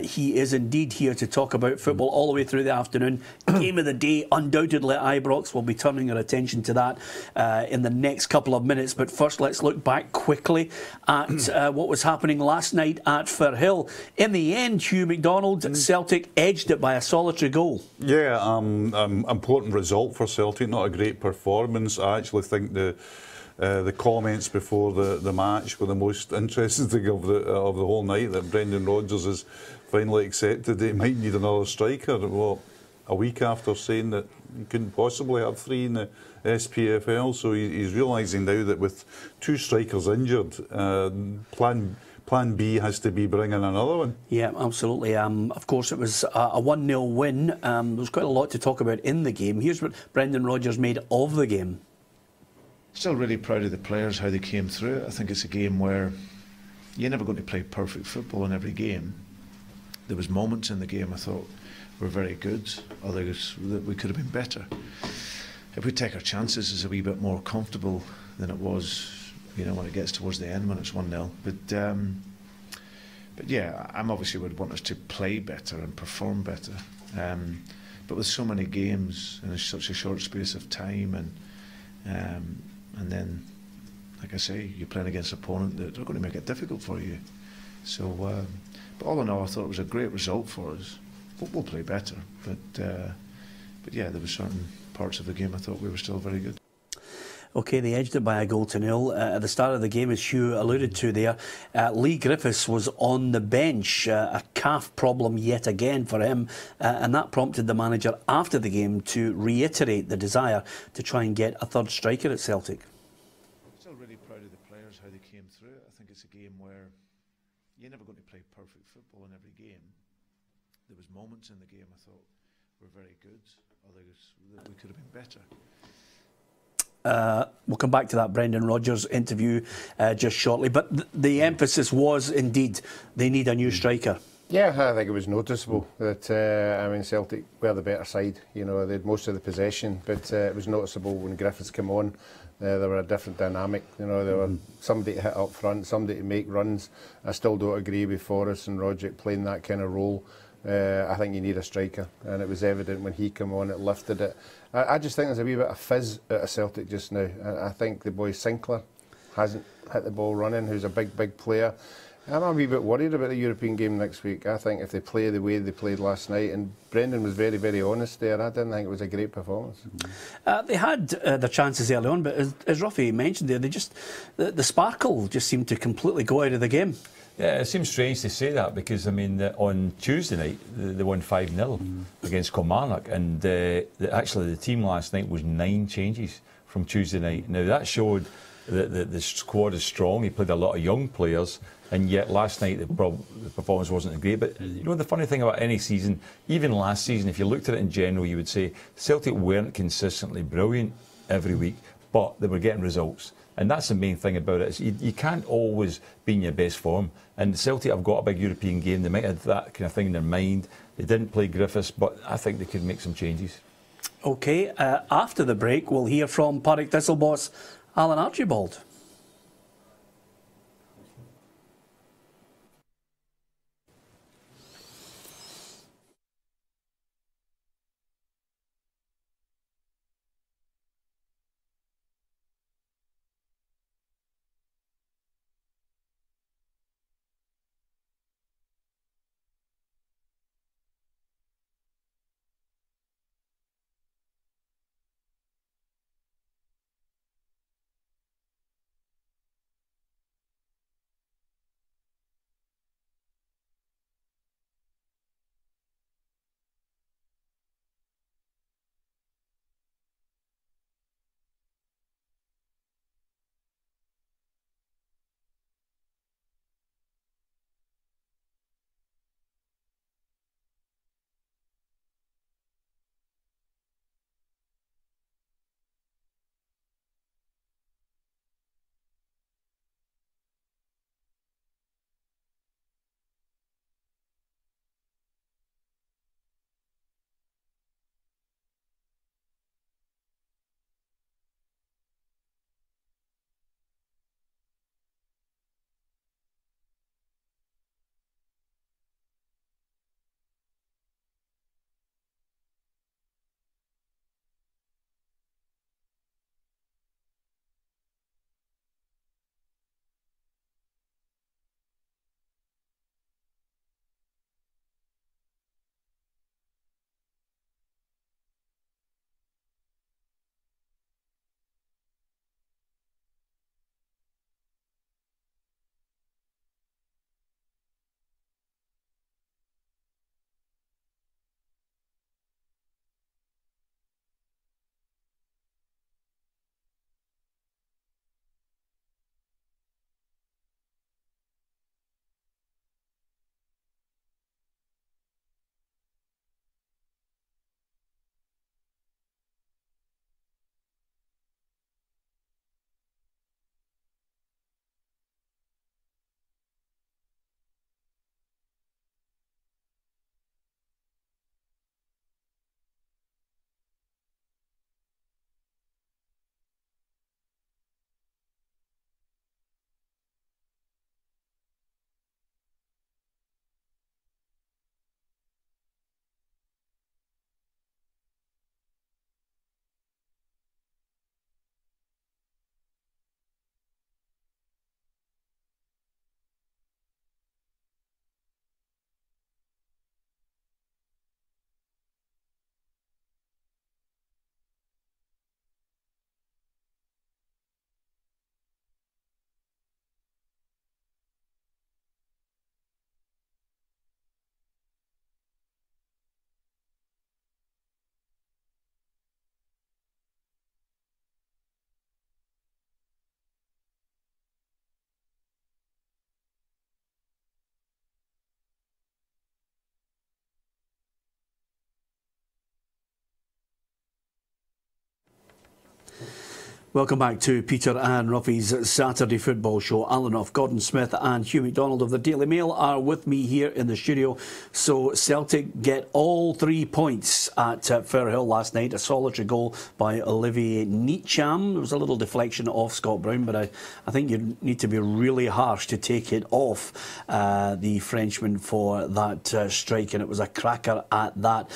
He is indeed here to talk about football all the way through the afternoon. Game of the day, undoubtedly at Ibrox. We'll be turning our attention to that in the next couple of minutes. But first, let's look back quickly at what was happening last night at Firhill. In the end, Hugh McDonald, Celtic edged it by a solitary goal. Yeah, important result for Celtic. Not a great performance. I actually think the comments before the match were the most interesting of the whole night. That Brendan Rodgers has finally accepted that he might need another striker. Well, a week after saying that he couldn't possibly have three in the SPFL, so he's realising now that with two strikers injured, Plan B has to be bringing another one. Yeah, absolutely. Of course, it was a 1-0 win. There was quite a lot to talk about in the game. Here's what Brendan Rodgers made of the game. Still really proud of the players, how they came through it. I think it's a game where you're never going to play perfect football in every game. There was moments in the game I thought were very good, others that we could have been better. If we take our chances, it's a wee bit more comfortable than it was, you know, when it gets towards the end when it's 1-0. But yeah, I'm obviously would want us to play better and perform better. But with so many games in such a short space of time, and then, like I say, you're playing against an opponent that are going to make it difficult for you. So, but all in all, I thought it was a great result for us. We'll play better, but yeah, there were certain parts of the game I thought we were still very good. OK, they edged it by 1-0 at the start of the game, as Hugh alluded to there. Lee Griffiths was on the bench, a calf problem yet again for him, and that prompted the manager after the game to reiterate the desire to try and get a third striker at Celtic. Still really proud of the players, how they came through it. I think it's a game where you're never going to play perfect football in every game. There was moments in the game I thought were very good, others that we could have been better. We'll come back to that Brendan Rodgers interview just shortly, but the emphasis was indeed they need a new striker. Yeah, I think it was noticeable that I mean, Celtic were the better side. You know, they had most of the possession, but it was noticeable when Griffiths came on. There were a different dynamic. You know, there were somebody to hit up front, somebody to make runs. I still don't agree with Forrest and Roderick playing that kind of role. I think you need a striker, and it was evident when he came on, it lifted it. I just think there's a wee bit of fizz out of Celtic just now. I think the boy Sinclair hasn't hit the ball running, who's a big player. I'm a wee bit worried about the European game next week. I think if they play the way they played last night, and Brendan was very honest there, I didn't think it was a great performance. They had their chances early on, but as Ruffy mentioned there, the sparkle just seemed to completely go out of the game. Yeah, it seems strange to say that because, I mean, on Tuesday night, they won 5-0 against Kilmarnock, and actually the team last night was 9 changes from Tuesday night. Now, that showed that the squad is strong. He played a lot of young players, and yet last night the performance wasn't great. But, you know, the funny thing about any season, even last season, if you looked at it in general, you would say Celtic weren't consistently brilliant every week, but they were getting results. And that's the main thing about it. You can't always be in your best form. And Celtic have got a big European game. They might have that kind of thing in their mind. They didn't play Griffiths, but I think they could make some changes. OK, after the break, we'll hear from Partick Thistle boss Alan Archibald. Welcome back to Peter and Ruffy's Saturday Football Show. Alan Ruff, Gordon Smith and Hugh McDonald of the Daily Mail are with me here in the studio. So Celtic get all 3 points at Firhill last night. A solitary goal by Olivier Nietscham. There was a little deflection off Scott Brown, but I think you need to be really harsh to take it off the Frenchman for that strike, and it was a cracker at that.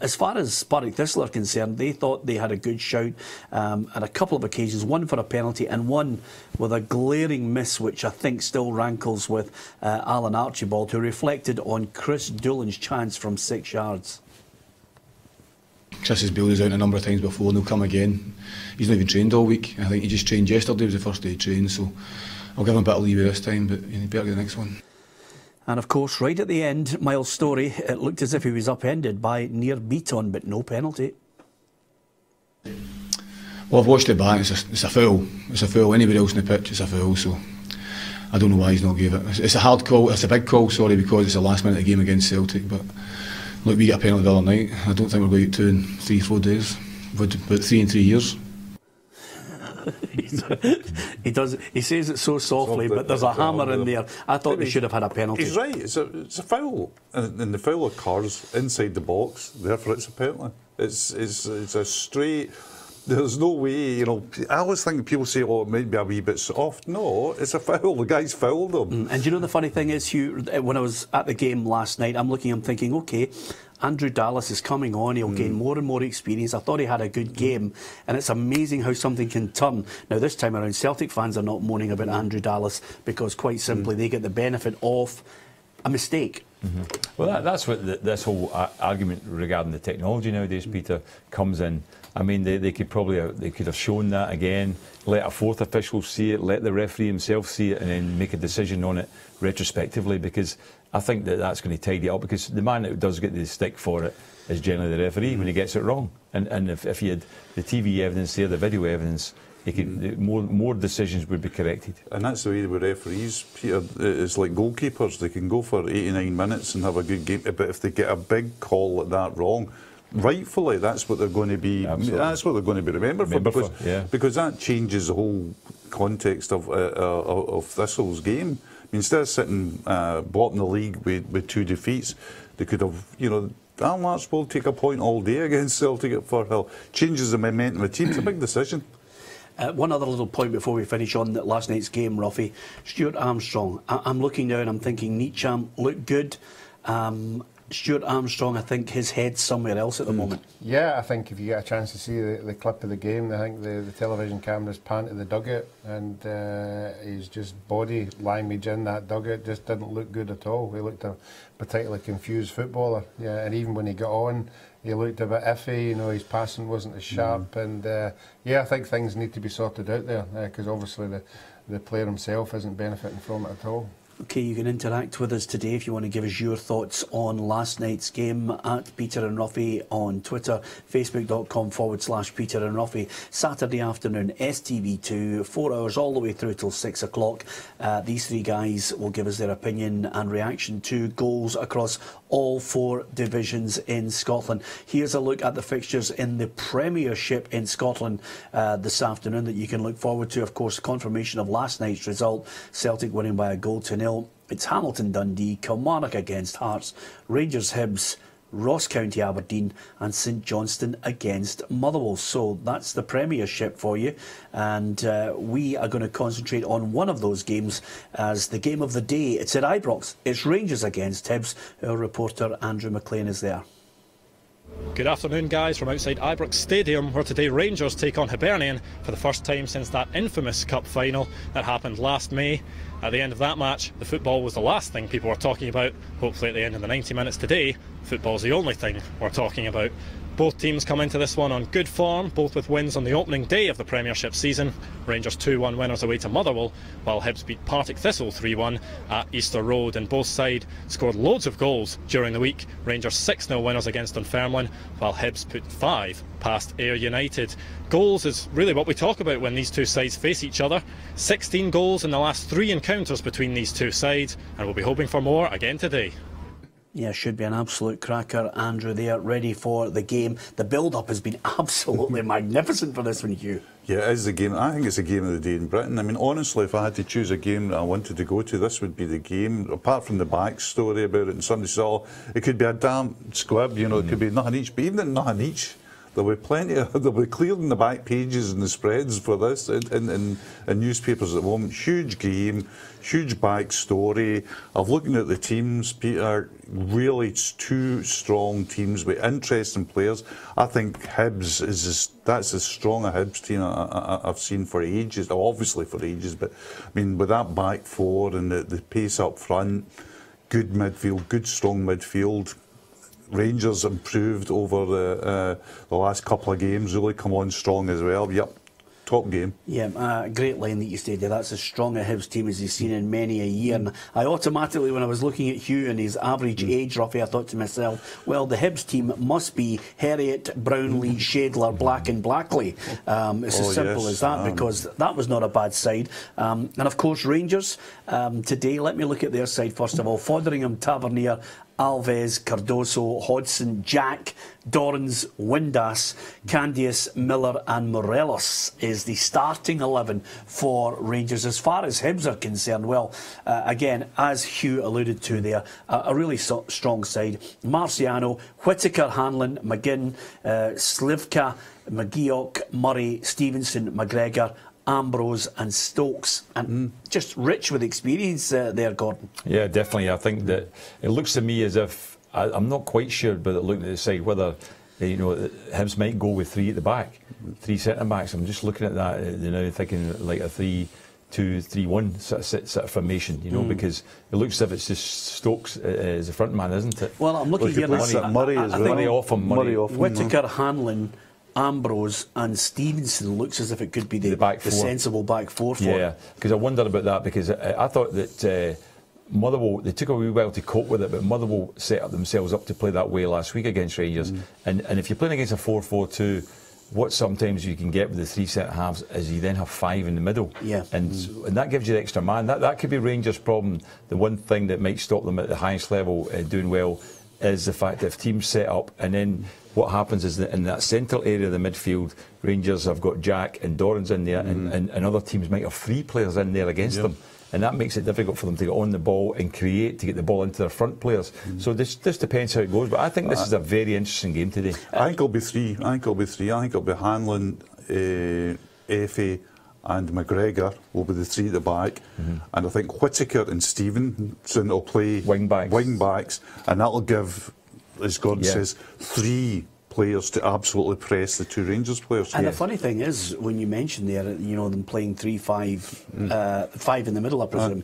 As far as Partick Thistle are concerned, they thought they had a good shout at a couple of occasions, one for a penalty and one with a glaring miss, which I think still rankles with Alan Archibald, who reflected on Chris Doolan's chance from 6 yards. Chris has bailed us out a number of times before and he'll come again. He's not even trained all week. I think he just trained yesterday, was the first day he trained, so I'll give him a bit of leeway this time, but he better get the next one. And of course, right at the end, Miles Storey, it looked as if he was upended by near Beaton, but no penalty. Well, I've watched it back. It's a foul. It's a foul. Anybody else in the pitch, it's a foul. So I don't know why he's not gave it. It's a hard call. It's a big call. Sorry, because it's the last minute of the game against Celtic. But look, we got a penalty the other night. I don't think we're going to get 2 in 3-4 days. About 3 in 3 years. He does. He says it so softly, but there's a hammer in there. I thought they should have had a penalty. He's right. It's a foul, and the foul occurs inside the box. Therefore, it's a penalty. It's a straight. There's no way, you know. I always think people say, "Oh, it might be a wee bit soft." No, it's a foul. The guy's fouled him. And you know the funny thing is, Hugh, when I was at the game last night, I'm thinking, okay, Andrew Dallas is coming on. He'll gain more and more experience. I thought he had a good game, and it's amazing how something can turn. Now this time around, Celtic fans are not moaning about Andrew Dallas because, quite simply, they get the benefit of a mistake. Well, that's what this whole argument regarding the technology nowadays, Peter, comes in. I mean, they could have shown that again, let a fourth official see it, let the referee himself see it, and then make a decision on it retrospectively, because I think that's going to tidy it up, because the man that does get the stick for it is generally the referee when he gets it wrong. And if you had the TV evidence there, the video evidence, more decisions would be corrected. And that's the way with referees, Peter. It's like goalkeepers. They can go for 89 minutes and have a good game, but if they get a big call like that wrong, rightfully, that's what they're going to be. Absolutely. That's what they're going to be remembered for, because that changes the whole context of Thistle's game. I mean, instead of sitting bottom of the league with 2 defeats, they could have, you know, Alan Archibald take a point all day against Celtic at Firhill. Changes the momentum of the team. It's a big decision. One other little point before we finish on last night's game, Ruffy. Stuart Armstrong. I'm looking now and I'm thinking Nietscham looked good. Stuart Armstrong, I think his head's somewhere else at the moment. Yeah, I think if you get a chance to see the clip of the game, I think the television cameras pan to the dugout, and his just body language in that dugout just didn't look good at all. He looked a particularly confused footballer. Yeah, and even when he got on, he looked a bit iffy. You know, his passing wasn't as sharp, and yeah, I think things need to be sorted out there, because obviously the player himself isn't benefiting from it at all. Okay, you can interact with us today if you want to give us your thoughts on last night's game at Peter and Ruffy on Twitter, facebook.com/Peter and Ruffy. Saturday afternoon, STV2, 4 hours all the way through till 6 o'clock. These 3 guys will give us their opinion and reaction to goals across all 4 divisions in Scotland. Here's a look at the fixtures in the Premiership in Scotland this afternoon that you can look forward to. Of course, confirmation of last night's result, Celtic winning by a goal to 0. It's Hamilton Dundee, Kilmarnock against Hearts, Rangers Hibs, Ross County Aberdeen and St Johnstone against Motherwell. So that's the Premiership for you, and we are going to concentrate on one of those games as the game of the day. It's at Ibrox. It's Rangers against Hibs. Our reporter Andrew McLean is there. Good afternoon, guys, from outside Ibrox Stadium, where today Rangers take on Hibernian for the first time since that infamous cup final that happened last May. At the end of that match, the football was the last thing people were talking about. Hopefully at the end of the 90 minutes today, football's the only thing we're talking about. Both teams come into this one on good form, both with wins on the opening day of the Premiership season. Rangers 2-1 winners away to Motherwell, while Hibs beat Partick Thistle 3-1 at Easter Road, and both sides scored loads of goals during the week. Rangers 6-0 winners against Dunfermline, while Hibs put 5 past Ayr United. Goals is really what we talk about when these two sides face each other. 16 goals in the last 3 encounters between these two sides, and we'll be hoping for more again today. Yeah, should be an absolute cracker. Andrew there, ready for the game. The build-up has been absolutely magnificent for this one, Hugh. Yeah, it is a game. I think it's a game of the day in Britain. I mean, honestly, if I had to choose a game that I wanted to go to, this would be the game. Apart from the backstory about it and somebody saw, it could be a damn squib, you know, it could be nothing each. But even at nothing each, there'll be plenty of, there'll be clear in the back pages and the spreads for this in newspapers at the moment. Huge game, huge backstory. I've looking at the teams, Peter. Really, it's two strong teams with interesting players. I think Hibs that's as strong a Hibs team I've seen for ages. Obviously for ages, but I mean with that back four and the pace up front, good midfield, good strong midfield. Rangers improved over the last couple of games. Really come on strong as well. Yep. Top game. Yeah, great line that you stated there. That's as strong a Hibs team as you've seen in many a year. And I automatically, when I was looking at Hugh and his average age, roughly, I thought to myself, well, the Hibs team must be Herriot, Brownlee, Shadler, Black and Blackley. It's as simple as that, because that was not a bad side. And of course, Rangers, today, let me look at their side first of all. Fotheringham, Tavernier, Alves, Cardoso, Hodgson, Jack, Dorrans, Windass, Candias, Miller and Morelos is the starting 11 for Rangers. As far as Hibs are concerned, well, again, as Hugh alluded to there, a really strong side. Marciano, Whittaker, Hanlon, McGinn, Slivka, McGeoch, Murray, Stevenson, McGregor, Ambrose and Stokes, and just rich with experience there, Gordon. Yeah, definitely. I think that it looks to me as if, I'm not quite sure, but looking at the side, whether Hibs might go with three at the back, three centre backs. I'm just looking at that, thinking like a 3-2-3-1 sort of formation, because it looks as if it's just Stokes as the front man, isn't it? Well, I'm looking here now. Murray as well. Murray off him. Whittaker, Hanlon, Ambrose and Stevenson looks as if it could be the sensible back four for Yeah, because I wondered about that, because I thought that Motherwell, they took a wee while to cope with it, but Motherwell set up themselves up to play that way last week against Rangers. And if you're playing against a 4-4-2, what sometimes you can get with the three centre halves is you then have five in the middle. Yeah. And that gives you the extra man. That could be Rangers' problem. The one thing that might stop them at the highest level doing well is the fact that if teams set up, and then what happens is that in that central area of the midfield, Rangers have got Jack and Dorrans in there, and other teams might have three players in there against them. And that makes it difficult for them to get on the ball and create, to get the ball into their front players. So this depends how it goes. But I think this is a very interesting game today. I think it'll be three. I think it'll be Hanlon, Effie and McGregor will be the three at the back. And I think Whittaker and Stevenson will play wing backs, and that'll give, as Gordon says, three players to absolutely press the two Rangers players. And the funny thing is, when you mentioned there, them playing 3-5, five in the middle, I presume,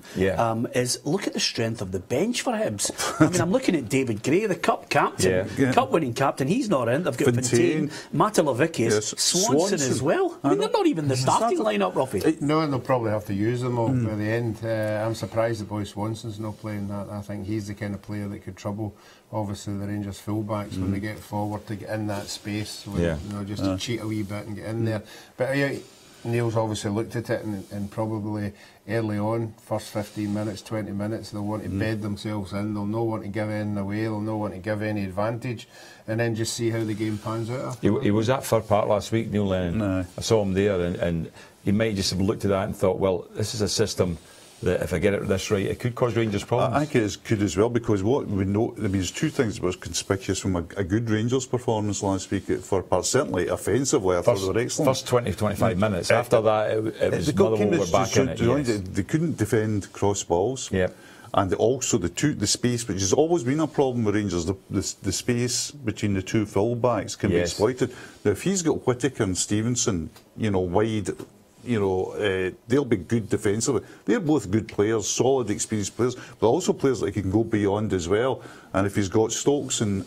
is look at the strength of the bench for Hibs. I mean, I'm looking at David Gray, the cup captain, cup-winning captain. He's not in. They've got Fontaine, Matalovickius, Swanson as well. I mean, they're not even the starting lineup, Ruffy. No, and they'll probably have to use them all by the end. I'm surprised the boy Swanson's not playing that. I think he's the kind of player that could trouble, obviously, the Rangers fullbacks when they get forward to get in that space, just to cheat a wee bit and get in there. But Neil's obviously looked at it, and probably early on, first 15 minutes, 20 minutes, they'll want to bed themselves in, they'll not want to give anything away, they'll not want to give any advantage, and then just see how the game pans out. He was at Fir Park last week, Neil Lennon. I saw him there, and he might just have looked at that and thought, well, this is a system that if I get it this right, it could cause Rangers problems. I think it could as well, because what we know, I mean, there's two things that was conspicuous from a good Rangers performance last week at Fir Park. Certainly offensively, I thought they were excellent. First 20-25 minutes. After that, it was Motherwell were back in it. They couldn't defend cross balls. Yep. And also the space, which has always been a problem with Rangers, the space between the two full backs can be exploited. Now, if he's got Whittaker and Stevenson, wide, they'll be good defensively. They're both good players, solid, experienced players, but also players that can go beyond as well. And if he's got Stokes and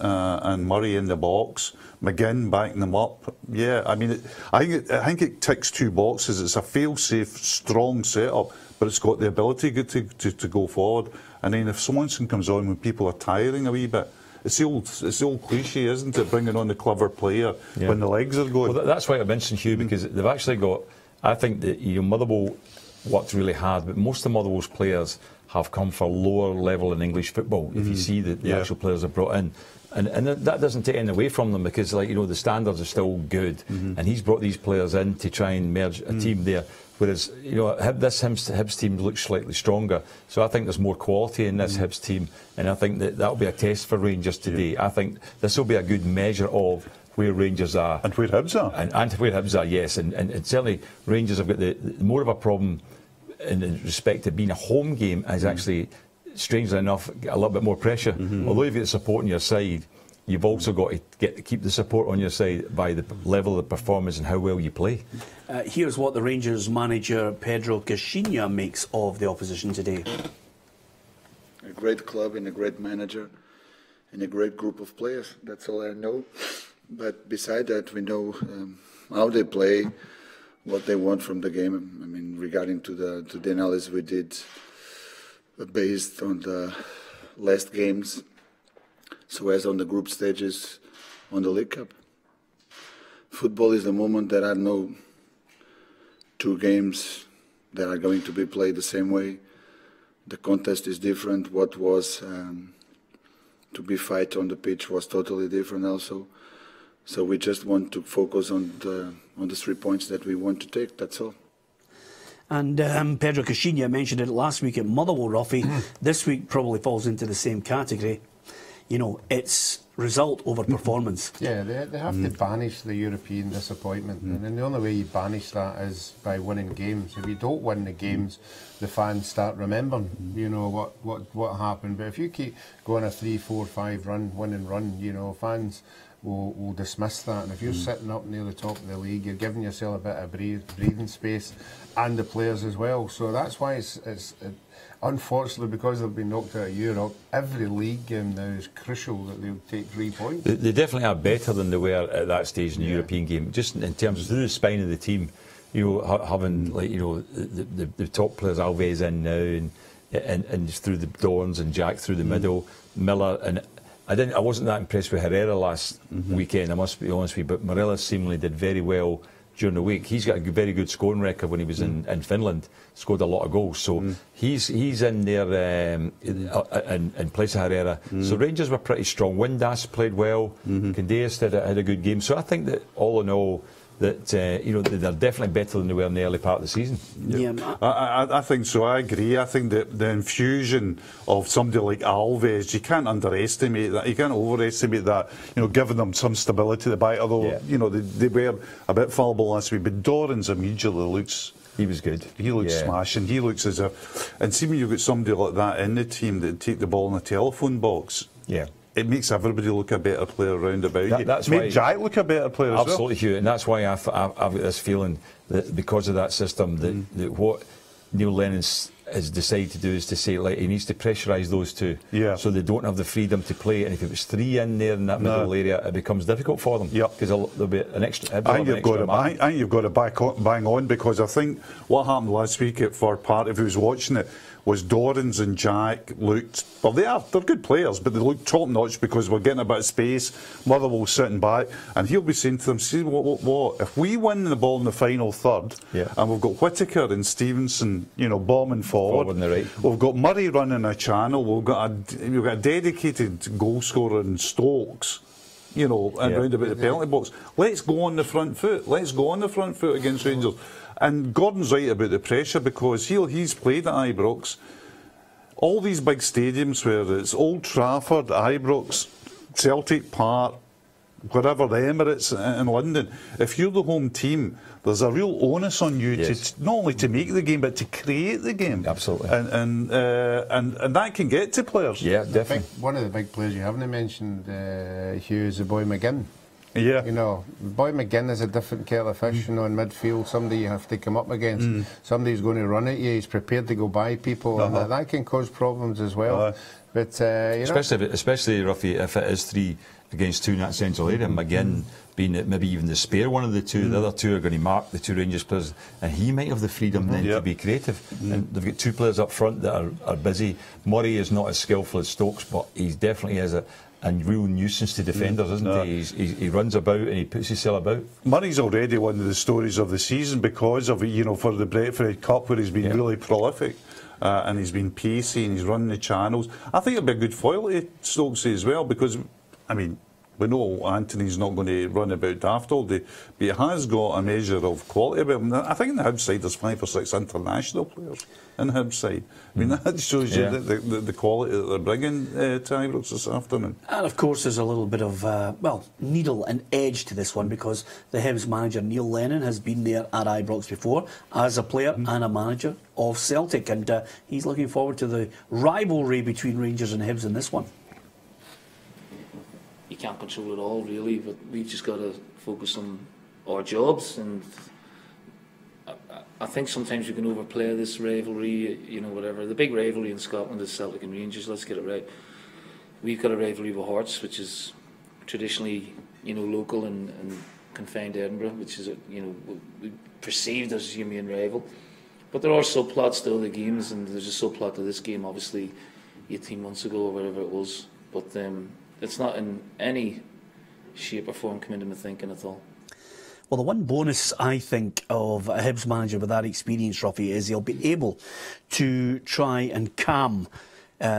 Murray in the box, McGinn backing them up, I mean, I think it ticks two boxes. It's a fail-safe, strong setup, but it's got the ability to go forward. And then if Swanson comes on when people are tiring a wee bit, it's the old cliche, isn't it? Bringing on the clever player when the legs are going. Well, that's why I'm mentioning Hugh, because they've actually got. I think that Motherwell worked really hard, but most of Motherwell's players have come for lower level in English football. If you see the actual players they've brought in. And that doesn't take anything away from them, because, like, you know, the standards are still good, and he's brought these players in to try and merge a team there. Whereas, you know, this Hibs team looks slightly stronger, so I think there's more quality in this Hibs team, and I think that'll be a test for Rangers today. I think this will be a good measure of where Rangers are and where Hibs are, and where Hibs are. Yes, and certainly Rangers have got the more of a problem in respect to being a home game is actually, strangely enough, a little bit more pressure. Although you've got the support on your side, you've also got to keep the support on your side by the level of performance and how well you play. Here's what the Rangers manager Pedro Caixinha makes of the opposition today. A great club and a great manager and a great group of players. That's all I know. But beside that, we know how they play, what they want from the game. I mean, regarding to the analysis we did based on the last games, so as on the group stages on the League Cup. Football is the moment that I know 2 games that are going to be played the same way. The contest is different. What was to be fight on the pitch was totally different also. So we just want to focus on the 3 points that we want to take. That's all. And Pedro Caixinha mentioned it last week at Motherwell, Ruffy. This week probably falls into the same category. You know, it's result over performance. Yeah, they have to banish the European disappointment, and then the only way you banish that is by winning games. If you don't win the games, the fans start remembering, you know, what happened. But if you keep going a 3-4-5 winning run, you know, fans will dismiss that. And if you're sitting up near the top of the league, you're giving yourself a bit of breathing space, and the players as well. So that's why it's unfortunately, because they've been knocked out of Europe, every league game now is crucial that they'll take 3 points. They definitely are better than they were at that stage in the European game, just in terms of through the spine of the team. You know, having, like, you know, the top players, Alves in now, and through the Dorns and Jack through the middle, Miller, and I wasn't that impressed with Herrera last weekend, I must be honest with you, but Morelos seemingly did very well during the week. He's got a very good scoring record when he was in Finland, scored a lot of goals, so he's in there in place of Herrera. So Rangers were pretty strong. Windass played well, Candeias had a good game, so I think that all in all that you know, they're definitely better than they were in the early part of the season. I think so. I agree. I think that the infusion of somebody like Alves, you can't underestimate that. You can't overestimate that. You know, giving them some stability at the back. Although you know they were a bit fallible last week, but Dorans immediately looks. He was good. He looks smashing. He looks as if, and see when you've got somebody like that in the team that take the ball in the telephone box. Yeah. It makes everybody look a better player round about you. That's made why Jack look a better player as well. Absolutely, Hugh, and that's why I've got this feeling that because of that system, that what Neil Lennon has decided to do is to say, like, he needs to pressurise those 2, so they don't have the freedom to play. And if it was 3 in there in that middle area, it becomes difficult for them. Because there'll be an extra. I think you've got to bang on, because I think what happened last week at Fir Park, if he was watching it, was Dorans and Jack looked, well, they're good players, but they look top notch because we're getting a bit of space. Motherwell's sitting back, and he'll be saying to them, see what if we win the ball in the final third, and we've got Whittaker and Stevenson, you know, bombing forward on the right. We've got Murray running a channel, we've got a dedicated goal scorer in Stokes, you know, and round about the penalty box. Let's go on the front foot. Let's go on the front foot against Rangers. And Gordon's right about the pressure, because he's played at Ibrox. All these big stadiums, where it's Old Trafford, Ibrox, Celtic Park, wherever, the Emirates in London, if you're the home team, there's a real onus on you to not only to make the game, but to create the game. Absolutely. And that can get to players. Yeah, definitely. One of the big players you haven't mentioned, Hugh, is the boy McGinn. Yeah. You know, Boy McGinn is a different kettle of fish, you know, in midfield. Somebody you have to come up against. Somebody's going to run at you. He's prepared to go by people, and that can cause problems as well. But you especially Ruffy, if it is 3 against 2 in that central area, McGinn being maybe even the spare one of the 2, the other 2 are going to mark the 2 Rangers players, and he might have the freedom then to be creative. And they've got 2 players up front that are busy. Murray is not as skillful as Stokes, but he definitely is a real nuisance to defenders, isn't he? He runs about and he puts himself about. Murray's already one of the stories of the season because of, you know, for the Brentford Cup, where he's been really prolific. and he's been pacey and he's running the channels. I think it'll be a good foil to Stokesy as well, because, I mean, we know Anthony's not going to run about daft all day, but he has got a measure of quality about him. I think in the Hibs side there's 5 or 6 international players in the Hibs side. I mean, that shows you the quality that they're bringing to Ibrox this afternoon. And of course there's a little bit of, well, needle and edge to this one, because the Hibs manager Neil Lennon has been there at Ibrox before as a player and a manager of Celtic, and he's looking forward to the rivalry between Rangers and Hibs in this one. You can't control it all, really, but we've just got to focus on our jobs. And I think sometimes you can overplay this rivalry, you know, whatever. The big rivalry in Scotland is Celtic and Rangers, let's get it right. We've got a rivalry with Hearts, which is traditionally, you know, local and confined to Edinburgh, which is, you know, perceived as your main rival. But there are subplots to other games, and there's a subplot to this game, obviously, 18 months ago or whatever it was. But it's not in any shape or form come into my thinking at all. Well, the one bonus, I think, of a Hibs manager with that experience, Ruffy, is he'll be able to try and calm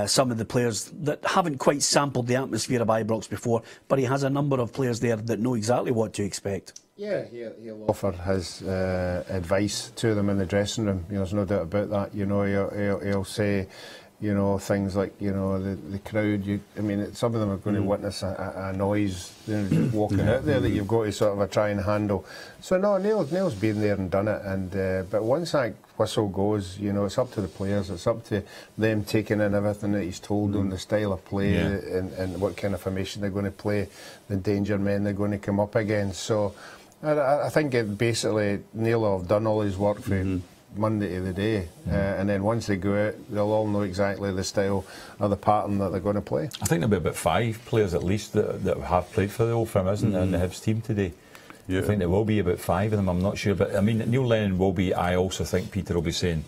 some of the players that haven't quite sampled the atmosphere of Ibrox before, but he has a number of players there that know exactly what to expect. Yeah, he'll offer his advice to them in the dressing room. You know, there's no doubt about that. You know, he'll say, you know, things like, you know, the crowd, I mean, some of them are going to witness a noise, you know, just walking out there that you've got to sort of try and handle. So no, Neil's been there and done it, and but once that whistle goes, you know, it's up to the players, it's up to them taking in everything that he's told them, the style of play, and what kind of formation they're going to play, the danger men they're going to come up against. So I think basically Neil will have done all his work for Monday to the day, and then once they go out, they'll all know exactly the style or the pattern that they're going to play. I think there'll be about 5 players at least that have played for the Old Firm, isn't there, in the Hibs team today? Yeah. I think there will be about 5 of them, I'm not sure, but I mean, Neil Lennon will be, I also think Peter will be saying,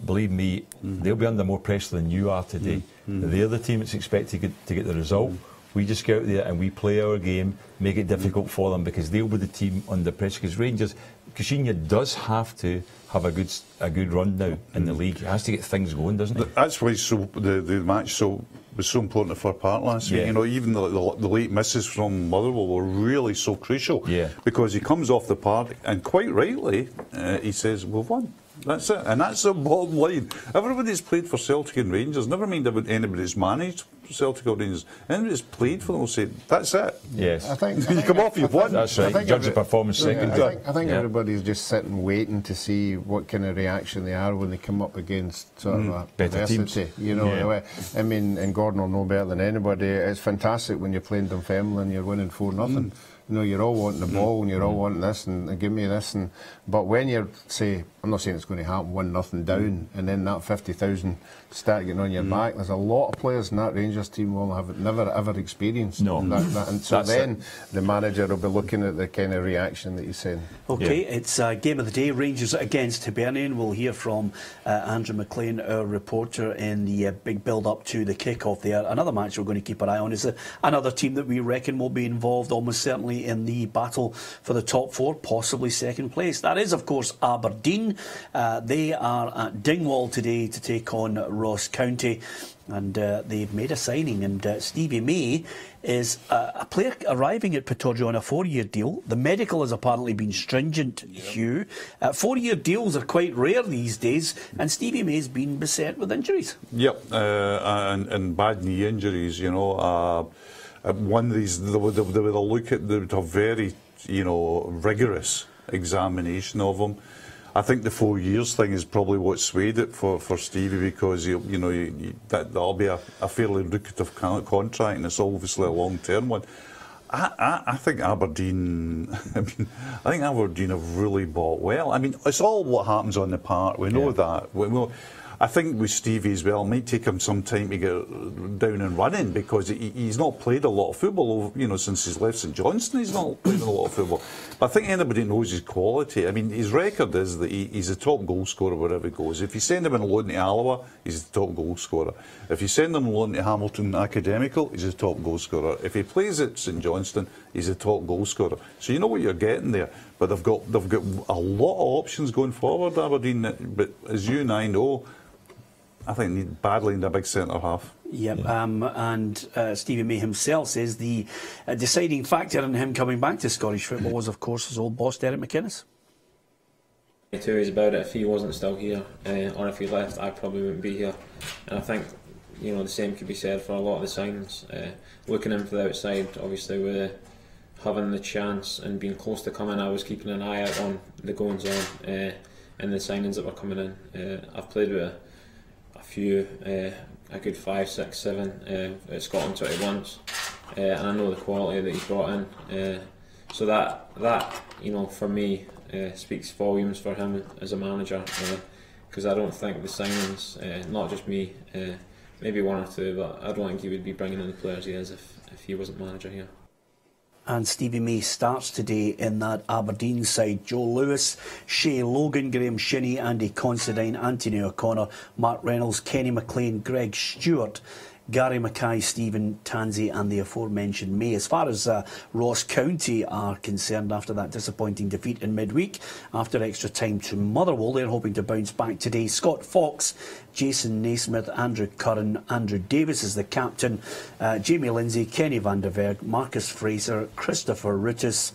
believe me, they'll be under more pressure than you are today. They're the team that's expected to get the result. We just go out there and we play our game, make it difficult for them, because they'll be the team under pressure. Because Rangers, Kushinya does have to have a good run now in the league. He has to get things going, doesn't he? That's why the match was so important for Park last week. You know, even the late misses from Motherwell were really so crucial. Yeah. Because he comes off the park and quite rightly he says, "We've won." That's it, and that's the bottom line. Everybody's played for Celtic and Rangers. Never mind about anybody's managed Celtic or Rangers. Anybody's played for them will say, "That's it." Yes. I think you come off, you've won. That's right. Judge the performance second. I think everybody's just sitting waiting to see what kind of reaction they are when they come up against sort of a better teams. You know, I mean, and Gordon will know better than anybody. It's fantastic when you're playing Dunfermline and you're winning 4-0. You know, you're all wanting the ball and you're all wanting this and give me this, but when you're, say, I'm not saying it's going to happen 1-0 down, and then that 50,000 start getting on your back, there's a lot of players in that Rangers team will have never ever experienced that, and so then the manager will be looking at the kind of reaction that you're saying. Okay, it's game of the day, Rangers against Hibernian. We'll hear from Andrew McLean, our reporter, in the big build-up to the kick-off there. Another match we're going to keep an eye on is another team that we reckon will be involved almost certainly in the battle for the top 4, possibly second place. That is, of course, Aberdeen. They are at Dingwall today to take on Ross County, and they've made a signing, and Stevie May is a player arriving at Pittodrie on a 4-year deal. The medical has apparently been stringent, Hugh. 4-year deals are quite rare these days, and Stevie May's been beset with injuries. Yep, and bad knee injuries, you know. One of these, they would have very, you know, rigorous examination of him. I think the 4 years thing is probably what swayed it for Stevie, because that'll be a fairly lucrative contract, and it's obviously a long-term one. I think Aberdeen. I think Aberdeen have really bought well. I mean, it's all what happens on the park. We know that. I think with Stevie as well, it might take him some time to get down and running, because he's not played a lot of football, you know, since he's left St Johnstone. He's not played a lot of football. But I think anybody knows his quality. I mean, his record is that he's a top goal scorer wherever he goes. If you send him on loan to Alloa, he's the top goal scorer. If you send him on loan to Hamilton Academical, he's a top goal scorer. If he plays at St Johnstone, he's a top goal scorer. So you know what you're getting there. But they've got a lot of options going forward, Aberdeen. But as you and I know, I think badly need a big centre half. Yep, and Stevie May himself says the deciding factor in him coming back to Scottish football was, of course, his old boss, Derek McInnes. Two ways about it. If he wasn't still here, or if he left, I probably wouldn't be here. And I think, you know, the same could be said for a lot of the signings. Looking in from the outside, obviously with having the chance and being close to coming, I was keeping an eye out on the goings on and the signings that were coming in. I've played with a few, a good 5, 6, 7 at Scotland 21s, and I know the quality that he's brought in. So that you know, for me, speaks volumes for him as a manager, because I don't think the signings, not just me, maybe one or two, but I don't think he would be bringing in the players he is if he wasn't manager here. And Stevie May starts today in that Aberdeen side. Joe Lewis, Shea Logan, Graham Shinney, Andy Considine, Anthony O'Connor, Mark Reynolds, Kenny McLean, Greg Stewart, Gary Mackay, Stephen Tansey and the aforementioned May. As far as Ross County are concerned, after that disappointing defeat in midweek, after extra time to Motherwell, they're hoping to bounce back today. Scott Fox, Jason Naismith, Andrew Curran, Andrew Davis is the captain, Jamie Lindsay, Kenny van der Berg, Marcus Fraser, Christopher Rutis,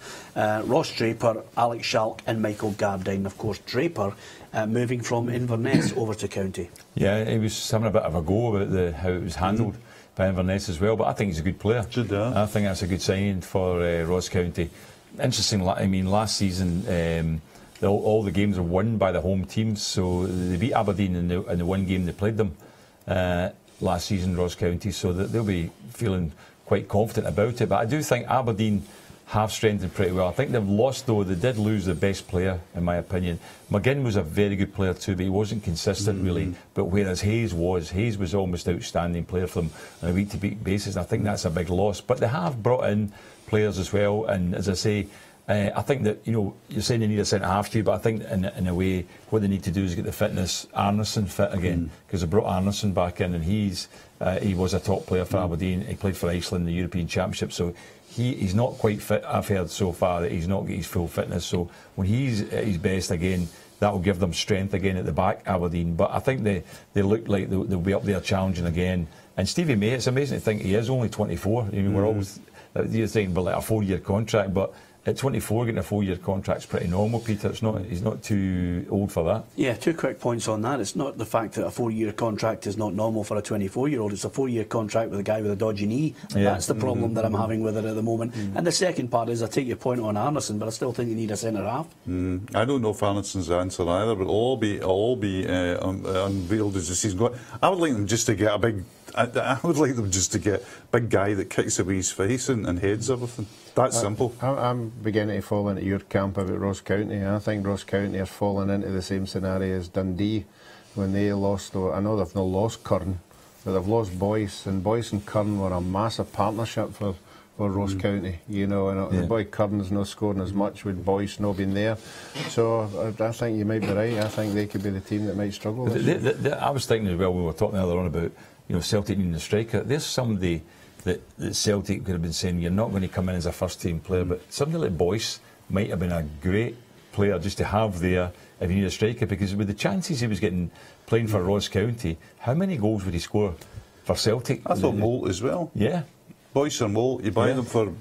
Ross Draper, Alex Schalk and Michael Gardine. Of course, Draper moving from Inverness over to County. Yeah, he was having a bit of a go about how it was handled by Inverness as well, but I think he's a good player. I think that's a good signing for Ross County. Interesting, I mean, last season all the games were won by the home teams, so they beat Aberdeen in the one game they played them last season, Ross County, so they'll be feeling quite confident about it. But I do think Aberdeen have strengthened pretty well. I think they've lost, though. They did lose the best player, in my opinion. McGinn was a very good player too, but he wasn't consistent really. But whereas Hayes was almost outstanding player for them on a week-to-week basis. I think that's a big loss. But they have brought in players as well, and as I say, I think that, you know, you're saying they need a centre-half too, but I think in a way what they need to do is get the fitness, Arnason fit again, because they brought Arnason back in, and he was a top player for Aberdeen. He played for Iceland in the European Championship, so he's not quite fit. I've heard so far that he's not got his full fitness, so when he's at his best again, that will give them strength again at the back, Aberdeen. But I think they look like they'll be up there challenging again. And Stevie May, it's amazing to think he is only 24. I mean, we're always, you're saying, but like a 4-year contract, but at 24, getting a 4-year contract is pretty normal, Peter. He's not too old for that. Yeah, 2 quick points on that. It's not the fact that a 4-year contract is not normal for a 24-year-old. It's a 4-year contract with a guy with a dodgy knee. Yeah. That's the problem that I'm having with it at the moment. And the second part is, I take your point on Arnason, but I still think you need a centre-half. I don't know if Arnason's the answer either, but it'll all be unveiled as the season goes. I would like them just to get a big... I would like them just to get a big guy that kicks away his face and heads everything. That's simple. I'm beginning to fall into your camp about Ross County. I think Ross County are falling into the same scenario as Dundee when they lost. I know they've not lost Curran, but they've lost Boyce, and Boyce and Curran were a massive partnership for Ross County, you know, and the boy Curran's not scoring as much with Boyce not being there. So I think you might be right. I think they could be the team that might struggle. I was thinking as well, when we were talking earlier on about, you know, Celtic needing a striker. There's somebody that Celtic could have been saying, you're not going to come in as a first-team player, but somebody like Boyce might have been a great player just to have there if you need a striker, because with the chances he was getting playing for Ross County, how many goals would he score for Celtic? I thought Moult as well. Yeah. Boyce or Moult, you buy them for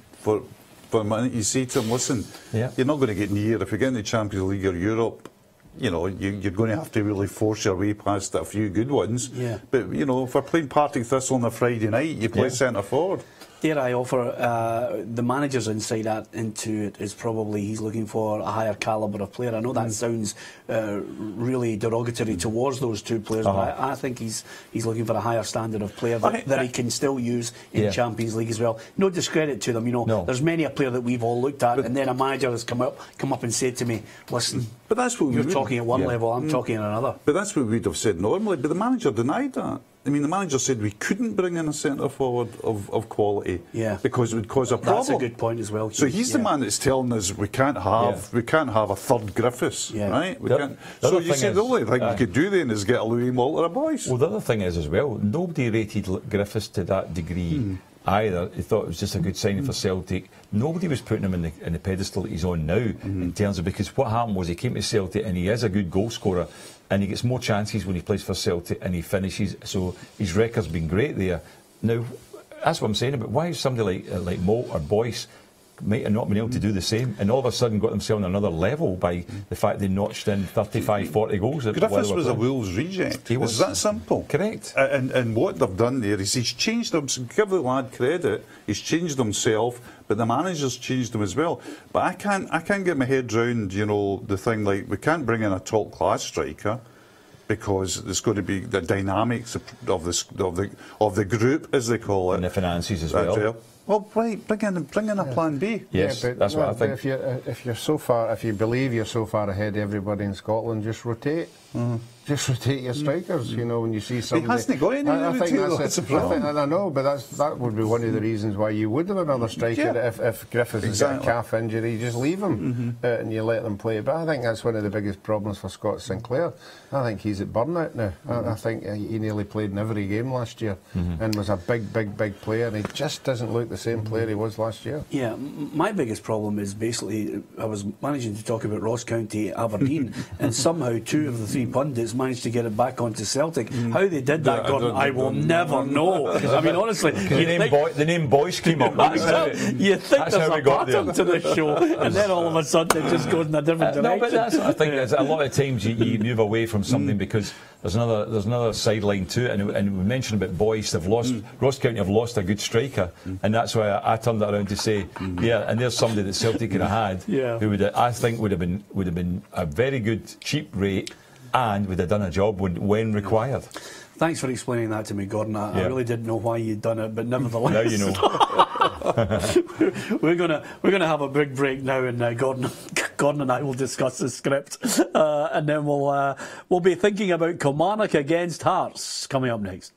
a minute, you say to them, listen, you're not going to get near, if you get in the Champions League or Europe, you know, you're going to have to really force your way past a few good ones. Yeah. But, you know, if we're playing Partick Thistle on a Friday night, you play centre forward. Dare I offer, the manager's insight into it is probably he's looking for a higher calibre of player. I know that sounds really derogatory towards those two players, but I think he's looking for a higher standard of player that he can still use in Champions League as well. No discredit to them, you know. There's many a player that we've all looked at, and then a manager has come up and said to me, listen, but that's what you're talking at one level, I'm talking at another. But that's what we'd have said normally, but the manager denied that. I mean, the manager said we couldn't bring in a centre forward of quality because it would cause a problem. That's a good point as well, Keith. So he's the man that's telling us we can't have a third Griffiths, right? We can't. So you see, the only thing we could do then is get a Louis Moult or a Boyce. Well, the other thing is as well, nobody rated Griffiths to that degree either. He thought it was just a good signing for Celtic. Nobody was putting him in the pedestal that he's on now, in terms of, because what happened was he came to Celtic and he is a good goal scorer and he gets more chances when he plays for Celtic and he finishes, so his record's been great there. Now, that's what I'm saying about why is somebody like Mo or Boyce might have not been able to do the same and all of a sudden got themselves on another level by the fact they notched in 35, 40 goals. Griffiths was a Wolves reject. He was. It's that simple. Correct. And what they've done there is he's changed them. So give the lad credit. He's changed himself, but the manager's changed him as well. But I can't get my head round, you know, the thing like we can't bring in a top class striker, because there's got to be the dynamics of the group, as they call it, and the finances as well. Well, right, bring in a plan B. Yes, yeah, but that's what I think. If you're so far, if you believe you're so far ahead of everybody in Scotland, just rotate. Just rotate your strikers. You know, when you see somebody. He hasn't got any. I think that's a problem. I know, but that would be one of the reasons why you would have another striker. If Griffiths has got a calf injury, you just leave him and you let them play. But I think that's one of the biggest problems for Scott Sinclair. I think he's at burnout now. I think he nearly played in every game last year and was a big player. And he just doesn't look the same player he was last year. Yeah, my biggest problem is basically I was managing to talk about Ross County, Aberdeen, and somehow 2 of the 3 pundits managed to get it back onto Celtic. How they did that, Gordon, I will never know. I mean, honestly, the name Boyce came up. You think there's a pattern to this show, and then all of a sudden it just goes in a different direction. No, but that's what I think. A lot of times you move away from something because there's another sideline to it, and we mentioned about Boyce. They've lost Ross County have lost a good striker, and that's why I turned it around to say, yeah, and there's somebody that Celtic could have had who I think would have been a very good cheap rate and would have done a job when required. Thanks for explaining that to me, Gordon. I really didn't know why you'd done it, but nevertheless, now you know. we're gonna have a big break now, and Gordon and I will discuss the script, and then we'll be thinking about Kilmarnock against Hearts coming up next.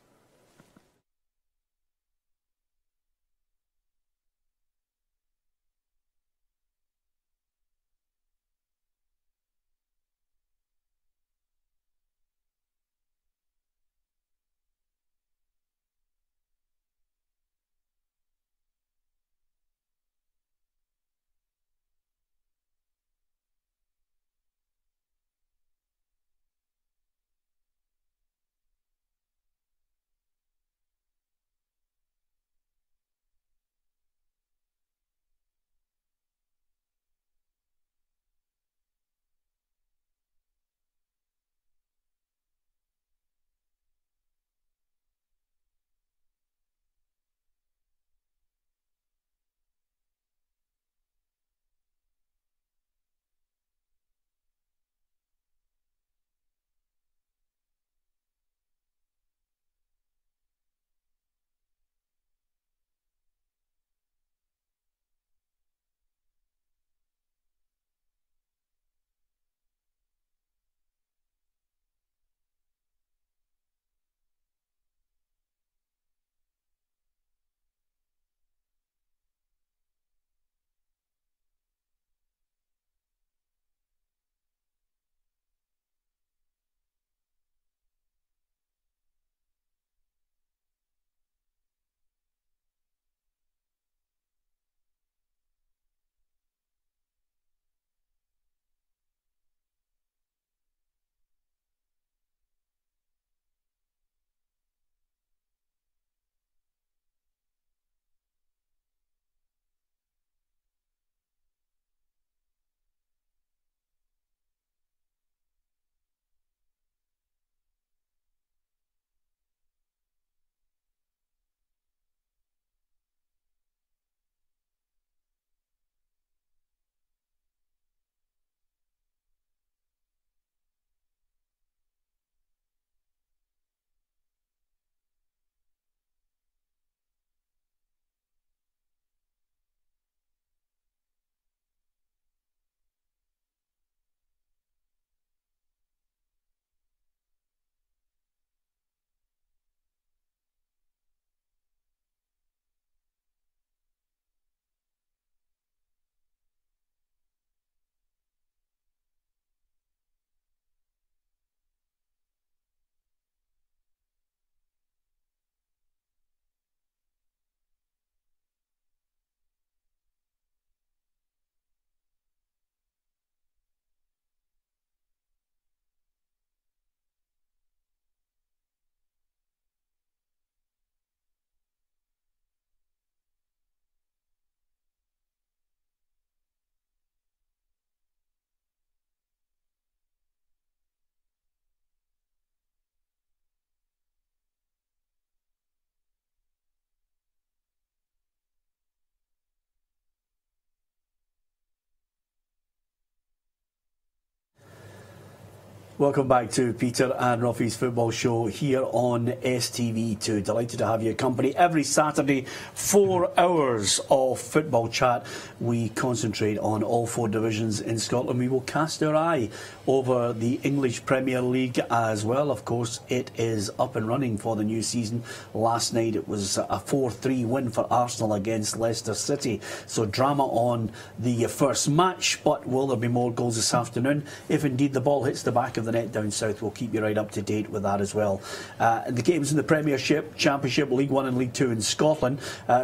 Welcome back to Peter and Ruffy's Football Show here on STV2. Delighted to have your company every Saturday. 4 hours of football chat. We concentrate on all 4 divisions in Scotland. We will cast our eye over the English Premier League as well. Of course, it is up and running for the new season. Last night it was a 4-3 win for Arsenal against Leicester City. So drama on the first match, but will there be more goals this afternoon? If indeed the ball hits the back of the net down south, we'll keep you right up to date with that as well. The games in the Premiership, Championship, League 1 and League 2 in Scotland.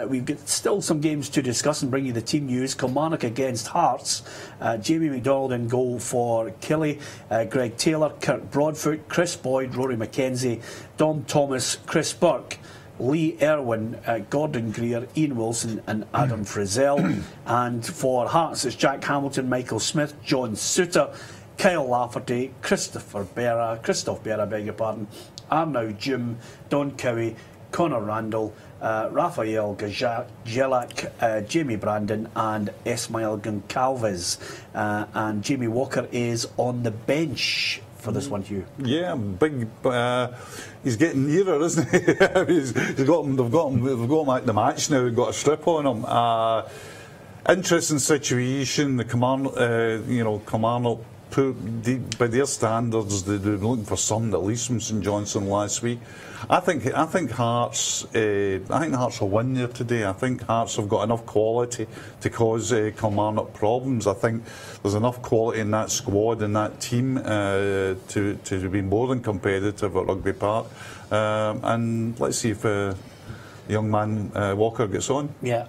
We've got still some games to discuss and bring you the team news. Kilmarnock against Hearts. Jamie McDonald in goal for Killie. Greg Taylor, Kirk Broadfoot, Chris Boyd, Rory McKenzie, Dom Thomas, Chris Burke, Lee Irwin, Gordon Greer, Ian Wilson and Adam Frizzell. And for Hearts it's Jack Hamilton, Michael Smith, John Suter, Kyle Lafferty, Christoph Berra, beg your pardon, Arnaud Jim, Don Cowie, Conor Randall, Rafael Gajelak, Jamie Brandon and Ismail Goncalves. And Jamie Walker is on the bench for this one, Hugh. Yeah, big. He's getting nearer, isn't he? They've got him at the match now. They've got a strip on him. Interesting situation. The Kilmarnock, by their standards, they've been looking for something at least from St Johnstone last week. I think Hearts will win there today. I think Hearts have got enough quality to cause Kilmarnock problems. I think there's enough quality in that squad and that team to be more than competitive at Rugby Park. And let's see if the young man Walker gets on. Yeah,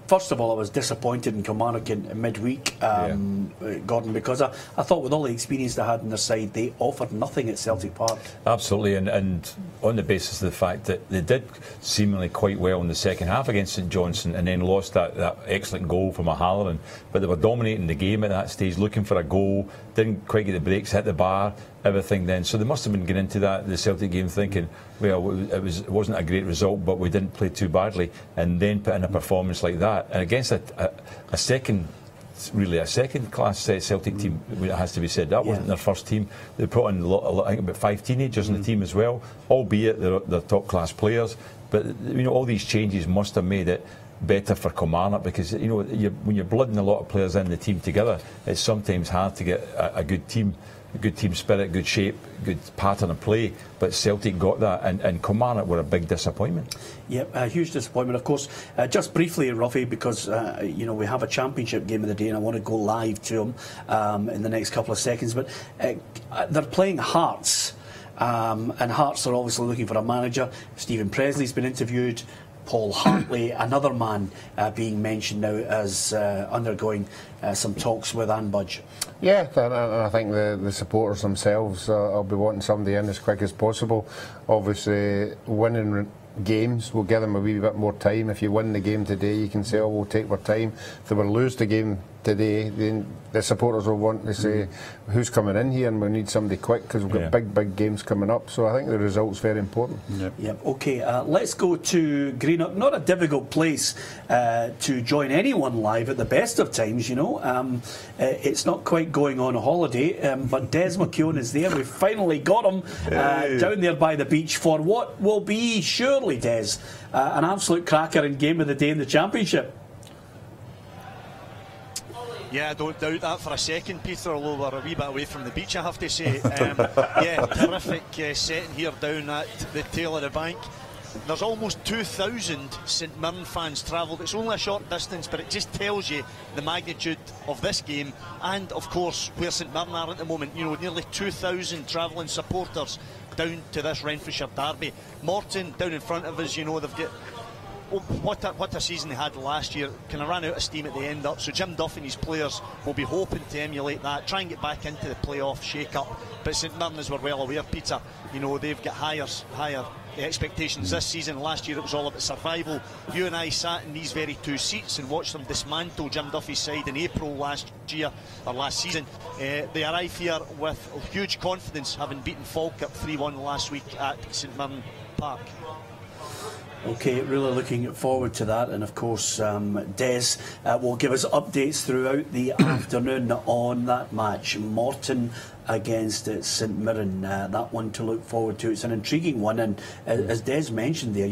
first of all, I was disappointed in Kilmarnock in midweek, Gordon, because I thought with all the experience they had on their side, they offered nothing at Celtic Park. Absolutely, and on the basis of the fact that they did seemingly quite well in the second half against St Johnstone and then lost that excellent goal from O'Halloran, but they were dominating the game at that stage, looking for a goal, didn't quite get the breaks, hit the bar, everything then. So they must have been getting into the Celtic game thinking, well, it wasn't a great result, but we didn't play too badly, and then put in a performance like that. And against a second-class Celtic team, it has to be said, that wasn't their first team. They brought in I think about 5 teenagers in the team as well, albeit they're top-class players. But all these changes must have made it better for Kilmarnock, because when you're blooding a lot of players in the team together, it's sometimes hard to get a good team spirit, good shape, good pattern of play. But Celtic got that, and Kilmarnock were a big disappointment. Yep, a huge disappointment, of course. Just briefly, Ruffy, because we have a championship game of the day, and I want to go live to them in the next couple of seconds. But they're playing Hearts, and Hearts are obviously looking for a manager. Stephen Presley's been interviewed. Paul Hartley, another man being mentioned now as undergoing some talks with Anne Budge. Yeah, and I think the supporters themselves will be wanting somebody in as quick as possible. Obviously, winning games will give them a wee bit more time. If you win the game today, you can say, oh, we'll take our time. If they were to lose the game today, then the supporters will want to say, who's coming in here, and we need somebody quick, because we've got big games coming up. So I think the result's very important. Yep. Okay, let's go to Greenock. Not a difficult place to join anyone live at the best of times, it's not quite going on a holiday, but Des McKeown is there. We've finally got him down there by the beach for what will be, surely, Des, an absolute cracker and game of the day in the Championship. Yeah, I don't doubt that for a second, Peter, although we're a wee bit away from the beach, I have to say. Yeah, terrific setting here down at the tail of the bank. There's almost 2,000 St Mirren fans travelled. It's only a short distance, but it just tells you the magnitude of this game, and of course where St Mirren are at the moment. Nearly 2,000 travelling supporters down to this Renfrewshire derby. Morton down in front of us, they've got what a season they had last year. Kind of ran out of steam at the end up, so Jim Duff and his players will be hoping to emulate that, try and get back into the playoff shake-up. But St Mirren, as we're well aware, Peter, they've got higher expectations this season. Last year it was all about survival. You and I sat in these very 2 seats and watched them dismantle Jim Duffy's side in April last season. They arrive here with huge confidence, having beaten Falkirk 3-1 last week at St Mirren Park. Okay, really looking forward to that, and of course Des will give us updates throughout the afternoon on that match. Morton against St Mirren. That one to look forward to. It's an intriguing one, and as Des mentioned there,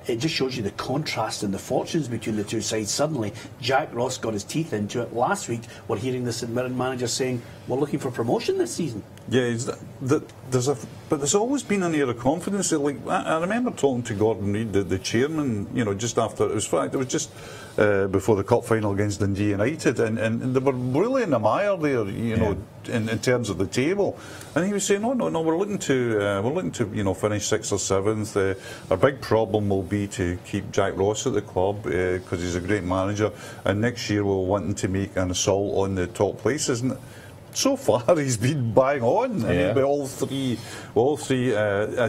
it just shows you the contrast and the fortunes between the two sides. Suddenly, Jack Ross got his teeth into it. Last week, we're hearing the St Mirren manager saying, we're looking for promotion this season. Yeah, but there's always been an air of confidence. Like I remember talking to Gordon Reid, the chairman, just after it was just before the cup final against Dundee United, and they were really in the mire there, in terms of the table, and he was saying, no, we're looking to finish 6th or 7th. Our big problem will be to keep Jack Ross at the club because he's a great manager, and next year we're wanting to make an assault on the top places. And so far, he's been bang on. I mean, by all three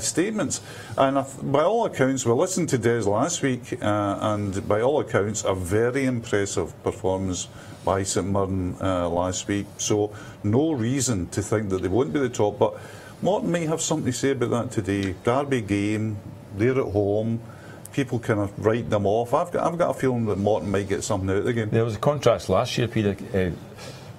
statements. And by all accounts, we listened to Des last week, and by all accounts, a very impressive performance by St Mirren last week. So no reason to think that they won't be the top. But Morton may have something to say about that today. Derby game, they're at home. People kind of write them off. I've got a feeling that Morton might get something out of the game. There was a contrast last year, Peter.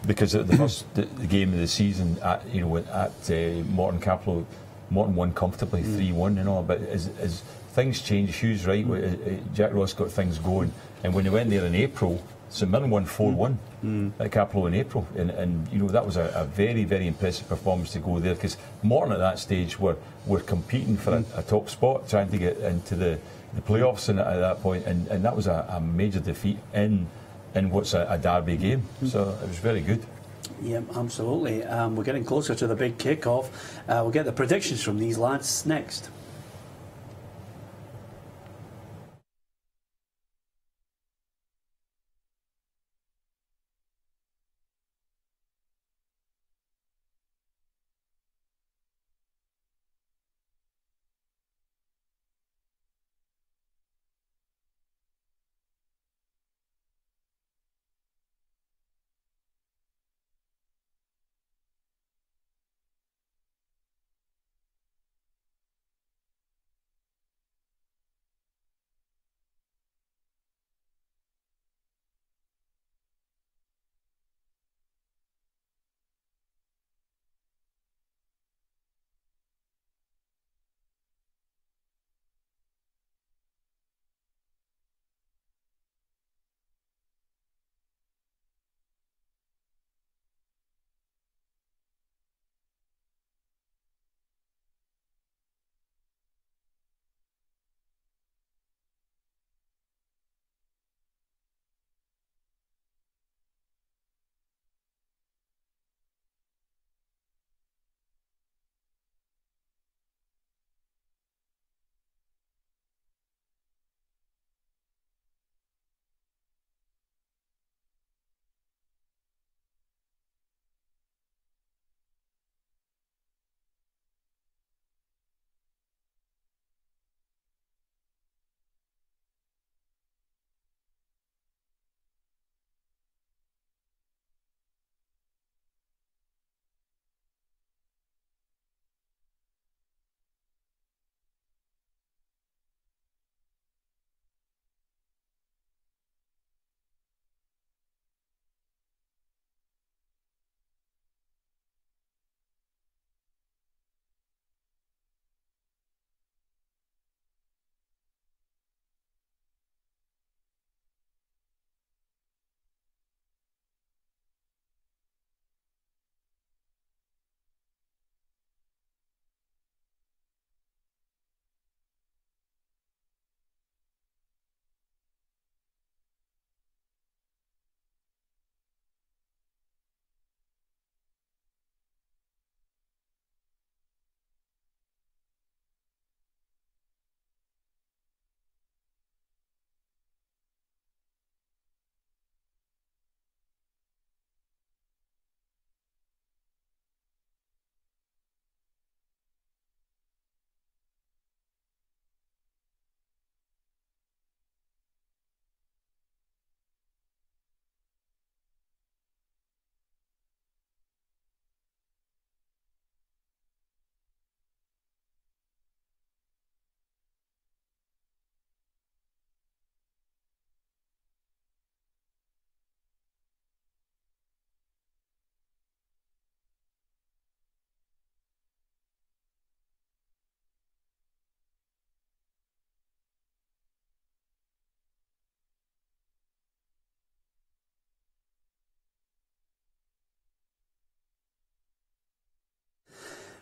Because at the first the game of the season at Morton Capital, Morton won comfortably 3-1 but as things changed, Hugh's right, Jack Ross got things going, and when they went there in April, St Mirren won 4-1 at Capital in April, and that was a very, very impressive performance to go there, because Morton at that stage were competing for a top spot, trying to get into the playoffs at that point, and that was a major defeat in what's a derby game. So it was very good. Yeah, absolutely. We're getting closer to the big kick-off. We'll get the predictions from these lads next.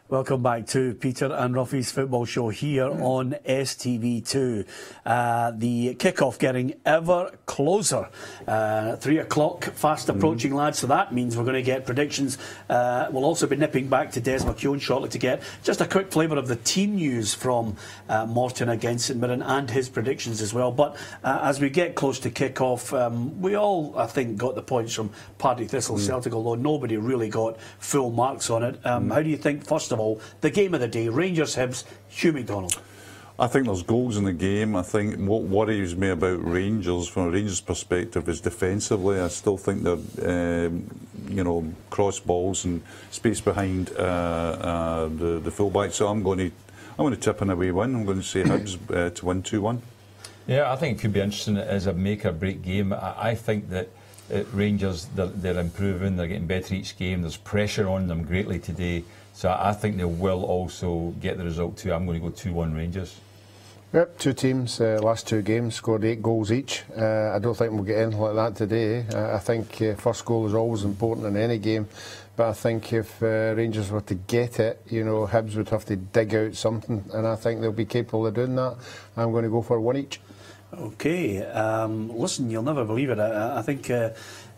Welcome back to Peter and Ruffy's Football Show here on STV2. The kick-off getting ever closer. 3 o'clock, fast approaching, lads, so that means we're going to get predictions. We'll also be nipping back to Des McKeown shortly to get just a quick flavour of the team news from Morton against St Mirren and his predictions as well. But as we get close to kick-off, we all, I think, got the points from Partick Thistle Celtic, although nobody really got full marks on it. How do you think, first of all, the game of the day, Rangers Hibs, Hugh McDonald? I think there's goals in the game. I think what worries me about Rangers, from a Rangers perspective, is defensively. I still think they're, cross balls and space behind the fullback. So I'm going to tip an away win. I'm going to say Hibs to win 2-1. Yeah, I think it could be interesting as a make-or-break game. I think that Rangers, they're improving, they're getting better each game. There's pressure on them greatly today. So I think they will also get the result too. I'm going to go 2-1 Rangers. Yep, two teams, last two games, scored 8 goals each. I don't think we'll get anything like that today. I think first goal is always important in any game. But I think if Rangers were to get it, Hibs would have to dig out something. And I think they'll be capable of doing that. I'm going to go for 1 each. Okay, listen, you'll never believe it. I think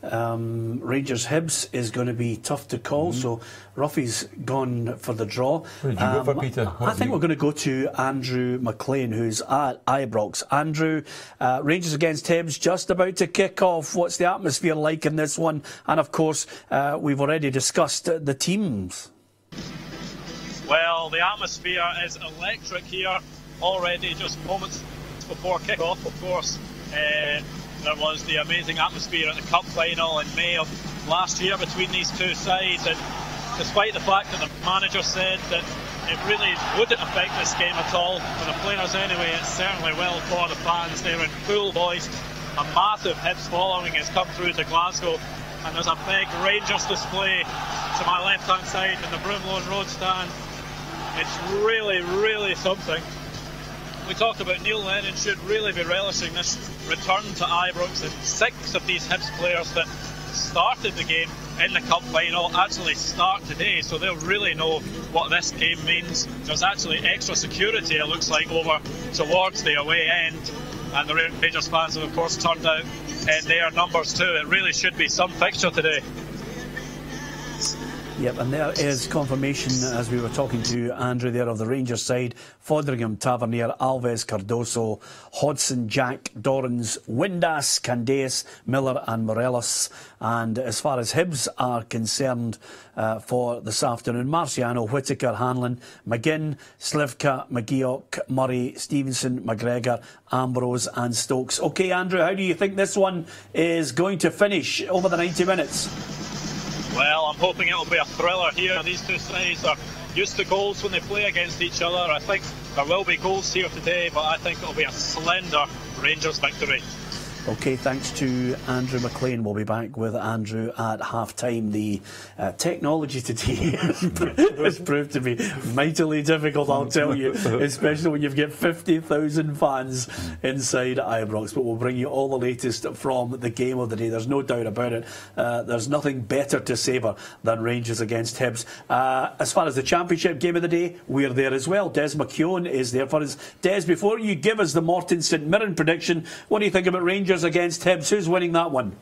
Rangers Hibs is going to be tough to call, so Ruffy's gone for the draw. What did you go for, Peter? I think we're going to go to Andrew McLean, who's at Ibrox. Andrew, Rangers against Hibs, just about to kick off. What's the atmosphere like in this one? And of course, we've already discussed the teams. Well, the atmosphere is electric here already, just moments before kick-off. Of course, there was the amazing atmosphere at the Cup final in May of last year between these two sides, and despite the fact that the manager said that it really wouldn't affect this game at all, for the players anyway, it certainly will for the fans. They're in full voice. A massive Hibs following has come through to Glasgow, and there's a big Rangers display to my left-hand side in the Broomloan Road stand. It's really, really something. We talked about Neil Lennon should really be relishing this return to Ibrox, and 6 of these Hibs players that started the game in the Cup final actually start today, so they'll really know what this game means. There's actually extra security, it looks like, over towards the away end, and the Rangers fans have of course turned out in their numbers too. It really should be some fixture today. Yep, and there is confirmation, as we were talking to Andrew there, of the Rangers side: Foderingham, Tavernier, Alves, Cardoso, Hodson, Jack, Dorrans, Windass, Candeas, Miller and Morelos. And as far as Hibs are concerned for this afternoon, Marciano, Whittaker, Hanlon, McGinn, Slivka, McGeoch, Murray, Stevenson, McGregor, Ambrose and Stokes. OK, Andrew, how do you think this one is going to finish over the 90 minutes? Well, I'm hoping it'll be a thriller here. These two sides are used to goals when they play against each other. I think there will be goals here today, but I think it'll be a slender Rangers victory. OK, thanks to Andrew McLean. We'll be back with Andrew at half-time. The technology today has proved to be mightily difficult, I'll tell you, especially when you've got 50,000 fans inside Ibrox. But we'll bring you all the latest from the game of the day. There's no doubt about it. There's nothing better to savour than Rangers against Hibs. As far as the Championship game of the day, we're there as well. Des McKeown is there for us. Des, before you give us the Morton St Mirren prediction, what do you think about Rangers against Hibs? Who's winning that one?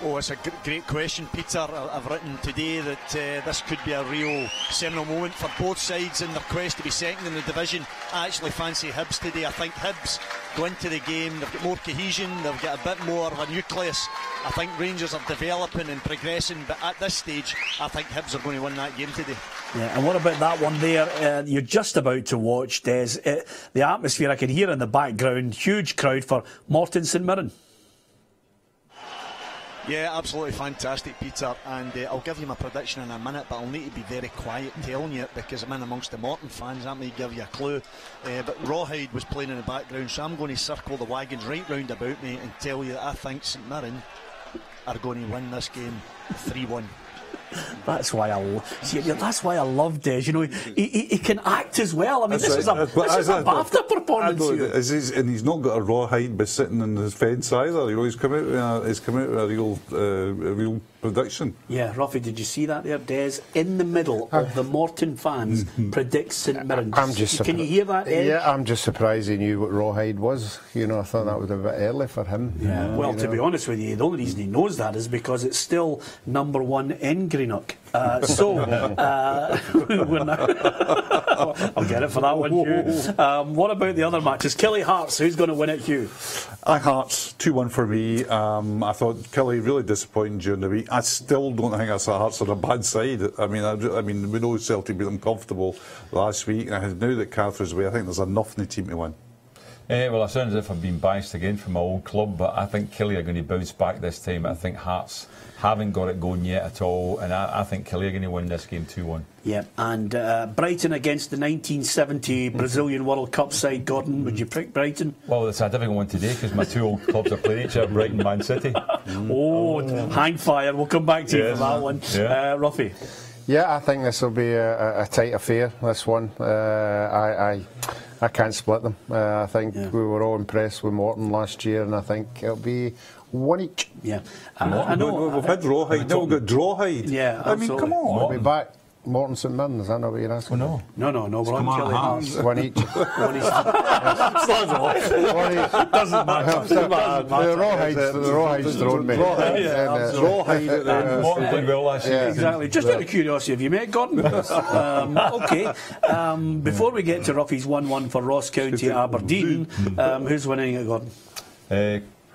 Oh, it's a great question, Peter. I've written today that this could be a real seminal moment for both sides in their quest to be second in the division. I actually fancy Hibs today. I think Hibs go into the game, they've got more cohesion, they've got a bit more of a nucleus. I think Rangers are developing and progressing, but at this stage I think Hibs are going to win that game today. Yeah, and what about that one there? You're just about to watch, Des. The atmosphere I can hear in the background, huge crowd for Morton St Mirren. Yeah, absolutely fantastic, Peter, and I'll give you my prediction in a minute, but I'll need to be very quiet telling you it because I'm in amongst the Morton fans. That may give you a clue, but Rawhide was playing in the background, so I'm going to circle the wagons right round about me and tell you that I think St Mirren are going to win this game 3-1. That's why that's why I love Des. You know, he can act as well. I mean, this is a BAFTA performance here. And he's not got a rawhide by sitting on his fence either. You know, he's come out with a real prediction. Yeah, Ruffy, did you see that there? Des in the middle of the Morton fans predicts St Mirren. Can you hear that, Ed? Yeah, I'm just surprised he knew what rawhide was. You know, I thought that was a bit early for him. Yeah. Well, to be honest with you, the only reason he knows that is because it's still #1 in Greenock. We're now I'll get it for that one, Hugh. What about the other matches? Killie Hearts, who's going to win it, Hugh? Hearts, 2-1 for me. I thought Killie really disappointing during the week. I still don't think that's Hearts are a bad side. I mean, we know Celtic beat them comfortable last week, and now that Catherine's away, I think there's enough in the team to win. Well, it sounds as if I've been biased again from my old club, but I think Killie are going to bounce back this time. I think Hearts haven't got it going yet at all, and I think Killie are going to win this game 2-1. Yeah, and Brighton against the 1970 Brazilian World Cup side. Gordon, would you pick Brighton? Well, it's a difficult one today because my two old clubs are playing each other, Brighton and Man City. Hang fire. We'll come back to you for that one. Yeah. Ruffy? Yeah, I think this will be a tight affair, this one. I can't split them. I think we were all impressed with Morton last year, and I think it'll be 1 each. Yeah, I know. We've had rawhide, now we've got drawhide. Yeah, I mean, come on. We'll be back. Morton St Mirren, is that not what you're asking? No, we're on Killie Hearts. 1 each. 1 each. Doesn't matter. The rawhide's thrown me. Morton played well last year. Exactly. Just out of curiosity, have you met Gordon? Okay. Before we get to Ruffy's 1-1 for Ross County Aberdeen, who's winning it, Gordon?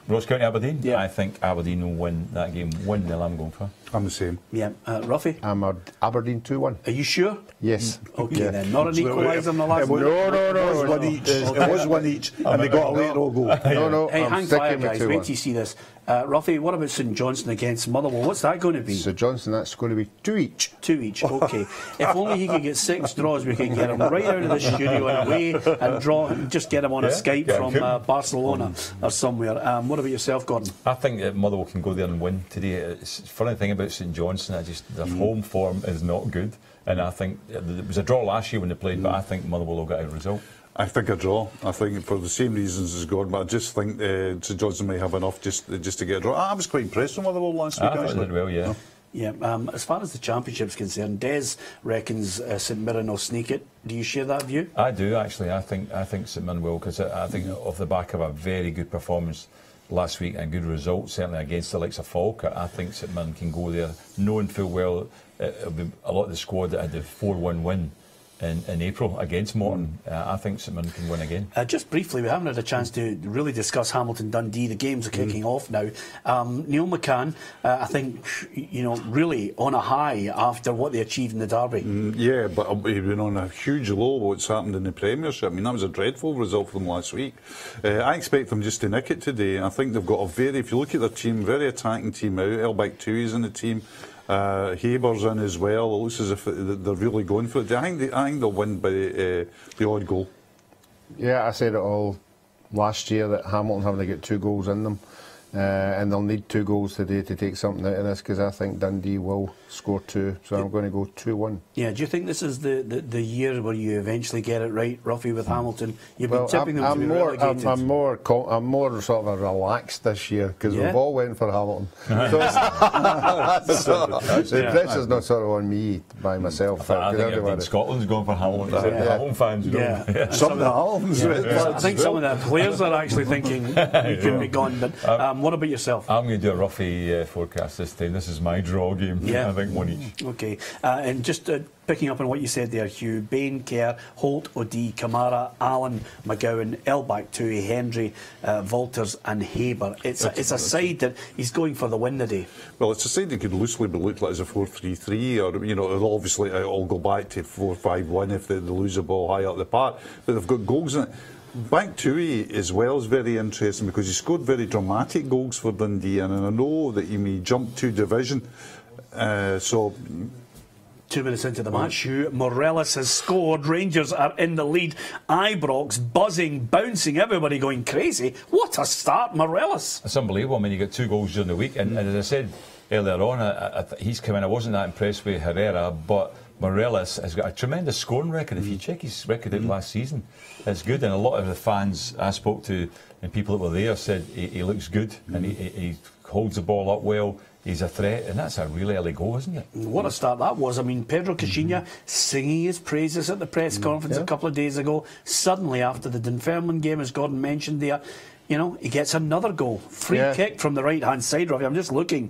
Ross County Aberdeen? Yeah. I think Aberdeen will win that game 1-0. I'm going for. I'm the same. Yeah. Ruffy? I'm Aberdeen 2-1. Are you sure? Yes. Okay then. Not an equaliser in the last one? No. It was 1 each. It was 1 each. And they got a late goal. No. Hey, hang fire, guys. Wait 2-1. till you see this. Ruffy, what about St Johnstone against Motherwell? What's that going to be? St Johnstone, that's going to be 2 each. 2 each, okay. If only he could get 6 draws, we could get him right out of the studio and away and draw and just get him on a Skype from Barcelona or somewhere. What about yourself, Gordon? I think that Motherwell can go there and win today. It's the funny thing about St Johnstone, their home form is not good. And I think it was a draw last year when they played, but I think Motherwell will get a result. I think a draw. I think for the same reasons as Gordon, but I just think St Johnstone may have enough just to get a draw. I was quite impressed with Motherwell last week. I did well, yeah. Yeah, as far as the championship's concerned, Des reckons St Mirren will sneak it. Do you share that view? I do, actually. I think St Mirren will, because I think off the back of a very good performance last week and a good result, certainly against the likes of Falkirk, I think St Mirren can go there, knowing full well it'll be a lot of the squad that had the 4-1 win in April against Morton. I think St Mirren can win again. Just briefly, we haven't had a chance to really discuss Hamilton Dundee. The games are kicking off now. Neil McCann, I think, really on a high after what they achieved in the derby. Yeah, but he's been on a huge low what's happened in the Premiership. I mean, that was a dreadful result for them last week. I expect them just to nick it today. I think they've got if you look at their team, very attacking team out. Elbeck Tui is in the team. Haber's in as well. It looks as if they're really going for it. I think they'll win by the odd goal. Yeah, I said it all last year that Hamilton having to get 2 goals in them, and they'll need 2 goals today to take something out of this, because I think Dundee will score 2, so I'm going to go 2-1. Yeah, do you think this is the year where you eventually get it right, Ruffy, with Hamilton? You've been tipping them to be relegated. I'm more sort of relaxed this year, because we've all went for Hamilton. So the pressure's not sort of on me by myself. I think Scotland's going for Hamilton. Hamilton fans don't. Some of the Hamiltons. I think some of the players are actually thinking you could be gone. But what about yourself? I'm going to do a Ruffy forecast this time. This is my draw game. Yeah. I think 1 each. Okay, and just picking up on what you said there, Hugh, Bain, Kerr, Holt, O'Dea, Kamara, Allen, McGowan, Elback, Tui, Hendry, Walters and Haber. It's a side that he's going for the win today. Well, it's a side that could loosely be looked like as a 4-3-3, or it'll obviously all go back to 4-5-1 if they lose the ball high up the park. But they've got goals in it. Back Tui as well is very interesting, because he scored very dramatic goals for Dundee, and I know that he may jump to division. 2 minutes into the match, Hugh, Morelos has scored. Rangers are in the lead. Ibrox buzzing, bouncing, everybody going crazy. What a start, Morelos. It's unbelievable. I mean, you got 2 goals during the week, and as I said earlier on, he's come in. I wasn't that impressed with Herrera, but Morelos has got a tremendous scoring record. If you check his record out last season, it's good. And a lot of the fans I spoke to and people that were there said he looks good and he holds the ball up well. He's a threat, and that's a really early goal, isn't it? What a start that was. I mean, Pedro Caixinha singing his praises at the press conference a couple of days ago. Suddenly, after the Dunfermline game, as Gordon mentioned there, you know, he gets another goal. Free kick from the right-hand side, Robbie. I'm just looking.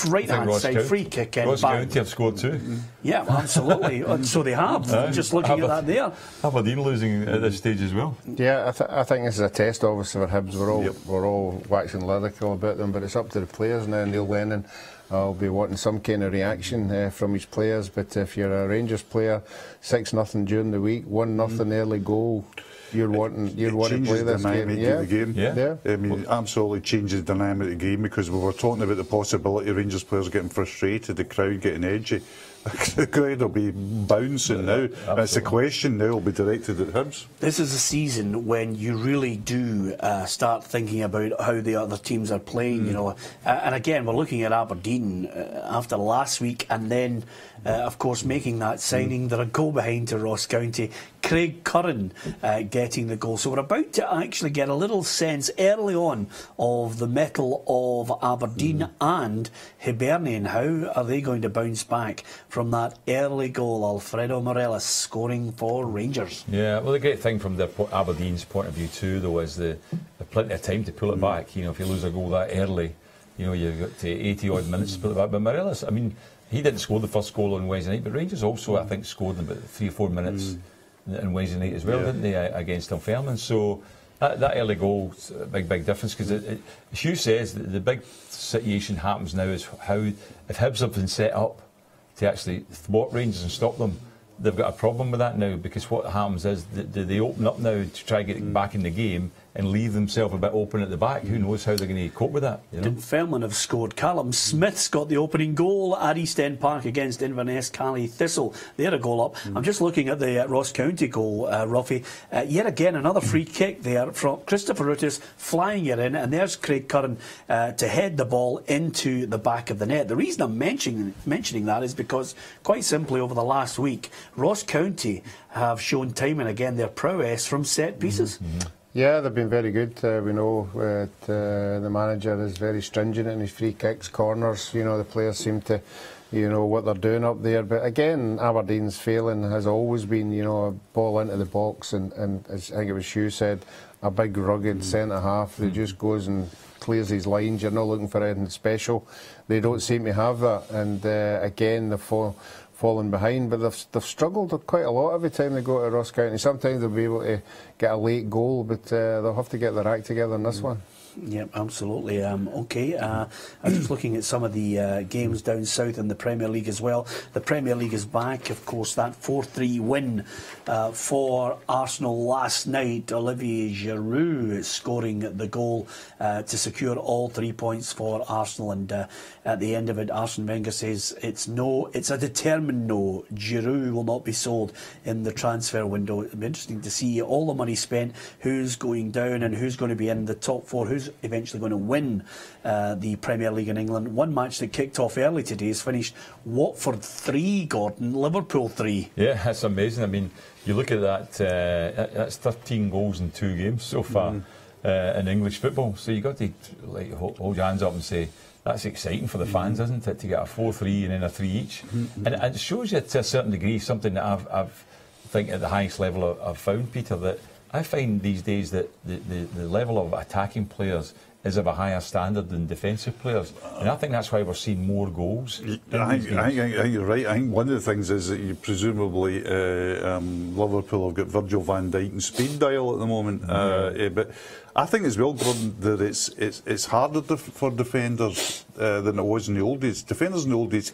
Right-hand side, free kick. Ross County have scored too. Yeah, absolutely. So they have. Just looking at that there. Aberdeen losing at this stage as well. Yeah, I think this is a test, obviously, for Hibs. We're all waxing lyrical about them, but it's up to the players now. Neil Lennon will be wanting some kind of reaction from his players. But if you're a Rangers player, 6-0 during the week, 1-0 early goal. You're wanting to play this game. I mean, absolutely changes the dynamic of the game, because we were talking about the possibility of Rangers players getting frustrated, the crowd getting edgy. The crowd will be bouncing now. It's a question now will be directed at Hibs. This is a season when you really do start thinking about how the other teams are playing, you know. And again, we're looking at Aberdeen after last week, and then, of course, making that signing. They're a goal behind to Ross County. Craig Curran getting the goal. So we're about to actually get a little sense early on of the mettle of Aberdeen and Hibernian. How are they going to bounce back from that early goal? Alfredo Morelos scoring for Rangers. Yeah, well, the great thing from Aberdeen's point of view too, though, is the plenty of time to pull it back. You know, if you lose a goal that early, you know, you've got to 80 odd minutes to pull it back. But Morelos, I mean, he didn't score the first goal on Wednesday night, but Rangers also, I think, scored in about 3 or 4 minutes on Wednesday night as well, didn't they, against Dunfermline? So that early goal, a big difference, because as Hugh says, the big situation happens now is how, if Hibs have been set up to actually thwart Rangers and stop them, they've got a problem with that now, because what happens is they open up now to try to get back in the game and leave themselves a bit open at the back. Who knows how they're going to cope with that? You know? Dunfermline have scored. Callum Smith's got the opening goal at East End Park against Inverness Cally Thistle. They had a goal up. I'm just looking at the Ross County goal, Ruffy. Yet again, another free kick there from Christopher Rutis, flying it in, and there's Craig Curran to head the ball into the back of the net. The reason I'm mentioning that is because, quite simply, over the last week, Ross County have shown time and again their prowess from set pieces. Yeah, they've been very good. We know the manager is very stringent in his free kicks, corners. You know, the players seem to, you know, what they're doing up there. But again, Aberdeen's failing has always been, you know, a ball into the box, and as I think it was Hugh said, a big rugged centre half who just goes and clears his lines. You're not looking for anything special. They don't seem to have that, and again, they've fallen behind, but they've struggled quite a lot every time they go to Ross County. Sometimes they'll be able to get a late goal, but they'll have to get their act together in this one. Yep, absolutely. OK, I'm just looking at some of the games down south in the Premier League as well. The Premier League is back, of course, that 4-3 win for Arsenal last night. Olivier Giroud scoring the goal to secure all 3 points for Arsenal, and at the end of it, Arsene Wenger says it's a determined no. Giroud will not be sold in the transfer window. It'll be interesting to see all the money spent, who's going down and who's going to be in the top 4, who's eventually going to win the Premier League in England. One match that kicked off early today has finished Watford 3, Gordon, Liverpool 3. Yeah, that's amazing. I mean, you look at that, that's 13 goals in 2 games so far in English football. So you've got to hold your hands up and say, that's exciting for the fans, isn't it, to get a 4-3 and then a 3 each. And it shows you to a certain degree something that I've think at the highest level I've found, Peter, that I find these days that the level of attacking players is of a higher standard than defensive players, and I think that's why we're seeing more goals. I think you're right. I think one of the things is that you presumably Liverpool have got Virgil van Dijk and speed dial at the moment, but I think as well, Gordon, that it's harder for defenders than it was in the old days. Defenders in the old days,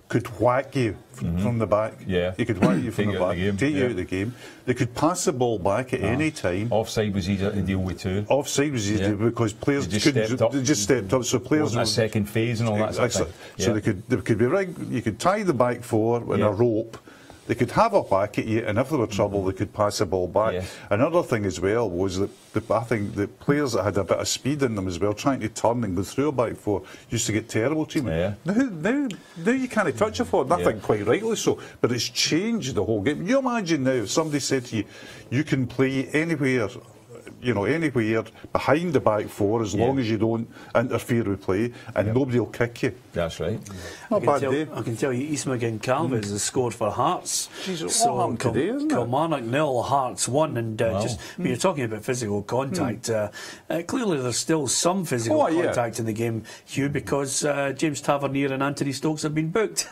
could whack you from the back. Yeah, he could whack you from the back, take you out of the game. They could pass the ball back at any time. Offside was easier to deal with too. Offside was easier because players they just stepped up. So players wasn't a second phase and all that sort of thing. So they could be right. You could tie the back four in a rope, they could have a back at you, and if there were trouble, they could pass the ball back. Another thing as well was that I think the players that had a bit of speed in them as well, trying to turn and go through a back four, used to get terrible treatment. Now you can't touch a forward, I think quite rightly so, but it's changed the whole game. You imagine now if somebody said to you, you can play anywhere, anywhere behind the back four as long as you don't interfere with play, and nobody will kick you. That's right. Not a bad day. I can tell you, Ismail Calvez has scored for Hearts. What happened today, isn't it? Kilmarnock 0, Hearts 1, and just when you're talking about physical contact, clearly there's still some physical contact in the game, Hugh, because James Tavernier and Anthony Stokes have been booked.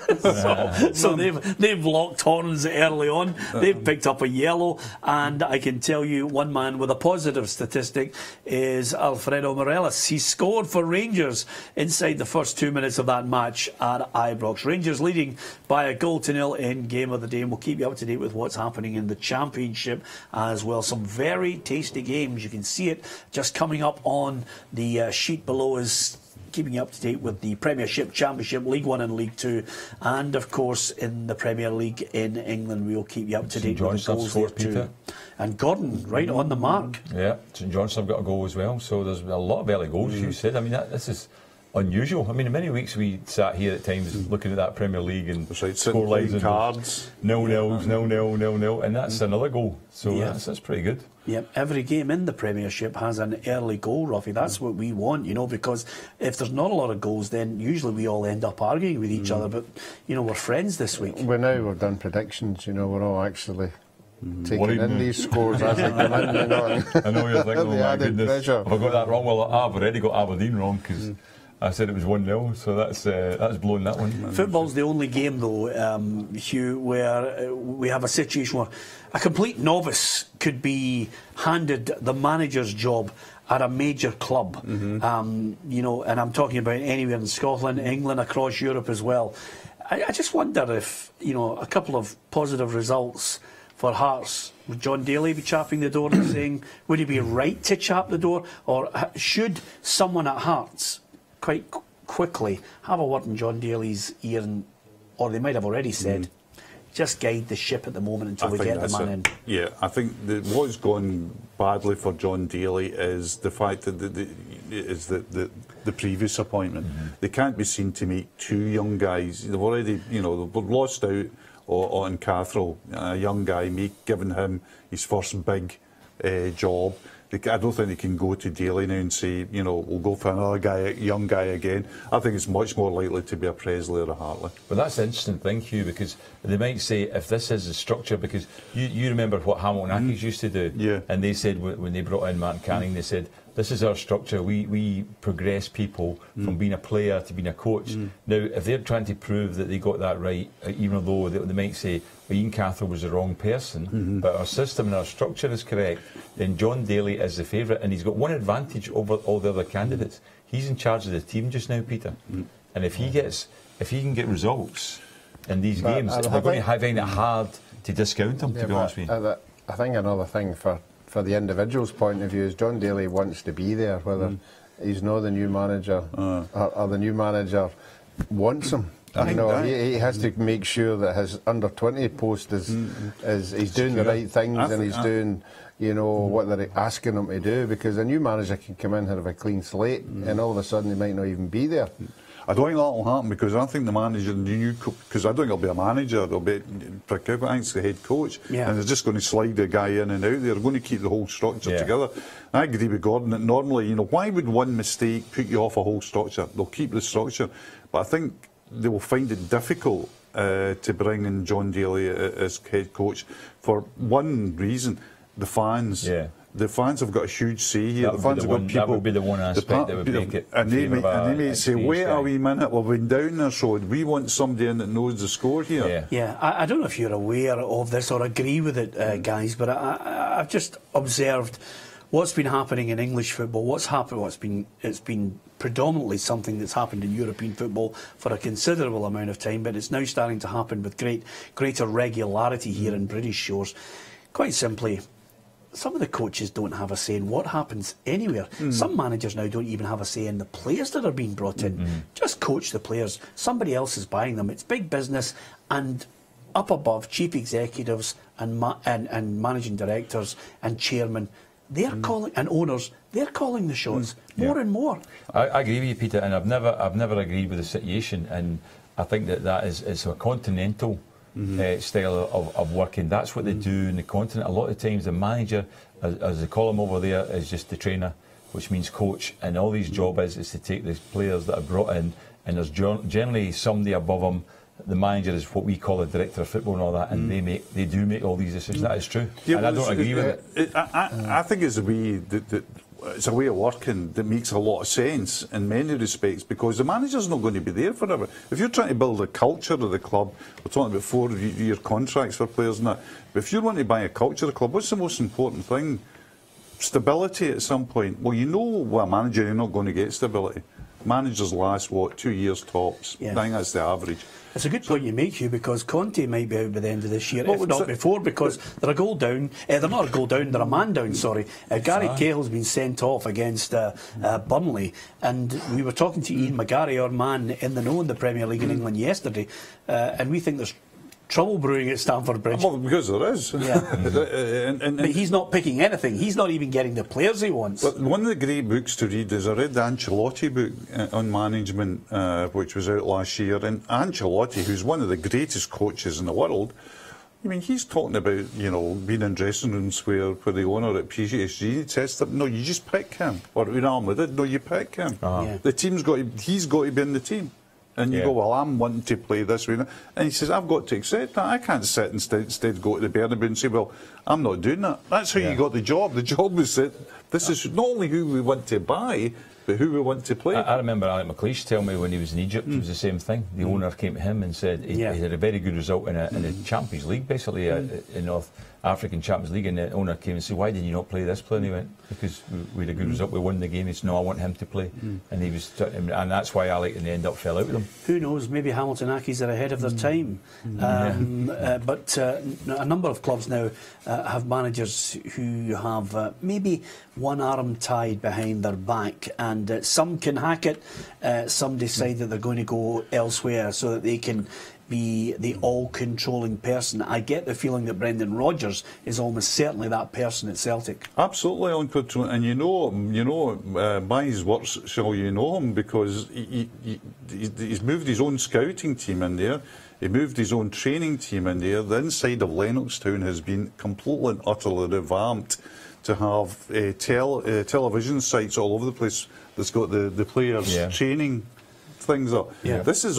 so they've locked horns early on. They've picked up a yellow, and I can tell you one man with a positive statistic is Alfredo Morelos. He scored for Rangers inside the first 2 minutes of that match at Ibrox. Rangers leading by a 1-0 in Game of the Day, and we'll keep you up to date with what's happening in the Championship as well. Some very tasty games. You can see it just coming up on the sheet below us, keeping you up to date with the Premiership, Championship, League 1 and League 2, and of course in the Premier League in England. We'll keep you up to date with the goals there too. And Gordon right on the mark. Yeah, St Johnstone have got a goal as well, so there's a lot of early goals, you said. I mean, this is unusual. I mean, in many weeks we sat here at times looking at that Premier League and score lines and cards, 0-0s, 0-0, 0-0, and that's another goal. So that's pretty good. Yep, every game in the Premiership has an early goal, Ruffy. That's what we want, because if there's not a lot of goals, then usually we all end up arguing with each other. But, we're friends this week. We've done predictions, we're all actually taking in these scores as they come in. I know you're thinking, oh my goodness, have I got that wrong? Well, I've already got Aberdeen wrong, because I said it was 1-0, so that's blown that one. Football's the only game, though, Hugh, where we have a situation where a complete novice could be handed the manager's job at a major club, and I'm talking about anywhere in Scotland, England, across Europe as well. I just wonder if, a couple of positive results for Hearts, would John Daly be chapping the door and saying, would he be right to chap the door, or should someone at Hearts quite quickly have a word in John Daly's ear, or they might have already said, just guide the ship at the moment until we get the man in? Yeah, I think what's gone badly for John Daly is the fact that the previous appointment. They can't be seen to make two young guys. They've already, they've lost out on Cathro, a young guy, giving him his first big job. I don't think they can go to Daly now and say, we'll go for another guy, young guy again. I think it's much more likely to be a Presley or a Hartley. But that's the interesting thing, Hugh, because they might say if this is the structure, because you remember what Hamilton Accies used to do, and they said when they brought in Martin Canning, they said, this is our structure. We progress people from being a player to being a coach. Now, if they're trying to prove that they got that right, even though they might say Ian Cathro was the wrong person, but our system and our structure is correct, then John Daly is the favourite, and he's got one advantage over all the other candidates. He's in charge of the team just now, Peter. And if he can get results in these games, they're going to find it hard to discount him, to be honest with you. I think another thing for the individual's point of view is John Daly wants to be there, whether he's not the new manager or the new manager wants him. He has to make sure that his under-20 post is he's doing the right things, and he's doing what they're asking him to do, because a new manager can come in and have a clean slate, and all of a sudden he might not even be there. I don't think that will happen, because I think the manager, because I don't think it'll be a manager, it'll be, I think it's the head coach, and they're just going to slide the guy in and out. They're going to keep the whole structure together. I agree with Gordon that normally, why would one mistake put you off a whole structure? They'll keep the structure, but I think they will find it difficult to bring in John Daly as head coach for one reason: the fans. The fans have got a huge say here. The fans have got people. That would be the one aspect that would make it. And they may say, "Wait a wee minute, we've been down this road. We want somebody in that knows the score here." Yeah. I don't know if you're aware of this or agree with it, guys, but I've just observed what's been happening in English football. What's happened? It's been predominantly something that's happened in European football for a considerable amount of time, but it's now starting to happen with greater regularity here in British shores. Quite simply, some of the coaches don't have a say in what happens anywhere. Some managers now don't even have a say in the players that are being brought in. Just coach the players. Somebody else is buying them. It's big business, and up above chief executives and managing directors and chairmen, they're calling, and owners, they're calling the shots more and more. I agree with you, Peter, and I've never agreed with the situation, and I think that is a continental style of working. That's what they do in the continent. A lot of times the manager, as they call him over there, is just the trainer, which means coach, and all his job is to take the players that are brought in, and there's generally somebody above him. The manager is what we call a director of football and all that, and they do make all these decisions. That is true, and I don't agree with it. I think it's a way it's a way of working that makes a lot of sense in many respects, because the manager's not going to be there forever. If you're trying to build a culture of the club, we're talking about 4-year contracts for players and that, but if you want to buy a culture of the club, what's the most important thing? Stability at some point. Well, you know, with a manager, you're not going to get stability. Managers last, 2 years tops. I think that's the average. It's a good point you make, Hugh, because Conte might be out by the end of this year, if not before, because they're a goal down. They're not a goal down, they're a man down, sorry. Gary Cahill's been sent off against Burnley, and we were talking to Ian McGarry, our man in the know in the Premier League in England yesterday, and we think there's trouble brewing at Stamford Bridge. Well, because there is. Yeah. But he's not picking anything. He's not even getting the players he wants. But one of the great books to read is, I read the Ancelotti book on management, which was out last year. And Ancelotti, who's one of the greatest coaches in the world, I mean, he's talking about, you know, being in dressing rooms where the owner at PSG says to him, no, you just pick him. Or in Real Madrid, no, you pick him. The team's he's got to be in the team. And you go, well, I'm wanting to play this way. And he says, I've got to accept that. I can't sit instead go to the Bernabeu and say, well, I'm not doing that. That's how you got the job. The job was that this is not only who we want to buy, but who we want to play. I remember Alec McLeish tell me when he was in Egypt, it was the same thing. The owner came to him and said he had a very good result in the Champions League, basically, in North African Champions League, and the owner came and said, why did you not play this player? And he went, because we had a good result, we won the game. He said, no, I want him to play. And he was, and that's why Alec in the end up fell out with him. Who knows, maybe Hamilton Accies are ahead of their time. But a number of clubs now have managers who have maybe one arm tied behind their back, and some can hack it, some decide that they're going to go elsewhere so that they can be the all-controlling person. I get the feeling that Brendan Rodgers is almost certainly that person at Celtic. Absolutely all-controlling, and you know, by his works shall you know him, because he's moved his own scouting team in there. He moved his own training team in there. The inside of Lennoxtown has been completely and utterly revamped to have television sites all over the place that's got the players' training things up. This is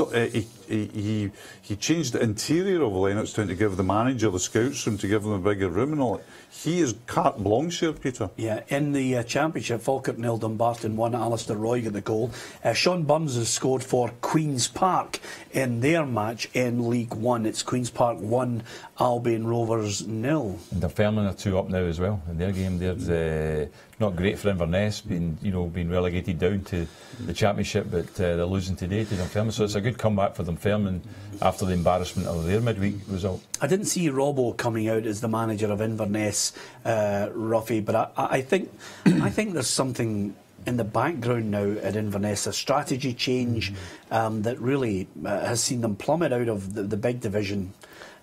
he changed the interior of Lennoxtown to give the manager the scouts room, to give them a bigger room and all that. He is carte blanche here, Peter. Yeah, in the Championship, Falkirk 0, Dumbarton 1, Alistair Roy got the goal. Sean Burns has scored for Queen's Park in their match in League One. It's Queen's Park 1, Albion Rovers 0. And Dunfermline are 2 up now as well in their game. They're not great for Inverness, being relegated down to the Championship, but they're losing today to Dunfermline. So it's a good comeback for Dunfermline after the embarrassment of their midweek result. I didn't see Robbo coming out as the manager of Inverness, Ruffy, but I think there's something in the background now at Inverness, a strategy change that really has seen them plummet out of the big division.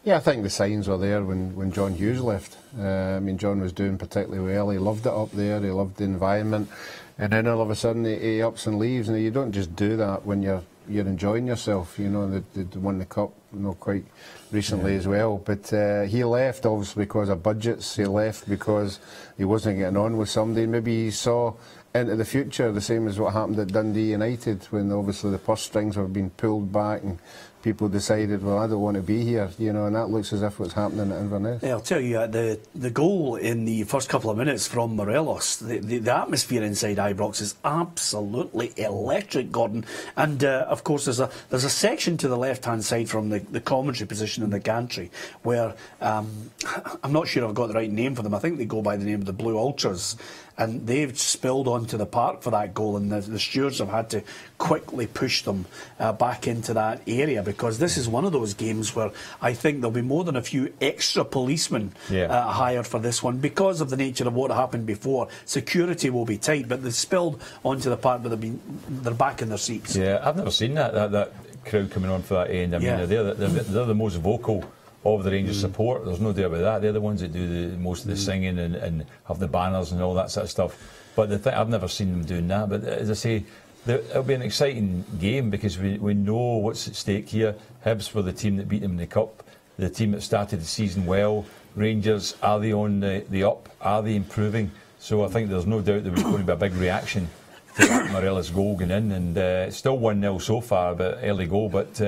Yeah, I think the signs were there when John Hughes left. I mean, John was doing particularly well. He loved it up there. He loved the environment. And then all of a sudden he ups and leaves. And you don't just do that when you're enjoying yourself. You know, they won the cup quite recently as well. But he left obviously because of budgets. He left because he wasn't getting on with somebody. Maybe he saw into the future, the same as what happened at Dundee United, when obviously the purse strings were being pulled back and people decided, well, I don't want to be here, and that looks as if what's happening at Inverness. Yeah, I'll tell you, the goal in the first couple of minutes from Morelos, the atmosphere inside Ibrox is absolutely electric, Gordon. And of course, there's a section to the left-hand side from the commentary position in the gantry where I'm not sure I've got the right name for them. I think they go by the name of the Blue Ultras. And they've spilled onto the park for that goal, and the stewards have had to quickly push them back into that area, because this is one of those games where I think there'll be more than a few extra policemen hired for this one, because of the nature of what happened before. Security will be tight, but they've spilled onto the park, but they're back in their seats. Yeah, I've never seen that crowd coming on for that end. I mean, they're the most vocal of the Rangers support. There's no doubt about that. They're the ones that do most of the singing and have the banners and all that sort of stuff. But the thing, I've never seen them doing that. But as I say, it'll be an exciting game because we know what's at stake here. Hibs were the team that beat them in the Cup, the team that started the season well. Rangers, are they on the up? Are they improving? So I think there's no doubt there was going to be a big reaction to that Morelos goal going in, and it's still 1-0 so far, but early goal. But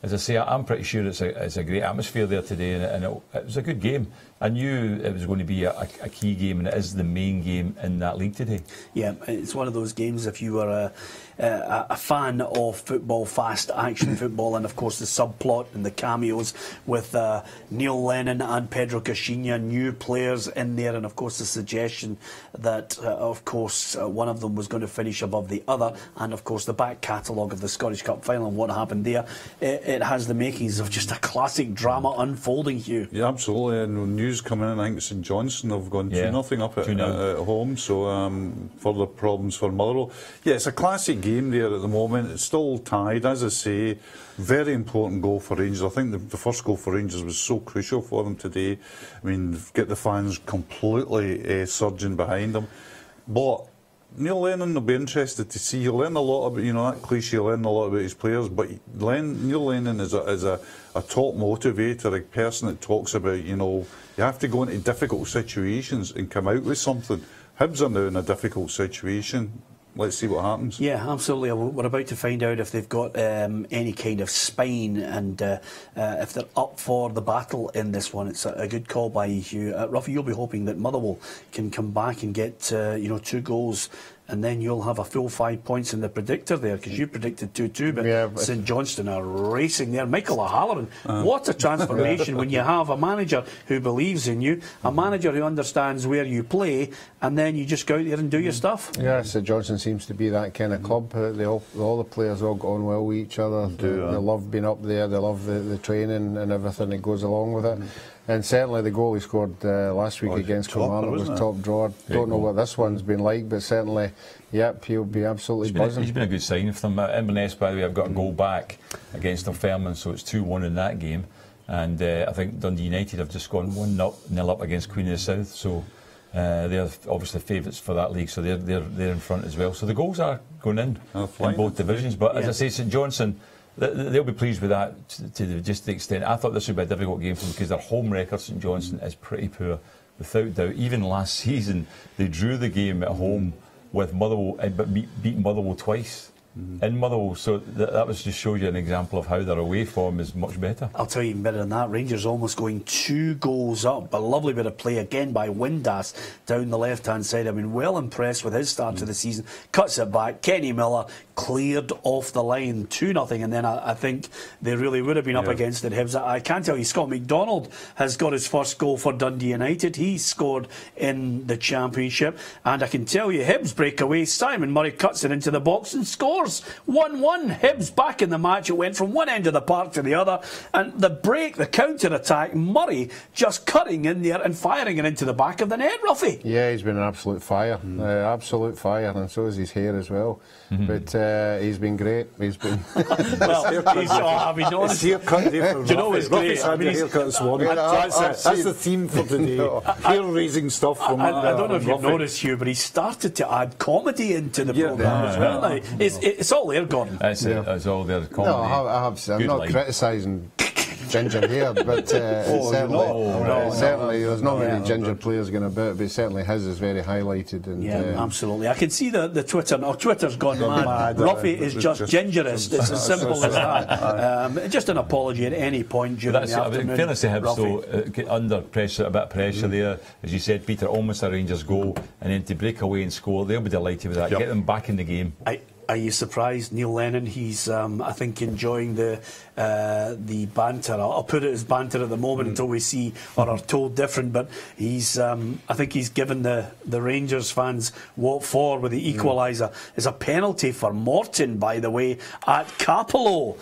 as I say, I'm pretty sure it's a great atmosphere there today, and it was a good game. I knew it was going to be a key game, and it is the main game in that league today. Yeah, it's one of those games, if you were a fan of football, fast action football, and of course the subplot and the cameos with Neil Lennon and Pedro Caixinha, new players in there, and of course the suggestion that of course one of them was going to finish above the other, and of course the back catalogue of the Scottish Cup final and what happened there, it has the makings of just a classic drama unfolding, Hugh. Yeah, absolutely. And news coming in, I think St Johnstone have gone 2-0 up at home, so further problems for Motherwell. Yeah, it's a classic game there at the moment. It's still tied, as I say. Very important goal for Rangers. I think the first goal for Rangers was so crucial for them today. I mean, get the fans completely surging behind them. But Neil Lennon will be interested to see. He'll learn a lot about, that cliche, he'll learn a lot about his players, but Neil Lennon is a top motivator, a person that talks about, you have to go into difficult situations and come out with something. Hibs are now in a difficult situation. Let's see what happens. Yeah, absolutely. We're about to find out if they've got any kind of spine and if they're up for the battle in this one. It's a good call by Hugh. Ruffy, you'll be hoping that Motherwell can come back and get 2 goals, and then you'll have a full 5 points in the predictor there, because you predicted 2-2, but St Johnstone are racing there. Michael O'Halloran, what a transformation when you have a manager who believes in you, a manager who understands where you play, and then you just go out there and do your stuff. Yeah, St Johnstone seems to be that kind of club. All the players all got on well with each other. They love being up there, they love the training and everything that goes along with it. And certainly the goal he scored last week against Kilmarnock was top drawer. Don't know what this one's been like, but certainly, yep, he'll be absolutely buzzing. He's been a good signing for them. Inverness, by the way, have got a goal back against Dunfermline, so it's 2-1 in that game. And I think Dundee United have just gone 1-0 up against Queen of the South, so they're obviously favourites for that league, so they're in front as well. So the goals are going in both divisions. But as I say, St Johnstone, they'll be pleased with that to just the extent. I thought this would be a difficult game for them because their home record, St Johnstone, is pretty poor, without doubt. Even last season, they drew the game at home with Motherwell, but beat Motherwell twice in Motherwell. So that was just show you an example of how their away form is much better. I'll tell you even better than that. Rangers almost going 2 goals up. A lovely bit of play again by Windass down the left-hand side. I mean, well impressed with his start to the season. Cuts it back. Kenny Miller cleared off the line, 2-0, and then I think they really would have been up against it. Hibs. I can tell you, Scott McDonald has got his first goal for Dundee United. He scored in the Championship, and I can tell you, Hibs break away. Simon Murray cuts it into the box and scores. 1-1. Hibs back in the match. It went from one end of the park to the other, and the counter-attack, Murray just cutting in there and firing it into the back of the net, Ruffy. Yeah, he's been an absolute fire, and so is his hair as well. But he's been great. He's been. I've been honest. Do you know what's great? I mean, haircut this morning. That's the theme for today. Hair-raising stuff from. I don't know if you've noticed, Hugh, but he started to add comedy into the programme as well. Now it's all there, Gordon. It's all there. Comedy. No, I have. I'm not criticising ginger hair, but certainly there's not many ginger players going about, but certainly his is very highlighted. And, absolutely. I can see the Twitter. Now Twitter's gone mad. Ruffy is just gingerist. It's as simple as that. Just an apology at any point during the afternoon. In fairness to him, so under pressure, a bit of pressure there, as you said, Peter, almost a Rangers goal, and then to break away and score, they'll be delighted with that. Get them back in the game. Are you surprised, Neil Lennon? He's, I think, enjoying the banter. I'll put it as banter at the moment until we see or are told different. But he's, I think, he's given the Rangers fans what for with the equaliser. It's a penalty for Morton, by the way, at Capello.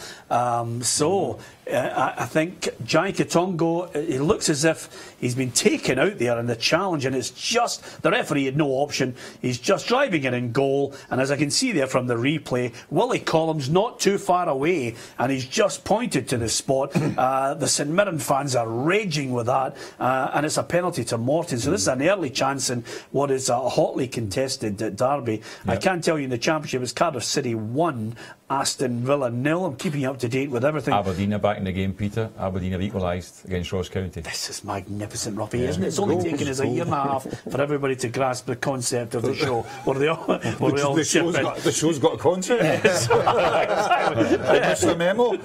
So I think Jai Katongo, he looks as if he's been taken out there in the challenge, and it's just, the referee had no option. He's just driving it in goal, and as I can see there from the replay, Willie Collum's not too far away, and he's just pointed to the spot. The St Mirren fans are raging with that, and it's a penalty to Morton. So this is an early chance in what is a hotly contested derby. I can tell you in the Championship, it's Cardiff City 1, Aston Villa 0. I'm keeping you up to date with everything. Aberdeen are back in the game, Peter. Aberdeen have equalised against Ross County. This is magnificent, Ruffy, isn't it? It's only taken us a year and a half for everybody to grasp the concept of the show. Where they all chip in. The show's got a concept. Yes. That's the memo.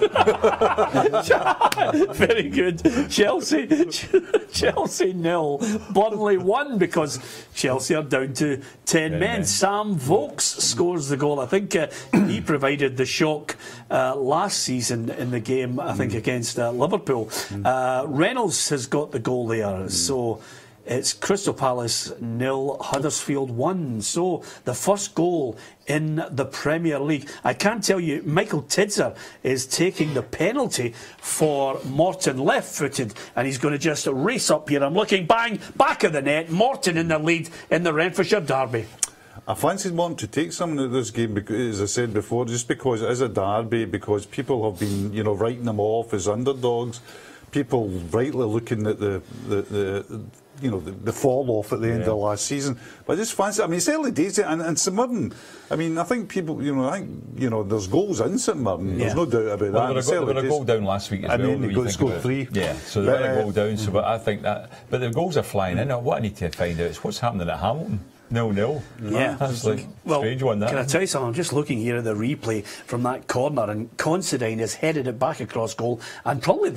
Very good. Chelsea 0, Burnley 1, because Chelsea are down to 10 men. Sam Vokes scores the goal. I think he provided the shock last season in the game, I think, against Liverpool. Reynolds has got the goal there. So it's Crystal Palace 0, Huddersfield 1. So the first goal in the Premier League. I can tell you, Michael Tidser is taking the penalty for Morton, left-footed, and he's going to just race up here. I'm looking, bang, back of the net. Morton in the lead in the Renfrewshire derby. I fancied wanting to take something out of this game, because, as I said before, just because it is a derby, because people have been, writing them off as underdogs. People rightly looking at the fall off at the end of last season. But I just fancy, it's early days, and St Mirren, I think people, there's goals in St Mirren. There's no doubt about that. They were a goal down last week as well. They scored 3. Yeah, so they were a goal down. So, but I think that, but the goals are flying in. What I need to find out is what's happening at Hamilton. 0-0. Yeah, that's like strange one. That. Can I tell you something? I'm just looking here at the replay from that corner, and Considine has headed it back across goal. And probably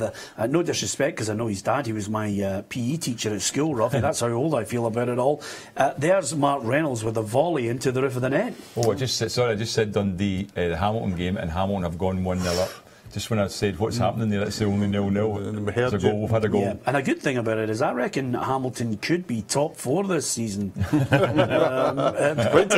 no disrespect, because I know his dad, he was my PE teacher at school, Ruffy. That's how old I feel about it all. There's Mark Reynolds with a volley into the roof of the net. Oh, I just said Dundee, the Hamilton game, and Hamilton have gone 1-0 up. Just when I said what's happening there, that's the only 0-0. We've had a goal. Yeah. And a good thing about it is I reckon Hamilton could be top 4 this season. Look at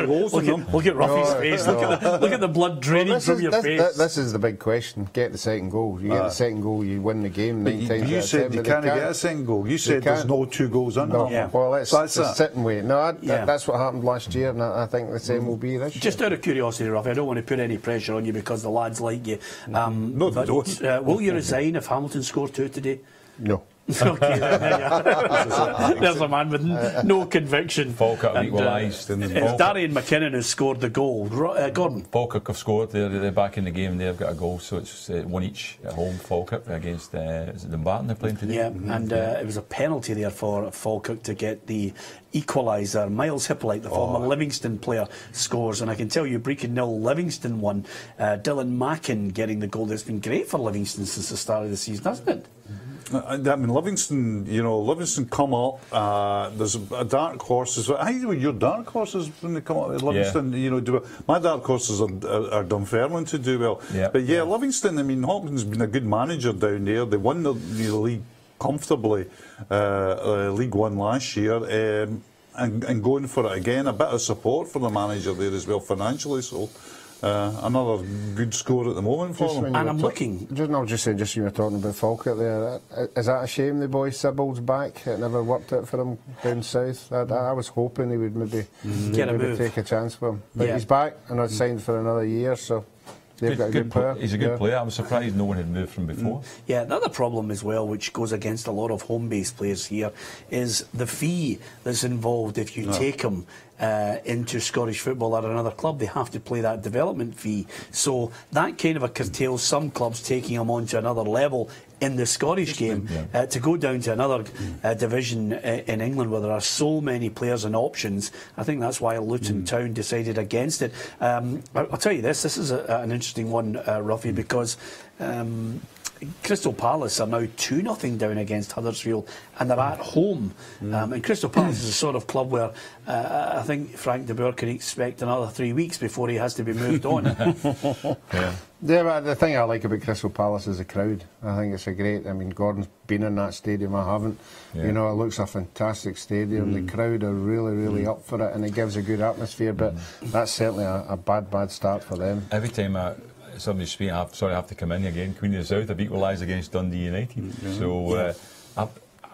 Ruffy's face. Look at the blood draining from your face. This is the big question. Get the second goal. You get the second goal, you win the game 9 times. You said you can't get a second goal. You said there's no 2 goals in it. Yeah. Well, let's sit and wait. No, that's what happened last year, and I think the same will be this year. Just out of curiosity, Ruffy, I don't want to put any pressure on you because the lads like you. No, they don't. Will you resign if Hamilton score 2 today? No. Okay, there's a man with no conviction. Falkirk equalised. It's Darian McKinnon who scored the goal. Gordon. Falkirk have scored. They're back in the game. They've got a goal, so it's 1 each at home. Falkirk against is it Dumbarton they're playing today? Yeah, and it was a penalty there for Falkirk to get the equaliser. Miles Hippolyte, the former Livingston player, scores, and I can tell you, Brecon 0, Livingston 1. Dylan Mackin getting the goal. That's been great for Livingston since the start of the season, hasn't it? Livingston come up. There's a dark horses. I think your dark horses when they come up with Livingston, do well. My dark horses are Dunfermline to do well. Yeah. But Livingston. Hopkins has been a good manager down there. They won the league comfortably, League One last year, and going for it again. A bit of support for the manager there as well financially. So. Another good score at the moment for them. And I'm looking. Just when you were talking about Falkirk there, is that a shame the boy Sybil's back? It never worked out for him down south. I was hoping he would maybe take a chance for him. But he's back and I've signed for another year, so they've got a good player. He's a good player. I'm surprised no one had moved from before. Yeah, another problem as well, which goes against a lot of home-based players here, is the fee that's involved if you take them into Scottish football at another club. They have to pay that development fee. So that kind of curtails some clubs taking them on to another level in the Scottish game. To go down to another division in England where there are so many players and options, I think that's why Luton Town decided against it. I'll tell you this is an interesting one, Ruffy, because Crystal Palace are now 2-0 down against Huddersfield, and they're at home. And Crystal Palace is a sort of club where I think Frank de Boer can expect another 3 weeks before he has to be moved on. Yeah, but the thing I like about Crystal Palace is the crowd. I think it's a great. Gordon's been in that stadium. I haven't. It looks a fantastic stadium. The crowd are really up for it, and it gives a good atmosphere. But that's certainly a bad start for them. Every time somebody's speaking. I have to come in again. Queen of the South have equalised against Dundee United. So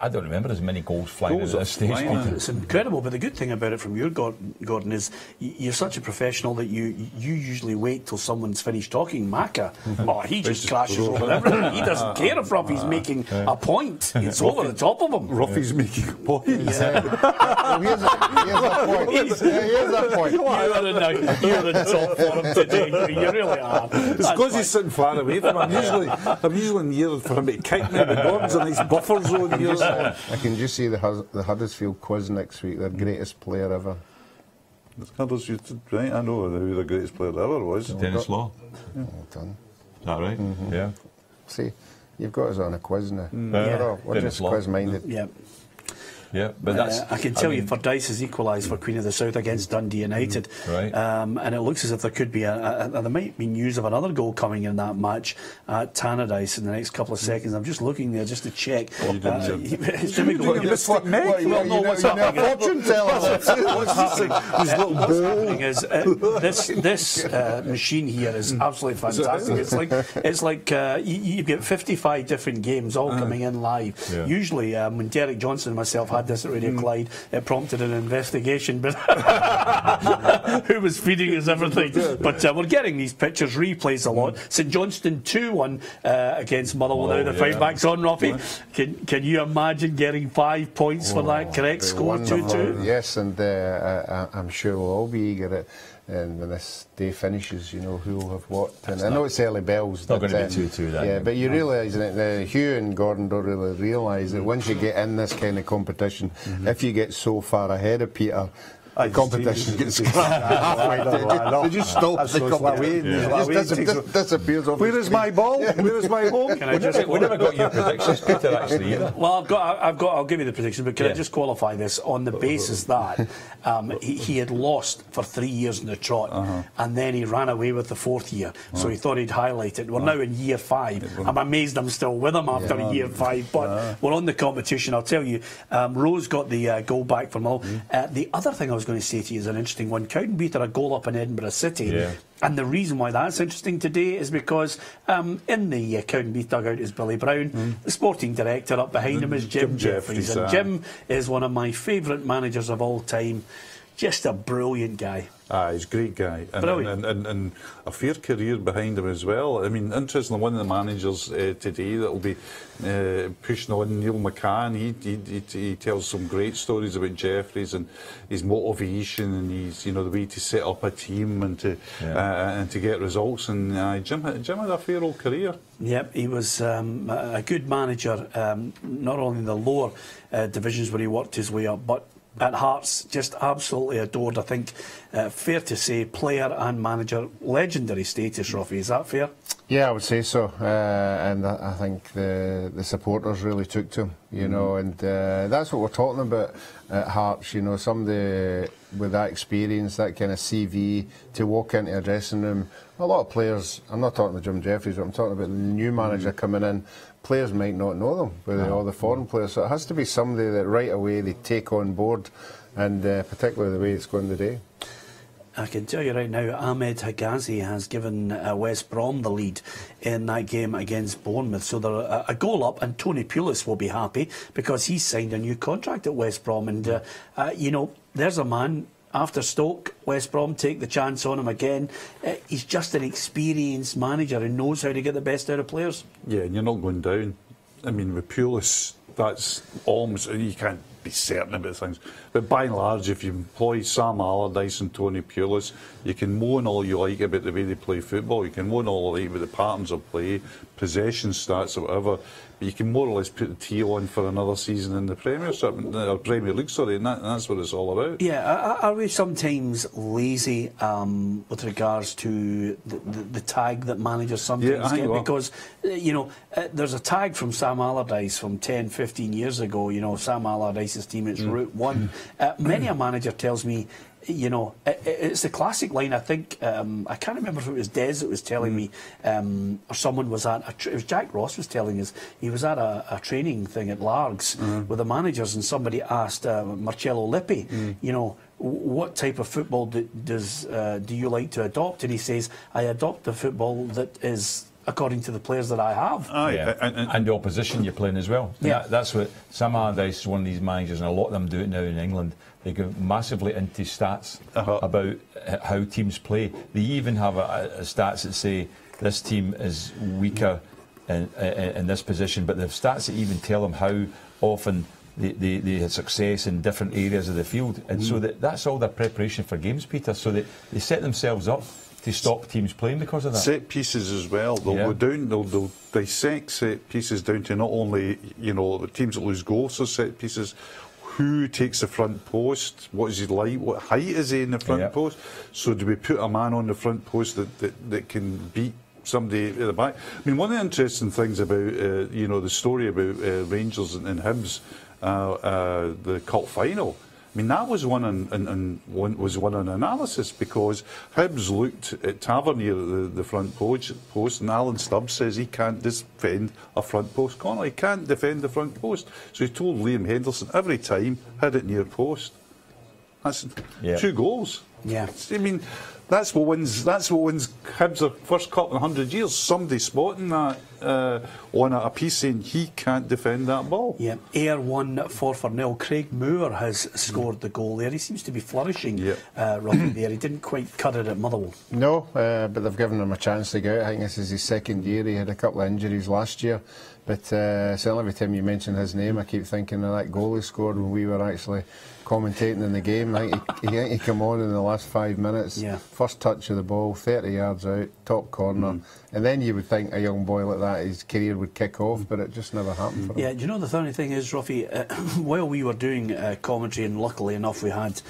I don't remember as many goals flying at this stage. It's incredible, but the good thing about it from your Gordon is you're such a professional that you usually wait till someone's finished talking. Maka, he just crashes over everything. He doesn't care if Ruffy's making a point. It's over the top of him. Ruffy's making a point. Here's a point. Here's a point. You're in top form today. You really are. It's because he's sitting far away from him. I'm usually near for him to kick me, but Gordon's a nice buffer zone here. I can just see the Huddersfield quiz next week. Their greatest player ever. Huddersfield, right? I know who the greatest player ever was. Dennis Law. Well done. Is that right? Yeah. See, you've got us on a quiz now. We're Dennis just Law. quiz-minded. Yeah. Yeah, but that's. I can tell you, Fordyce has equalised for Queen of the South against Dundee United, right? And it looks as if there could be there might be news of another goal coming in that match at Tannadice in the next couple of seconds. I'm just looking there just to check. What's happening is this machine here is absolutely fantastic. It's like you get 55 different games all coming in live. Yeah. Usually, when Derek Johnson and myself had this at Radio Clyde, it prompted an investigation, but who was feeding us everything? But we're getting these pictures, replays a lot. St Johnstone 2-1 against Motherwell. Now the fight back's on, Robbie. Can you imagine getting 5 points for that correct score? 2-2. Yes, and I'm sure we'll all be eager and when this day finishes, you know who will have what. And I know it's early bells. It's not going to be 2-2 then. Yeah, but you realise that Hugh and Gordon don't really realise that once you get in this kind of competition, if you get so far ahead of Peter, the competition gets halfway. They just stop the competition. It just disappears off. Where is my ball? Where is my home? We never got your predictions, Peter, actually, either. Well, I'll give you the prediction, but can I just qualify this on the basis that he had lost for 3 years in the trot, and then he ran away with the 4th year, so he thought he'd highlight it. We're now in year 5. I'm amazed I'm still with him after year 5, but we're on the competition. I'll tell you, Rose got the goal back from Mull. The other thing I was going to say to you is an interesting one. Cowdenbeath are a goal up in Edinburgh City, and the reason why that's interesting today is because in the Cowdenbeath dugout is Billy Brown. The sporting director up behind him is Jim Jeffries, and Jim is one of my favourite managers of all time. Just a brilliant guy. He's a great guy, and a fair career behind him as well. I mean, interestingly, one of the managers today that will be pushing on, Neil McCann, he tells some great stories about Jeffries and his motivation and his, the way to set up a team and to get results. And Jim had a fair old career. Yep, he was a good manager, not only in the lower divisions where he worked his way up, but at Hearts, just absolutely adored. I think fair to say, player and manager, legendary status, Ruffy. Is that fair? Yeah, I would say so. And I think the supporters really took to him, and that's what we're talking about at Hearts. Somebody with that experience, that kind of CV, to walk into a dressing room. A lot of players, I'm not talking about Jim Jeffries, but I'm talking about the new manager coming in. Players might not know them, with all the foreign players. So it has to be somebody that right away they take on board, and particularly the way it's going today. I can tell you right now, Ahmed Higazi has given West Brom the lead in that game against Bournemouth. So they're a goal up, and Tony Pulis will be happy because he's signed a new contract at West Brom. And, there's a man. After Stoke, West Brom take the chance on him again. He's just an experienced manager who knows how to get the best out of players. Yeah, and you're not going down. I mean, with Pulis, that's almost, you can't be certain about things, but by and large, if you employ Sam Allardyce and Tony Pulis, you can moan all you like about the way they play football, you can moan all you like about the patterns of play, possession stats or whatever, but you can more or less put the tea on for another season in the Premiership, or Premier League, sorry, and that's what it's all about. Yeah, are we sometimes lazy with regards to the tag that managers sometimes get? Because, there's a tag from Sam Allardyce from 10, 15 years ago, Sam Allardyce's team, it's Route 1. Many a manager tells me, it's the classic line. I think I can't remember if it was Des that was telling me, or someone was at. It was Jack Ross was telling us he was at a training thing at Largs with the managers, and somebody asked Marcello Lippi, what type of football do you like to adopt? And he says, I adopt the football that is according to the players that I have. And the opposition you're playing as well. Yeah. That's what Sam Allardyce is one of these managers, and a lot of them do it now in England. They go massively into stats about how teams play. They even have a stats that say this team is weaker in this position, but the stats that even tell them how often they had success in different areas of the field. And so that's all their preparation for games, Peter. So they set themselves up to stop teams playing because of that. Set pieces as well. They'll go down. They'll dissect set pieces down to not only the teams that lose goals or set pieces. Who takes the front post? What is he like? What height is he in the front post? So do we put a man on the front post that can beat somebody at the back? I mean, one of the interesting things about the story about Rangers and Hibs, the cup final. I mean, that was one on analysis, because Hibs looked at Tavernier at the front post, and Alan Stubbs says he can't defend a front post corner. He can't defend the front post. So he told Liam Henderson every time, hit it near post. That's 2 goals. Yeah. I mean, that's what wins Hibs their first cup in 100 years. Somebody spotting that on a piece saying he can't defend that ball. Yeah, Ayr won 4-0. Craig Moore has scored the goal there. He seems to be flourishing, Robbie, there. He didn't quite cut it at Motherwell. No, but they've given him a chance to go out. I think this is his second year. He had a couple of injuries last year. But certainly every time you mention his name, I keep thinking of that goal he scored when we were actually commentating in the game. I think he came on in the last 5 minutes. Yeah. First touch of the ball, 30 yards out, top corner. And then you would think a young boy like that, his career would kick off, but it just never happened for him. Yeah, do you know the funny thing is, Ruffy, while we were doing commentary, and luckily enough we had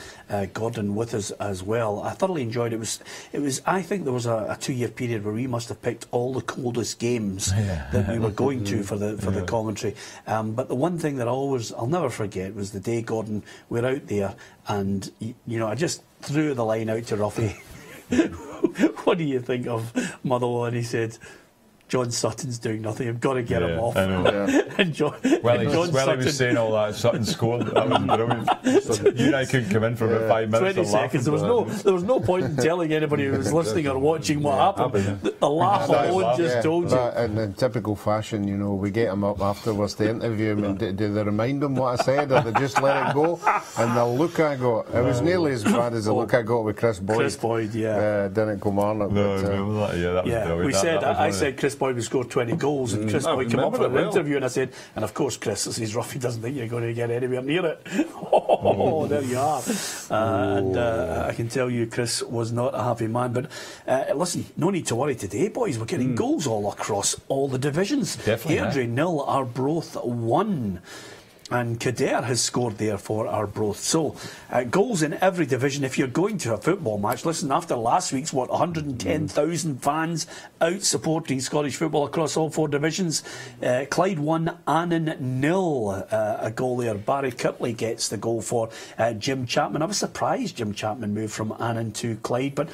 Gordon with us as well, I thoroughly enjoyed it. It was I think there was a 2-year period where we must have picked all the coldest games that we were going to for the commentary. But the one thing that I'll never forget was the day, Gordon, we're out there, and I just threw the line out to Ruffy. What do you think of Motherwell? And he said, John Sutton's doing nothing. I've got to get him off. I know. And John He was saying all that. Sutton scored. That was brilliant. You and I couldn't come in for about 5 minutes. 20 seconds. There was no point in telling anybody who was listening or watching what happened. The laugh alone just told you. And in typical fashion, we get him up afterwards to interview him, and do they remind him what I said, or they just let it go? And the look I got, it was nearly as bad as the look I got with Chris Boyd. Chris Boyd, didn't Kilmarnock. No, remember that? Yeah, that was brilliant. I said Chris Boyd would score 20 goals, and Chris Boyd came up for an interview, and I said, and of course Chris says, Ruffy doesn't think you're going to get anywhere near it. There you are. And I can tell you Chris was not a happy man. But listen, no need to worry today, boys. We're getting goals all across all the divisions. Definitely. Airdrie 0, Arbroath 1. And Kildare has scored there for Arbroath. So, goals in every division. If you're going to a football match, listen, after last week's, 110,000 fans out supporting Scottish football across all 4 divisions. Clyde 1, Annan 0. A goal there. Barry Kirtley gets the goal for Jim Chapman. I was surprised Jim Chapman moved from Annan to Clyde, but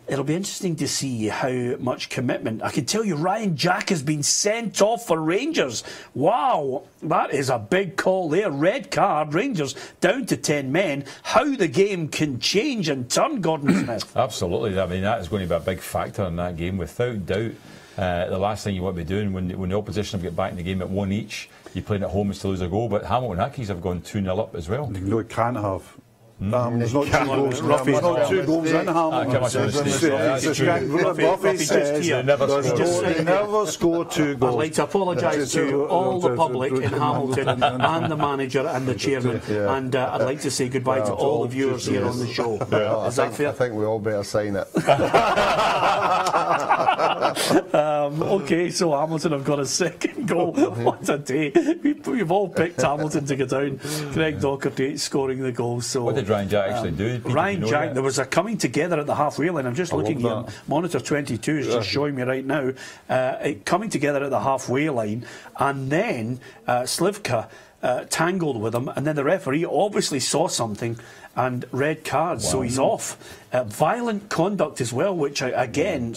it'll be interesting to see how much commitment. I can tell you Ryan Jack has been sent off for Rangers. Wow, that is a big call there. Red card, Rangers down to 10 men. How the game can change and turn, Gordon Smith. Absolutely. I mean, that is going to be a big factor in that game, without doubt. The last thing you want to be doing when the opposition get back in the game at 1 each, you're playing at home is to lose a goal. But Hamilton Accies have gone 2-0 up as well. No, it can't have. There's not 2 goals. There's not 2 goals in Hamilton. They never score 2 goals. I'd like to apologise to all the public in Hamilton and the manager and the chairman, and I'd like to say goodbye to all the viewers here on the show. Is that fair? I think we all better sign it. Okay, so Hamilton have got a second goal. What a day. We've all picked Hamilton to go down. Greg Docherty scoring the goal. So what did Ryan Jack actually do? Ryan Jack, there was a coming together at the halfway line. I'm just looking here. Monitor 22 is just showing me right now. Coming together at the halfway line, and then Slivka tangled with him, and then the referee obviously saw something and red cards, so he's off. Violent conduct as well, which again,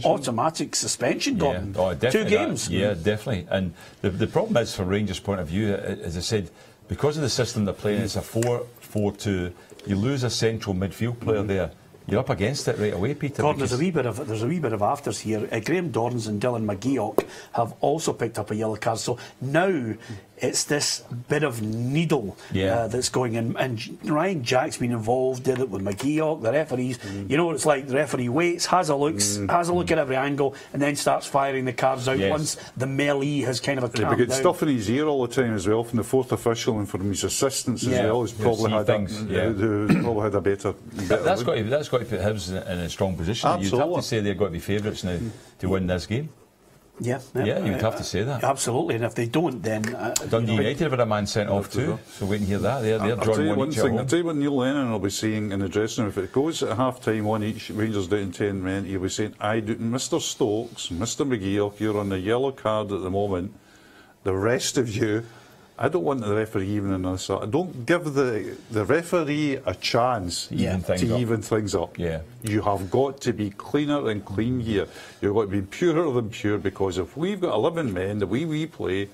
automatic suspension. Yeah. 2 games. Yeah, definitely. And the problem is, from Rangers' point of view, as I said, because of the system they're playing, it's a 4-4-2. you lose a central midfield player there. You're up against it right away, Peter. Gordon, there's a wee bit of afters here. Graham Dorrans and Dylan McGeoch have also picked up a yellow card. So now it's this bit of needle that's going in. And Ryan Jack's been involved, did it with McGeoch, the referees. You know what it's like, the referee waits, has a look at every angle, and then starts firing the cards out once the melee has kind of calmed down. He got stuff in his ear all the time as well from the fourth official and from his assistants as well. He's probably had probably had a better that's got to put Hibs in a strong position. Absolutely. You'd have to say they've got to be favourites now to win this game. Yeah, you'd have to say that. Absolutely, and if they don't, then Dundee United have had a man sent off too. So wait and hear that. They're drawing one each at home. I'll tell you what Neil Lennon will be saying in the dressing room. If it goes at half time, one each, Rangers down 10 men, he'll be saying, Mr Stokes, Mr McGeoch, you're on the yellow card at the moment. The rest of you, I don't want the referee even in this. I don't give the referee a chance to even things up. Yeah. You have got to be cleaner than clean here. You've got to be purer than pure, because if we've got 11 men, the way we play,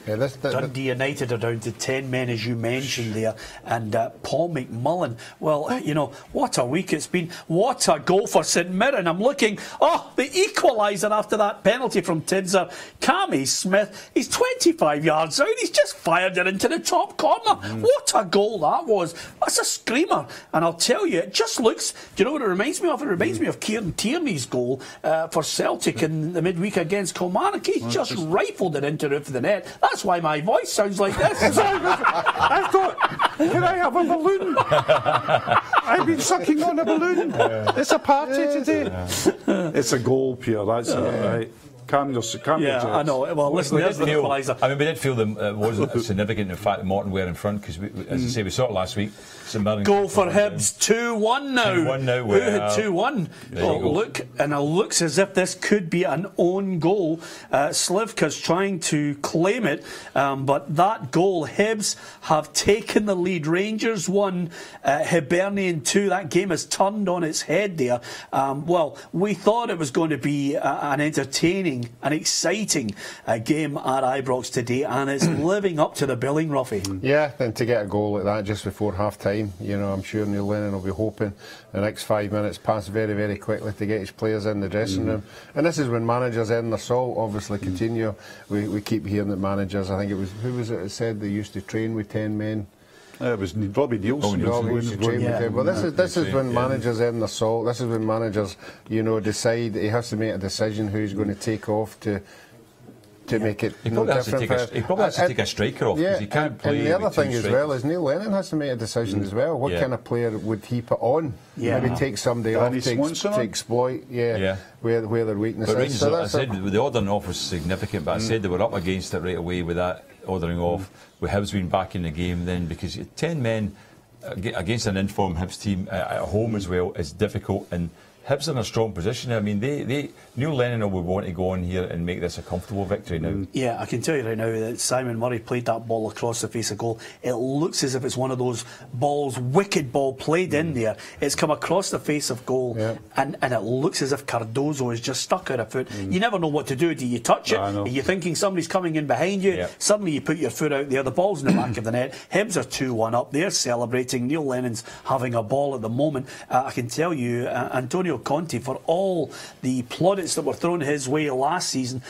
Dundee United are down to 10 men, as you mentioned there, and Paul McMullen, well, you know, what a week it's been. What a goal for St Mirren. I'm looking, the equaliser after that penalty from Tidser. Cammy Smith, he's 25 yards out, he's just fired it into the top corner. What a goal that was. That's a screamer. And I'll tell you, it just looks, do you know what it reminds me of? It reminds me of Kieran Tierney's goal for Celtic in the midweek against Kilmarnock. He's just rifled it into the roof of the net. That's why my voice sounds like this. I thought, can I have a balloon? I've been sucking on a balloon. It's a party today. It's a goal, Pierre, that's it, right? Calm your jets. I know. Well, listen, there's the equaliser. I mean, we did feel that it wasn't significant, in fact, that Morton were in front, because, as I say, we saw it last week. Goal for Hibs, 2-1 now. 2-1 now. Who had 2-1? Look, and it looks as if this could be an own goal. Slivka's trying to claim it, but that goal, Hibs have taken the lead. Rangers 1, Hibernian 2. That game has turned on its head there. Well, we thought it was going to be an entertaining, an exciting game at Ibrox today, and it's living up to the billing, Ruffy. Yeah, and to get a goal like that just before half time, you know, I'm sure Neil Lennon will be hoping the next 5 minutes pass very, very quickly to get his players in the dressing room. And this is when managers earn their salt, obviously. Continue. We keep hearing that managers, I think it was, who was it that said they used to train with 10 men? It was Robbie Nielsen. Well, this is when managers earn their salt. This is when managers, you know, decide. He has to make a decision who's going to take off to make it he probably has to take a striker off, because he can't play. And the other thing as well is Neil Lennon has to make a decision as well. What kind of player would he put on? Maybe take somebody off to exploit where their weakness is. Rangers, I said the ordering off was significant, but I said they were up against it right away with that ordering off. With Hibs being back in the game then, because 10 men against an informed Hibs team at home as well is difficult, and Hibs are in a strong position. I mean, Neil Lennon will want to go on here and make this a comfortable victory now. Yeah, I can tell you right now that Simon Murray played that ball across the face of goal. It looks as if it's one of those balls, wicked ball played in there. It's come across the face of goal, and it looks as if Cardozo is just stuck out of foot. You never know what to do. Do you touch it? Are you thinking somebody's coming in behind you? Suddenly you put your foot out there. The ball's in the back of the net. Hibs are 2-1 up. They're celebrating. Neil Lennon's having a ball at the moment. I can tell you, Antonio Conte, for all the plaudits that were thrown his way last season,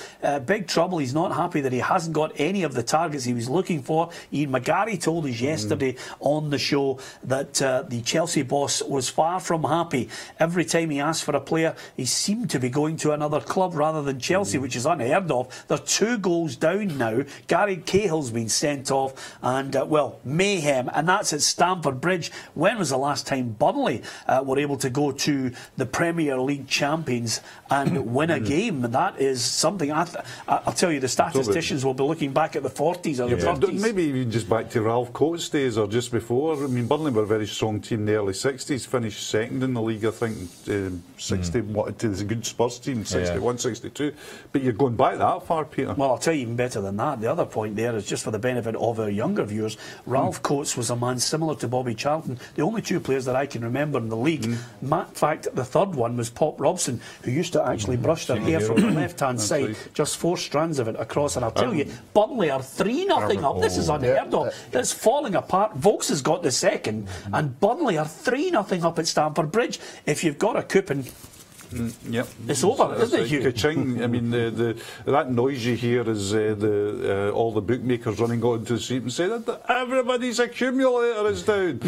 big trouble. He's not happy that he hasn't got any of the targets he was looking for. Ian McGarry told us yesterday on the show that the Chelsea boss was far from happy. Every time he asked for a player, he seemed to be going to another club rather than Chelsea, which is unheard of. They're 2 goals down now. Gary Cahill's been sent off, and mayhem, and that's at Stamford Bridge. When was the last time Burnley were able to go to the Premier League champions and win a game? That is something. I'll tell you, the statisticians will be looking back at the 40s or the 30s. Maybe even just back to Ralph Coates' days or just before. I mean, Burnley were a very strong team in the early 60s, finished second in the league, I think, 60, to the good Spurs team, 61, 62. But you're going back that far, Peter. Well, I'll tell you even better than that. The other point there is, just for the benefit of our younger viewers, Ralph Coates was a man similar to Bobby Charlton, the only 2 players that I can remember in the league. In fact, the third third one was Pop Robson, who used to actually brush their hair from the left-hand side, just 4 strands of it across. And I'll tell you, Burnley are 3-0 up. This is unheard of. It's falling apart. Vokes has got the second, and Burnley are 3-0 up at Stamford Bridge. If you've got a coupon, yep, it's over, isn't it, Hugh? Ka-ching. I mean, that noise you hear is all the bookmakers running out into the street and saying that everybody's accumulator is down.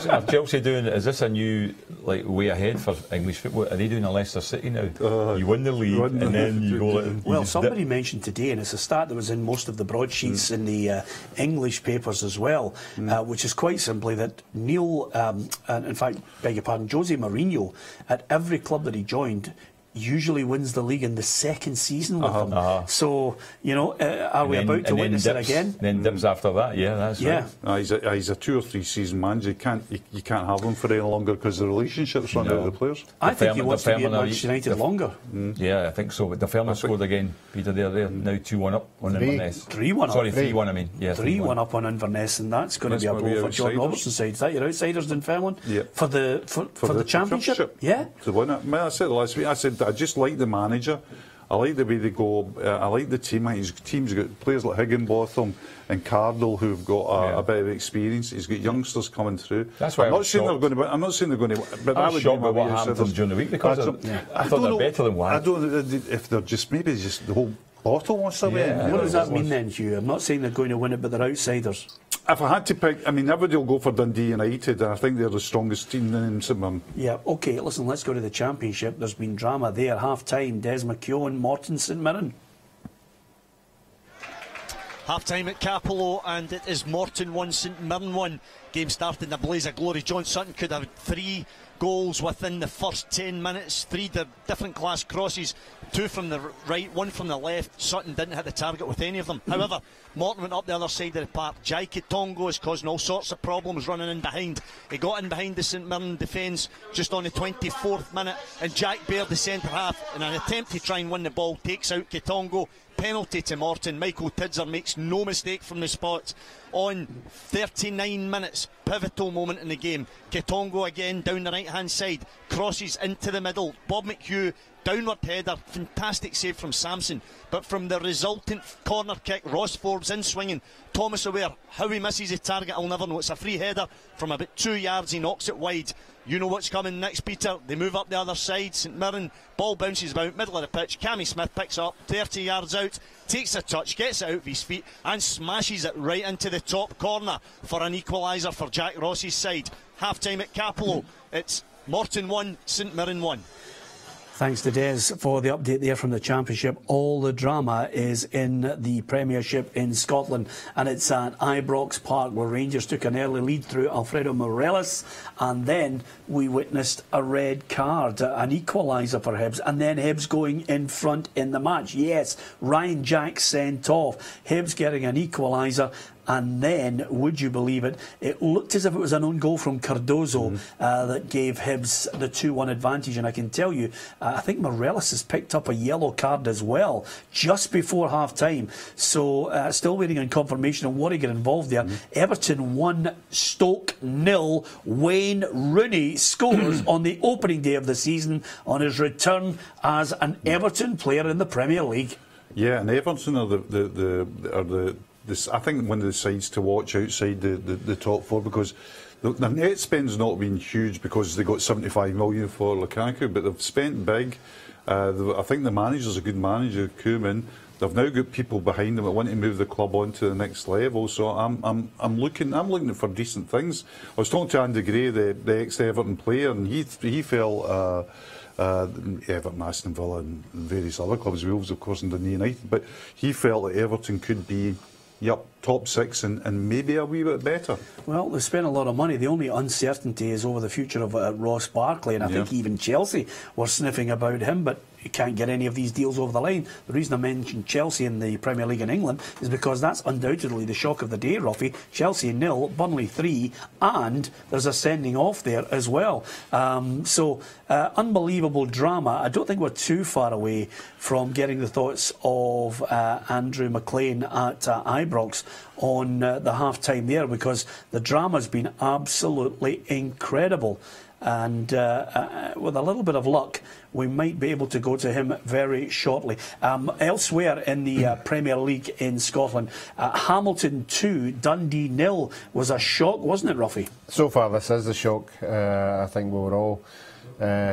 Are Chelsea doing? Is this a new way ahead for English football? Are they doing a Leicester City now? You win the league and then you go. Well, somebody mentioned today, and it's a stat that was in most of the broadsheets in the English papers as well, which is quite simply that Neil, and in fact, beg your pardon, Jose Mourinho, at every club that he joined, usually wins the league in the second season with them. So, you know, are we about to witness it again? Then dips after that, that's right. He's a 2 or 3 season manager. You can't have him for any longer because the relationship's run out of the players. I think he wants to be at Manchester United longer. Yeah, I think so. But the Fairman scored again, Peter. They're now 2-1 up on Inverness. 3-1 up. Sorry, 3-1. I mean, 3-1 up on Inverness, and that's going to be a blow for John Robertson's side. Is that your outsiders in Fairland? Yeah. For the championship? Yeah. To win it. I said last week. I said I just like the manager. I like the way they go. I like the team. His team's got players like Higginbotham and Cardle who've got a bit of experience. He's got youngsters coming through. That's why I'm not saying they're going to. But I was shocked by what happened to them during the week because I thought they're better than one. I don't know if they're just the whole bottle wants to win. What does that mean then, Hugh? I'm not saying they're going to win it, but they're outsiders. If I had to pick, I mean, everybody will go for Dundee United, and I think they're the strongest team in St Mirren. Yeah, OK, listen, let's go to the Championship. There's been drama there. Half-time, Des McKeown, Morton, St Mirren. Half-time at Capello, and it is Morton 1, St Mirren 1. Game started in a blaze of glory. John Sutton could have 3 goals within the first 10 minutes, 3 different class crosses, 2 from the right, 1 from the left. Sutton didn't hit the target with any of them. However, Morton went up the other side of the park. Jai Kitongo is causing all sorts of problems running in behind. He got in behind the St Mirren defence just on the 24th minute, and Jack Baird, the centre half, in an attempt to try and win the ball, takes out Kitongo. Penalty to Morton. Michael Tidser makes no mistake from the spot. On 39 minutes, pivotal moment in the game. Kitongo again down the right hand side, crosses into the middle. Bob McHugh, downward header, fantastic save from Samson, but from the resultant corner kick, Ross Forbes in swinging. Thomas Aware, how he misses his target I'll never know. It's a free header from about 2 yards, he knocks it wide. You know what's coming next, Peter. They move up the other side. St Mirren, ball bounces about, middle of the pitch. Cammy Smith picks up 30 yards out, takes a touch, gets it out of his feet and smashes it right into the top corner for an equaliser for Jack Ross's side. Half time at Capello. It's Morton 1, St Mirren 1. Thanks to Des for the update there from the Championship. All the drama is in the Premiership in Scotland, and it's at Ibrox Park where Rangers took an early lead through Alfredo Morelos, and then we witnessed a red card, an equaliser for Hibs, and then Hibs going in front in the match. Yes, Ryan Jack sent off, Hibs getting an equaliser. And then, would you believe it, it looked as if it was an own goal from Cardozo that gave Hibs the 2-1 advantage. And I can tell you, I think Morelos has picked up a yellow card as well, just before half-time. So, still waiting on confirmation on what he got involved there. Everton 1, Stoke 0. Wayne Rooney scores on the opening day of the season on his return as an Everton player in the Premier League. Yeah, and Everton are I think one of the sides to watch outside the top 4, because the net spend's not been huge because they got 75 million for Lukaku, but they've spent big. I think the manager's a good manager, Koeman. They've now got people behind them that want to move the club on to the next level. So I'm looking for decent things. I was talking to Andy Gray, the ex-Everton player, and he felt. Everton, Aston Villa and various other clubs, Wolves of course, and Dundee United, but he felt that Everton could be top 6 and maybe a wee bit better. Well, they spent a lot of money. The only uncertainty is over the future of Ross Barkley, and I think even Chelsea were sniffing about him, but you can't get any of these deals over the line. The reason I mentioned Chelsea in the Premier League in England is because that's undoubtedly the shock of the day, Ruffy. Chelsea 0, Burnley 3, and there's a sending off there as well. Unbelievable drama. I don't think we're too far away from getting the thoughts of Andrew McLean at Ibrox on the half-time there, because the drama's been absolutely incredible. and with a little bit of luck, we might be able to go to him very shortly. Elsewhere in the Premier League in Scotland, Hamilton 2, Dundee 0 was a shock, wasn't it, Ruffy? So far, this is a shock. I think we were all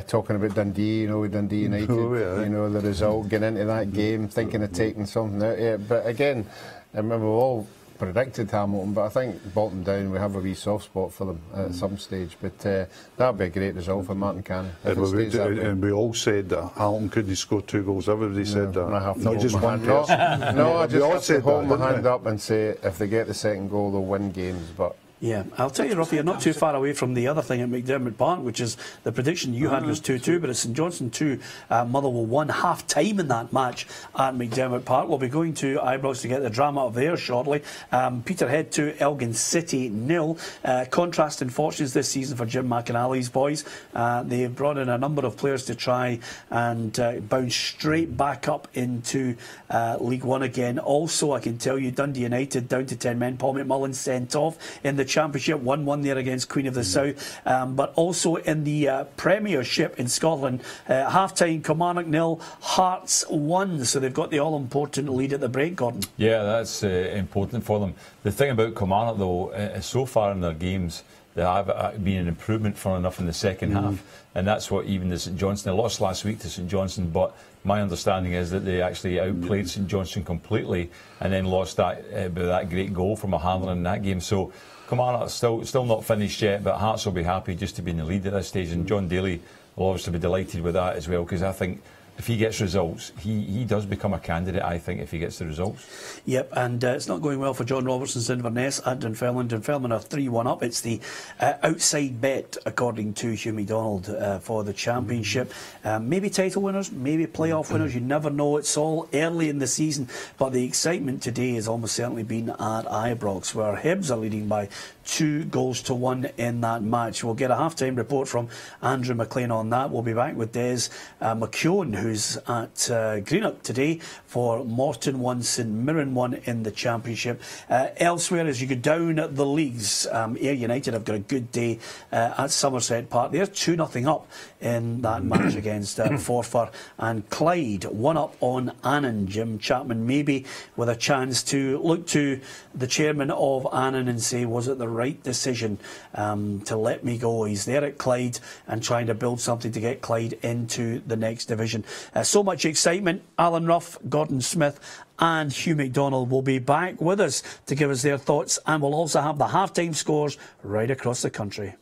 talking about Dundee, Dundee United, the result, getting into that game, thinking of taking something out of it. But again, I remember we all predicted Hamilton, but I think bottom down we have a wee soft spot for them at some stage. But that would be a great result for Martin Cannon. And we all said that Hamilton couldn't score 2 goals. Everybody said that. I have to not just one person. No, I just have to hold my hand up and say if they get the second goal, they'll win games. But yeah, I'll tell you, Ruffy, you're not too far away from the other thing at McDermott Park, which is the prediction you had was 2-2, but it's St Johnstone 2, Motherwell 1, half-time in that match at McDermott Park. We'll be going to Ibrox to get the drama of there shortly. Peterhead 2, Elgin City 0. Contrasting fortunes this season for Jim McAnally's boys. They've brought in a number of players to try and bounce straight back up into League One again. Also, I can tell you, Dundee United down to 10 men. Paul McMullen sent off in the Championship, 1-1 there against Queen of the South, but also in the Premiership in Scotland, half-time Kilmarnock 0, Hearts 1, so they've got the all-important lead at the break, Gordon. Yeah, that's important for them. The thing about Kilmarnock though, is so far in their games there have been an improvement for enough in the second half, and that's what even the St Johnstone, they lost last week to St Johnstone, but my understanding is that they actually outplayed St Johnstone completely and then lost that by that great goal from O'Hanlon in that game. So Kilmarnock still not finished yet, but Hearts will be happy just to be in the lead at this stage, and John Daly will obviously be delighted with that as well, because I think if he gets results, he does become a candidate, I think, if he gets the results. Yep, and it's not going well for John Robertson's Inverness at Dunfermline. Dunfermline are 3-1 up. It's the outside bet, according to Hugh MacDonald, for the Championship. Maybe title winners, maybe playoff winners, you never know. It's all early in the season, but the excitement today has almost certainly been at Ibrox, where Hibs are leading by 2-1 in that match. We'll get a half-time report from Andrew McLean on that. We'll be back with Des McKeown, who's at Greenock today for Morton 1, St Mirren 1 in the Championship. Elsewhere, as you go down the leagues, Ayr United have got a good day at Somerset Park. They're 2-0 up in that match against Forfar, and Clyde 1 up on Annan. Jim Chapman maybe with a chance to look to the chairman of Annan and say, was it the right decision to let me go? He's there at Clyde and trying to build something to get Clyde into the next division. So much excitement. Alan Ruff, Gordon Smith and Hugh MacDonald will be back with us to give us their thoughts, and we'll also have the half-time scores right across the country.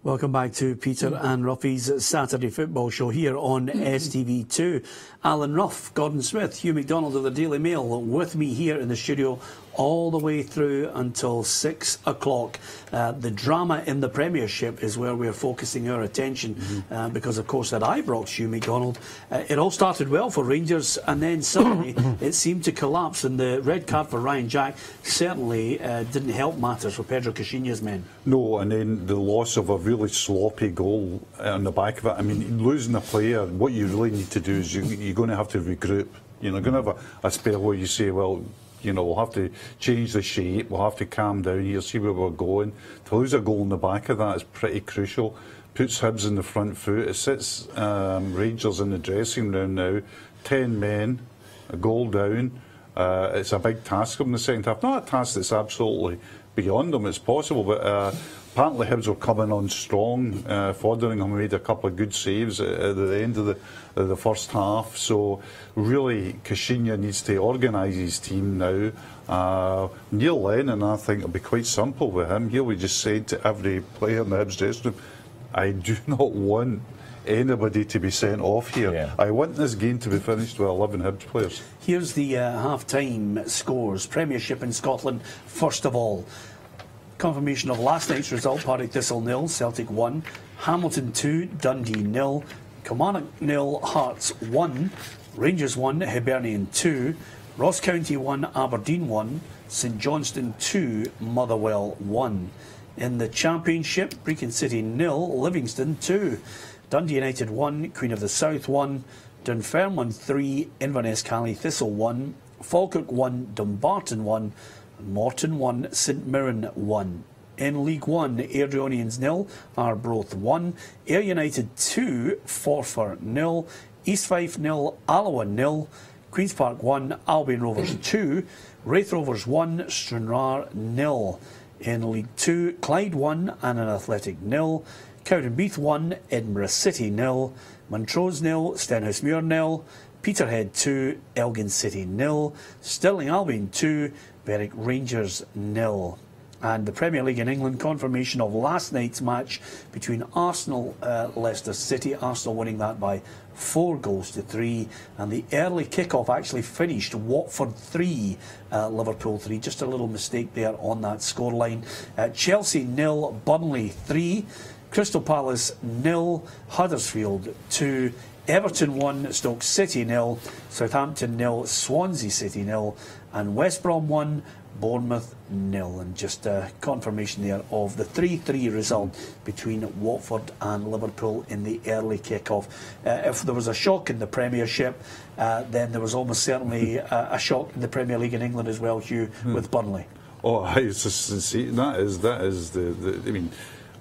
Welcome back to Peter and Ruffy's Saturday Football Show here on STV2. Alan Ruff, Gordon Smith, Hugh McDonald of the Daily Mail with me here in the studio all the way through until 6 o'clock. The drama in the Premiership is where we're focusing our attention because, of course, at Ibrox, Hugh McDonald, it all started well for Rangers and then suddenly it seemed to collapse, and the red card for Ryan Jack certainly didn't help matters for Pedro Caixinha's men. No, and then the loss of a really sloppy goal on the back of it. I mean, losing a player, what you really need to do is you're going to have to regroup. You're going to have a spell where you say, well, we'll have to change the shape, we'll have to calm down here, see where we're going. To lose a goal in the back of that is pretty crucial. Puts Hibs in the front foot. It sits Rangers in the dressing room now. 10 men, a goal down. It's a big task in the second half. Not a task that's absolutely beyond them, it's possible, but apparently Hibs were coming on strong. Fotheringham made a couple of good saves at the end of the first half. So really, Caixinha needs to organise his team now. Neil Lennon, I think, will be quite simple with him. He'll be just said to every player in the Hibs dressing room, I do not want anybody to be sent off here. Yeah. I want this game to be finished with 11 Hibs players. Here's the half-time scores. Premiership in Scotland, first of all. Confirmation of last night's result: Partick Thistle 0, Celtic 1, Hamilton 2, Dundee 0, Kilmarnock 0, Hearts 1, Rangers 1, Hibernian 2, Ross County 1, Aberdeen 1, St Johnstone 2, Motherwell 1. In the Championship, Brecon City 0, Livingston 2, Dundee United 1, Queen of the South 1, Dunfermline 3, Inverness Cally Thistle 1, Falkirk 1, Dumbarton 1, Morton 1, St Mirren 1. In League 1, Airdrieonians 0, Arbroath 1, Ayr United 2, Forfar 0, East Fife 0, Alloa 0, Queen's Park 1, Albion Rovers 2, Wraith Rovers 1, Stranraer 0. In League 2, Clyde 1, Annan Athletic 0, Cowdenbeath 1, Edinburgh City 0, Montrose 0, Stenhousemuir 0, Peterhead 2, Elgin City 0, Stirling Albion 2, Berwick Rangers 0. And the Premier League in England, confirmation of last night's match between Arsenal Leicester City, Arsenal winning that by 4-3, and the early kick-off actually finished Watford 3, Liverpool 3. Just a little mistake there on that scoreline. Chelsea 0, Burnley 3, Crystal Palace 0, Huddersfield 2, Everton 1, Stoke City 0, Southampton 0, Swansea City 0, and West Brom 1, Bournemouth 0. And just confirmation there of the 3-3 result between Watford and Liverpool in the early kick-off. If there was a shock in the Premiership, then there was almost certainly a shock in the Premier League in England as well, Hugh, with Burnley. Oh, it's just, that is the I mean,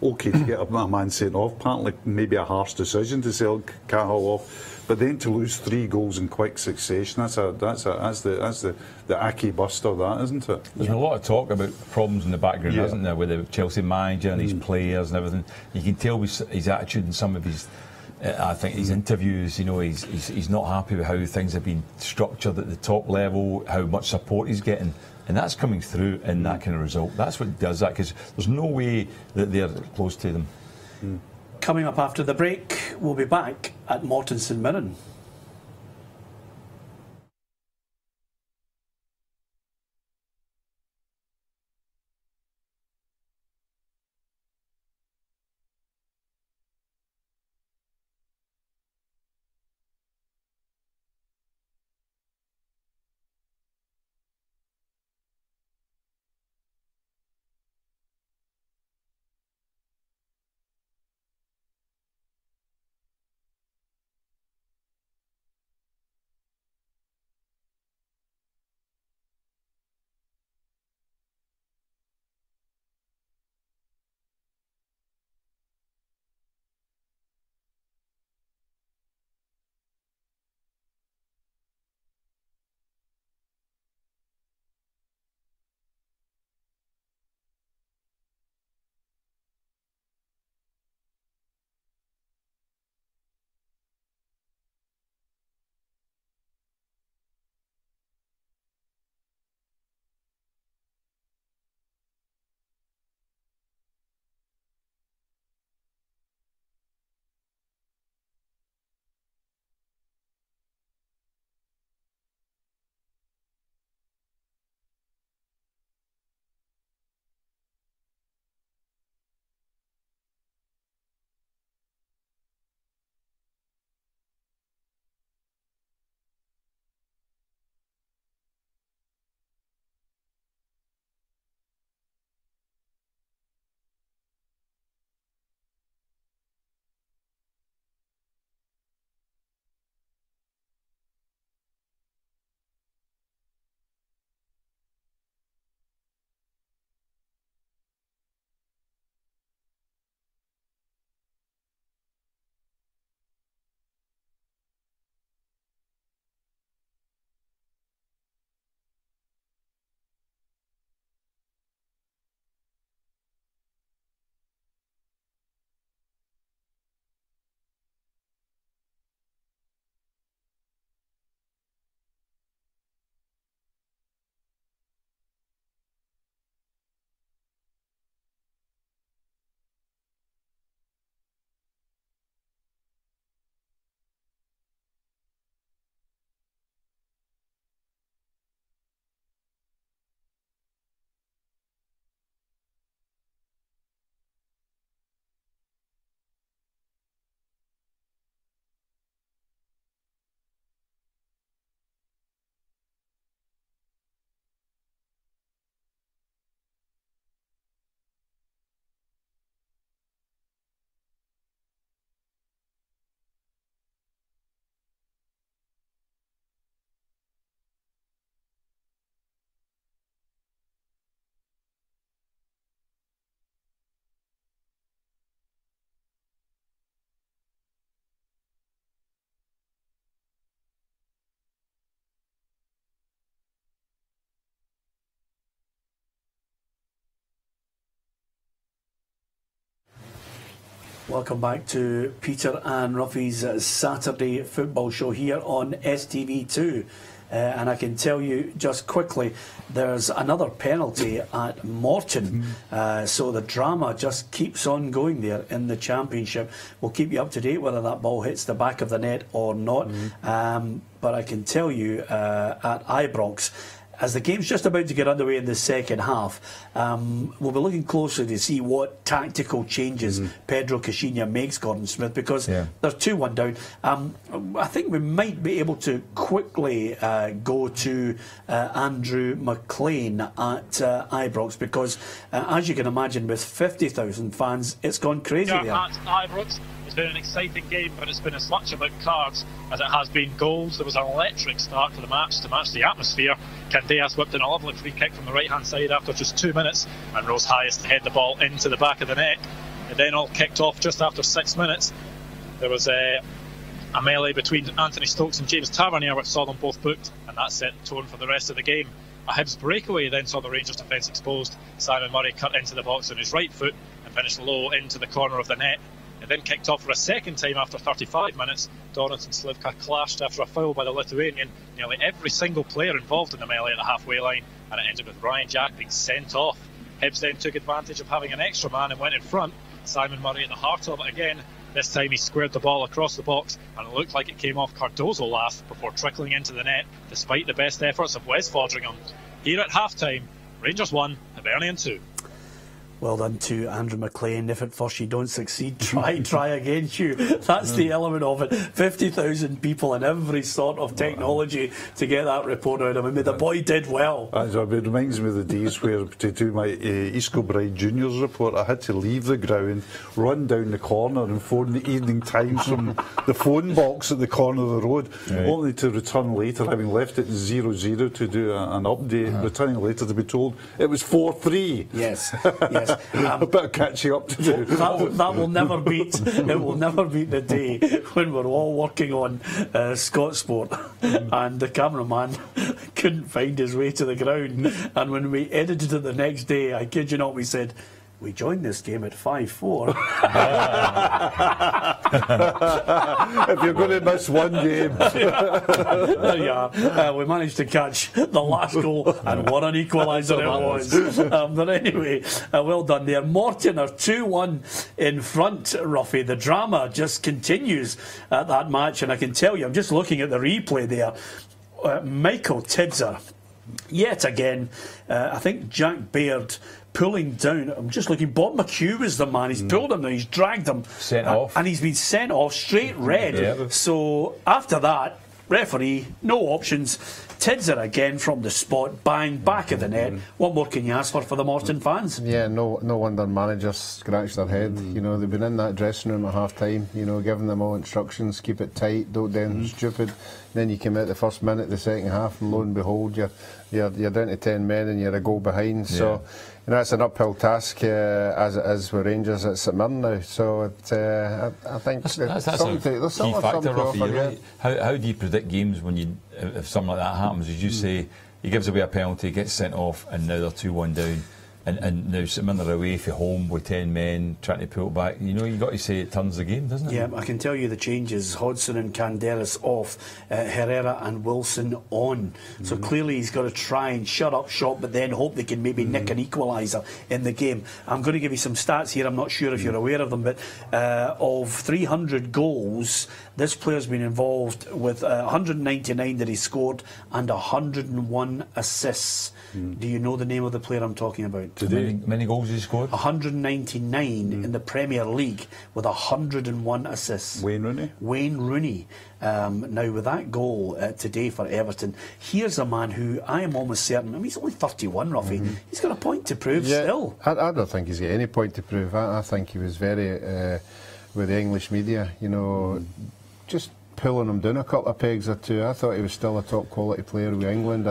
okay to get a man sent off, apparently maybe a harsh decision to sell Cahill off, but then to lose 3 goals in quick succession, that's the Aki buster, that, isn't it? There's been a lot of talk about problems in the background, hasn't there, with the Chelsea manager and his players and everything. You can tell with his attitude in some of his I think his interviews, he's not happy with how things have been structured at the top level, how much support he's getting. And that's coming through in that kind of result. That's what does that, because there's no way that they're close to them. Coming up after the break, we'll be back at Morton St Mirren. Welcome back to Peter and Ruffy's Saturday football show here on STV2. And I can tell you just quickly, there's another penalty at Morton. So the drama just keeps on going there in the Championship. We'll keep you up to date whether that ball hits the back of the net or not. But I can tell you at Ibrox, as the game's just about to get underway in the second half, we'll be looking closely to see what tactical changes Pedro Caixinha makes, Gordon Smith, because they're 2-1 down. I think we might be able to quickly go to Andrew McLean at Ibrox, because as you can imagine, with 50,000 fans, it's gone crazy there. At Ibrox, it's been an exciting game, but it's been as much about cards as it has been goals. There was an electric start to the match to match the atmosphere. Candeas whipped in a lovely free kick from the right hand side after just 2 minutes and rose highest to head the ball into the back of the net. It then all kicked off just after 6 minutes. There was a melee between Anthony Stokes and James Tavernier, which saw them both booked, and that set the tone for the rest of the game. A Hibs breakaway then saw the Rangers defence exposed. Simon Murray cut into the box on his right foot and finished low into the corner of the net. It then kicked off for a second time after 35 minutes. Dorrans and Slivka clashed after a foul by the Lithuanian. Nearly every single player involved in the melee at the halfway line, and it ended with Ryan Jack being sent off. Hibs then took advantage of having an extra man and went in front. Simon Murray at the heart of it again. This time he squared the ball across the box, and it looked like it came off Cardozo last before trickling into the net, despite the best efforts of Wes Fodringham. Here at half-time, Rangers 1, Hibernian 2. Well done to Andrew McLean. If at first you don't succeed, try again, Hugh. That's the element of it. 50,000 people and every sort of technology to get that report out of him. The boy did well. It reminds me of the days where, to do my East Kilbride Juniors report, I had to leave the ground, run down the corner and phone the Evening Times from the phone box at the corner of the road, only to return later, having left it 0-0 to do an update, returning later to be told it was 4-3. Yes. A bit of catching up to do. That will never beat. It will never beat the day when we're all working on Scott Sport and the cameraman couldn't find his way to the ground. And when we edited it the next day, I kid you not, we said, we joined this game at 5-4. If you're going to miss one game. There you are. We managed to catch the last goal, and what an equaliser it was. But anyway, well done there. Morton are 2-1 in front, Ruffy. The drama just continues at that match, and I can tell you, I'm just looking at the replay there. Michael Tidser, yet again, I think Jack Baird pulling down. I'm just looking. Bob McHugh was the man. He's pulled him now. He's dragged him. Sent off. And he's been sent off straight red. Yeah. So after that, referee, no options. Tidser again from the spot, bang, back of the net. What more can you ask for the Morton fans? Yeah, no wonder managers scratch their head. You know, they've been in that dressing room at half time, you know, giving them all instructions, keep it tight, don't do anything stupid. Then you come out the first minute, the second half, and lo and behold, you're down to 10 men and you're a goal behind. So, you know, it's an uphill task as it is with Rangers at St Mirren now. So I think that's a key factor, Ruffy, right? How do you predict games when if something like that happens? As you say, he gives away a penalty, gets sent off, and now they're 2-1 down. And now St Mirren are away from home with 10 men trying to pull it back. You know, you've got to say it turns the game, doesn't it? Yeah, I can tell you the changes. Hodgson and Canderas off, Herrera and Wilson on. So clearly he's got to try and shut up shop, but then hope they can maybe nick an equaliser in the game. I'm going to give you some stats here. I'm not sure if you're aware of them, but of 300 goals, this player's been involved with 199 that he scored and 101 assists. Do you know the name of the player I'm talking about? Many goals he scored? 199 in the Premier League with 101 assists. Wayne Rooney? Wayne Rooney. Now, with that goal today for Everton, here's a man who I am almost certain, I mean, he's only 31, Ruffy. He's got a point to prove still. I don't think he's got any point to prove. I think he was very, with the English media, you know, just pulling him down a couple of pegs or two. I thought he was still a top quality player with England.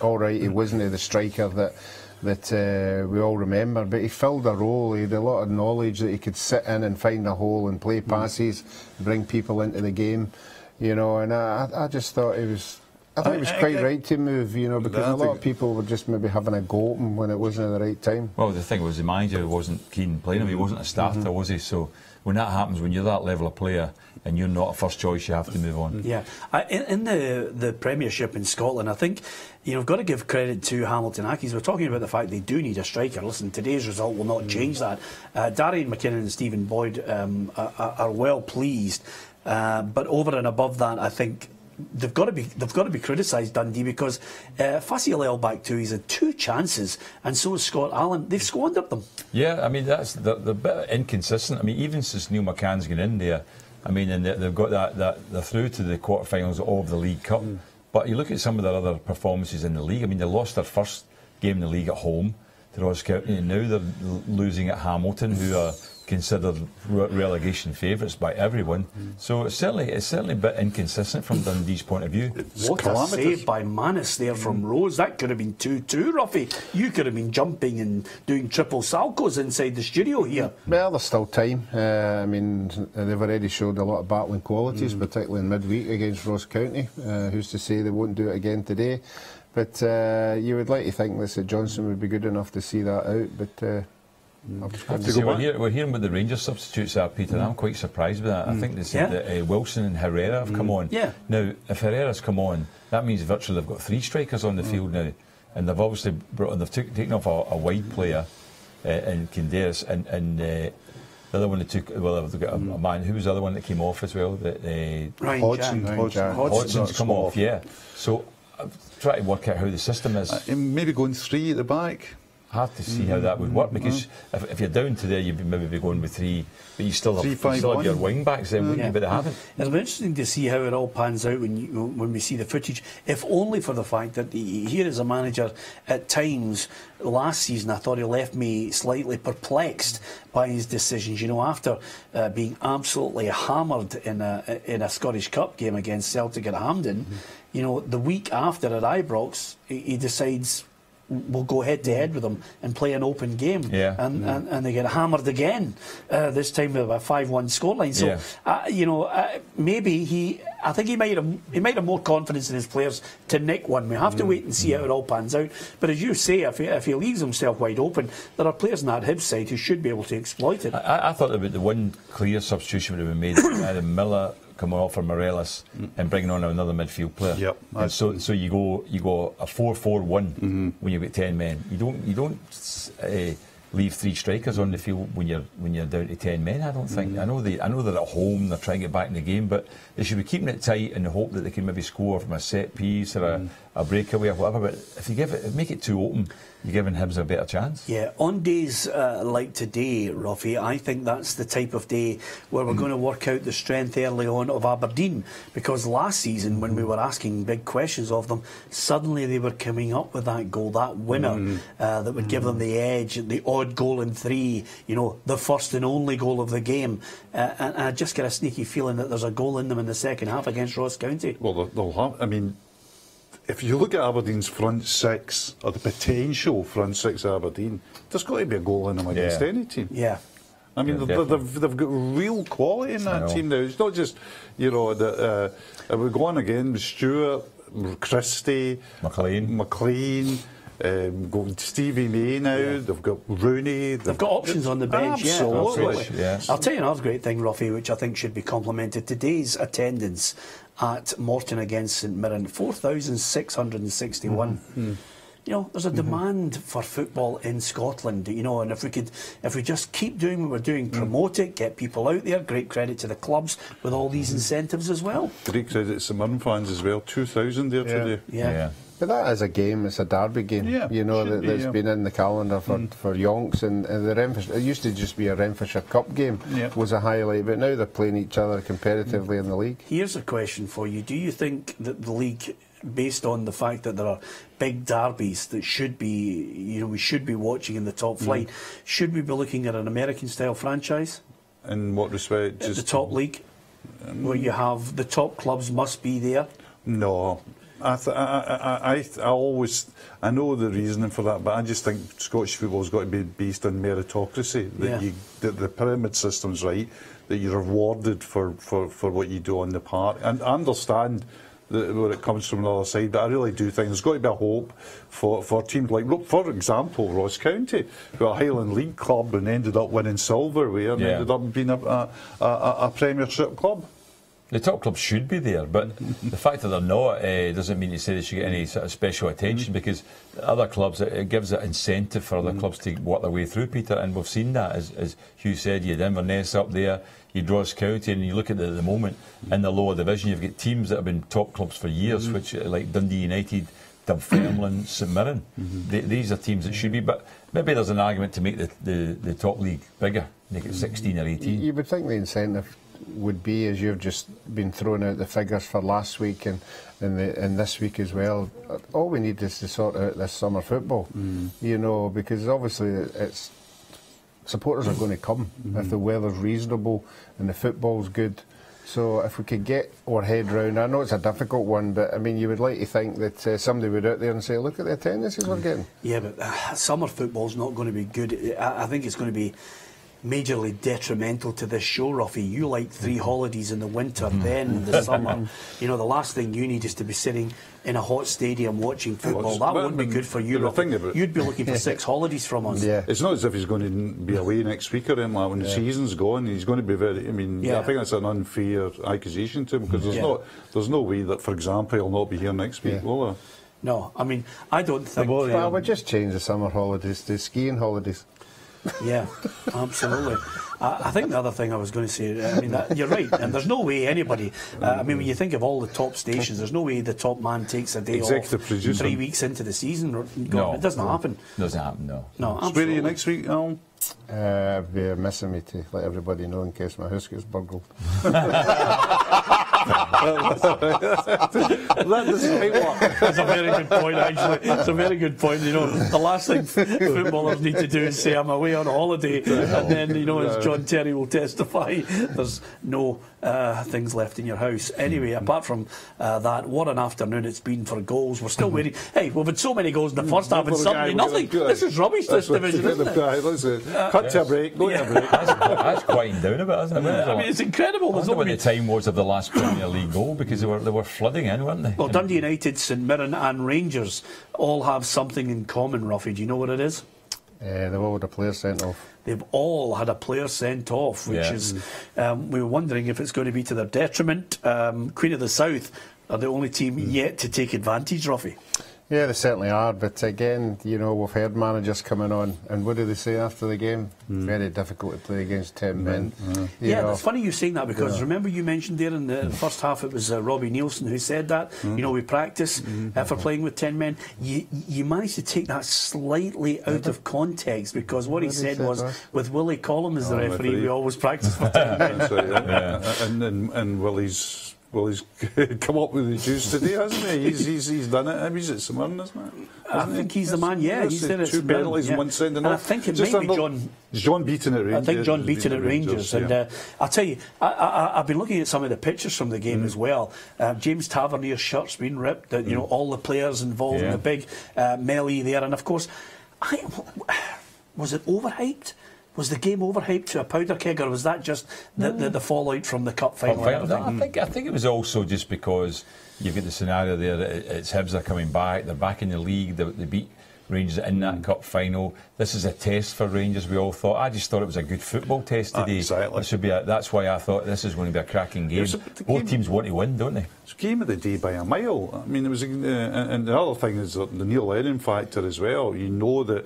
All right, he wasn't the striker that we all remember, but he filled a role. He had a lot of knowledge that he could sit in and find a hole and play passes, bring people into the game, you know. And I just thought he was. I think it was quite right to move, you know, because a lot of people were just maybe having a go at him when it wasn't at the right time. Well, the thing was, the manager wasn't keen playing him. He wasn't a starter, was he? So when that happens, when you're that level of player and you're not a first choice, you have to move on. Yeah, in the Premiership in Scotland, I think you've got to give credit to Hamilton Accies. We're talking about the fact they do need a striker. Listen, today's result will not change that. Darian McKinnon and Stephen Boyd are well pleased, but over and above that, I think they've got to be criticised, Dundee, because Fasil El Bakhtou, he's had 2 chances, and so has Scott Allen. They've squandered them. Yeah, I mean that's the bit inconsistent. I mean, even since Neil McCann's gone in there, I mean, and they've got that they're through to the quarterfinals of the League Cup. But you look at some of their other performances in the league. I mean, they lost their first game in the league at home to Ross County, and now they're losing at Hamilton, who are considered relegation favourites by everyone. So it's certainly a bit inconsistent from Dundee's point of view. What a save by Manus there from Rose. That could have been 2-2, Ruffy. You could have been jumping and doing triple salcos inside the studio here. Well, there's still time. I mean, they've already showed a lot of battling qualities, particularly in midweek against Ross County. Who's to say they won't do it again today? But you would like to think that St Johnstone would be good enough to see that out, but we're hearing what the Rangers substitutes are, Peter. I'm quite surprised with that. I think they said that Wilson and Herrera have come on. Yeah. Now, if Herrera's come on, that means virtually they've got 3 strikers on the field now, and they've obviously taken off a wide player in Kinderas, and the other one they took. Well, they've got a man. Who was the other one that came off as well? Hodgson's come off. Yeah. So I'm trying to work out how the system is. Maybe going 3 at the back. Hard to see how that would work, because if you're down to there, you'd maybe be going with 3, but you still have your wing backs then, wouldn't you? But they haven't. It'll be interesting to see how it all pans out when we see the footage, if only for the fact that here is a manager at times last season I thought he left me slightly perplexed by his decisions. You know, after being absolutely hammered in a Scottish Cup game against Celtic at Hampden, you know, the week after at Ibrox, he decides we'll go head to head with them and play an open game, and they get hammered again. This time with a 5-1 scoreline. So maybe I think he might have more confidence in his players to nick one. We have to wait and see how it all pans out. But as you say, if he leaves himself wide open, there are players in that Hibs side who should be able to exploit it. I thought about the one clear substitution would have been made. Adam Miller coming off for Morelos and bringing on another midfield player. Yep. And so you go a 4-4-1 when you've got 10 men. You don't leave 3 strikers on the field when you're down to 10 men. I don't think. I know they're at home. They're trying to get back in the game, but they should be keeping it tight in the hope that they can maybe score from a set piece or a breakaway or whatever. But if you make it too open, you're giving Hibs a better chance. Yeah, on days like today, Ruffy, I think that's the type of day where we're going to work out the strength early on of Aberdeen, because last season when we were asking big questions of them, suddenly they were coming up with that goal, that winner that would give them the edge, the odd goal in 3, you know, the first and only goal of the game, and I just get a sneaky feeling that there's a goal in them in the second half against Ross County. Well, they'll have. I mean, if you look at Aberdeen's front 6, or the potential front 6 of Aberdeen, there's got to be a goal in them against any team. Yeah. I mean, they've got real quality in that team now. It's not just, you know, that we're going again with Stewart, Christie, McLean. Got Stevie May now. They've got Rooney. They've got options on the bench. Absolutely. Yes. I'll tell you another great thing, Ruffy, which I think should be complimented. Today's attendance at Morton against St Mirren, 4,661. You know, there's a demand for football in Scotland, you know, and if we just keep doing what we're doing, promote it, get people out there, great credit to the clubs with all these incentives as well. Great credit to St Mirren fans as well, 2,000 there today. Yeah. But that is a game, it's a derby game, you know, that's been in the calendar for yonks, and the it used to just be a Renfrewshire Cup game was a highlight, but now they're playing each other competitively in the league. Here's a question for you. Do you think that the league, based on the fact that there are big derbies that should be, you know, we should be watching in the top flight, should we be looking at an American-style franchise? In what respect? Just the top league, where you have the top clubs must be there? No. I know the reasoning for that, but I just think Scottish football's got to be based on meritocracy. That the pyramid system's right, that you're rewarded for what you do on the park. And I understand where it comes from another side, but I really do think there's got to be a hope for teams like, for example, Ross County, who are a Highland League club and ended up winning silverware and ended up being a Premiership club. The top clubs should be there, but the fact that they're not doesn't mean to say they should get any sort of special attention, because other clubs, it gives an incentive for other clubs to work their way through, Peter, and we've seen that, as Hugh said. You had Inverness up there, you had Ross County, and you look at it at the moment in the lower division, you've got teams that have been top clubs for years, which like Dundee United, Dunfermline, St Mirren. These are teams that should be, but maybe there's an argument to make the top league bigger, make it 16 or 18. You would think the incentive would be, as you've just been throwing out the figures for last week and this week as well, all we need is to sort out this summer football, you know, because obviously it's supporters are going to come if the weather's reasonable and the football's good. So if we could get our head round, I know it's a difficult one, but I mean, you would like to think that somebody would out there and say, look at the attendances we're getting. Yeah, but summer football's not going to be good. I think it's going to be majorly detrimental to this show, Ruffy. You like 3 holidays in the winter, then the summer. You know, the last thing you need is to be sitting in a hot stadium watching football. That wouldn't be good for you, Ruffy. You'd be looking for 6 holidays from us. Yeah. It's not as if he's going to be away next week or anything like that. When the season's gone, he's going to be very, I mean, I think that's an unfair accusation to him, because there's no way that, for example, he'll not be here next week, will there? No, I mean, I don't think... Well, we'll just change the summer holidays to skiing holidays. Yeah, absolutely. I think the other thing I was going to say, I mean, you're right, and there's no way anybody, I mean, when you think of all the top stations, there's no way the top man takes a day off 3 weeks into the season. No, it doesn't happen. Doesn't happen, no. No, absolutely. Where are you next week, Alan? Be missing me to let everybody know in case my house gets burgled. That doesn't quite work. That's a very good point, actually. It's a very good point. You know, the last thing footballers need to do is say, I'm away on holiday, and then, you know, as John Terry will testify, there's no things left in your house. Anyway, apart from that, what an afternoon it's been for goals. We're still waiting. Hey, we've had so many goals in the first half, and suddenly nothing. This is rubbish, this division, isn't it? Cut to a break, go to a break. That's quieting down a bit, isn't it? I mean, it's incredible. I wonder what the time was of the last Premier League goal, because they were flooding in, weren't they? Well, Dundee United, St Mirren and Rangers all have something in common, Ruffy. Do you know what it is? They've all had a player sent off. They've all had a player sent off, which is, we were wondering if it's going to be to their detriment. Queen of the South are the only team yet to take advantage, Ruffy. Yeah, they certainly are, but again, you know, we've heard managers coming on, and what do they say after the game? Very difficult to play against 10 men. Yeah, it's funny you saying that, because remember you mentioned there in the first half, it was Robbie Nielsen who said that, you know, we practice for playing with 10 men. You managed to take that slightly out of context, because what he said was, with Willie Collum as the referee, we always practice for 10 men. And Willie's come up with the juice today, hasn't he? He's done it. He's at St Mirren, isn't it? I think he's the man, he's there at 2 penalties and 1 sending off. I think it might be John Beaton at Rangers. I think John Beaton at Rangers. And I'll tell you, I've been looking at some of the pictures from the game as well. James Tavernier's shirt's been ripped, you know, all the players involved in the big melee there. And of course, was it overhyped? Was the game overhyped to a powder keg, or was that just the fallout from the cup final? I think it was also just because you've got the scenario there that it's Hibs are coming back, they're back in the league, they beat Rangers in that cup final. This is a test for Rangers, we all thought. I just thought it was a good football test today. Exactly. This would be that's why I thought this is going to be a cracking game. Both teams want to win, don't they? It's a game of the day by a mile. I mean, it was, and the other thing is the Neil Lennon factor as well. You know that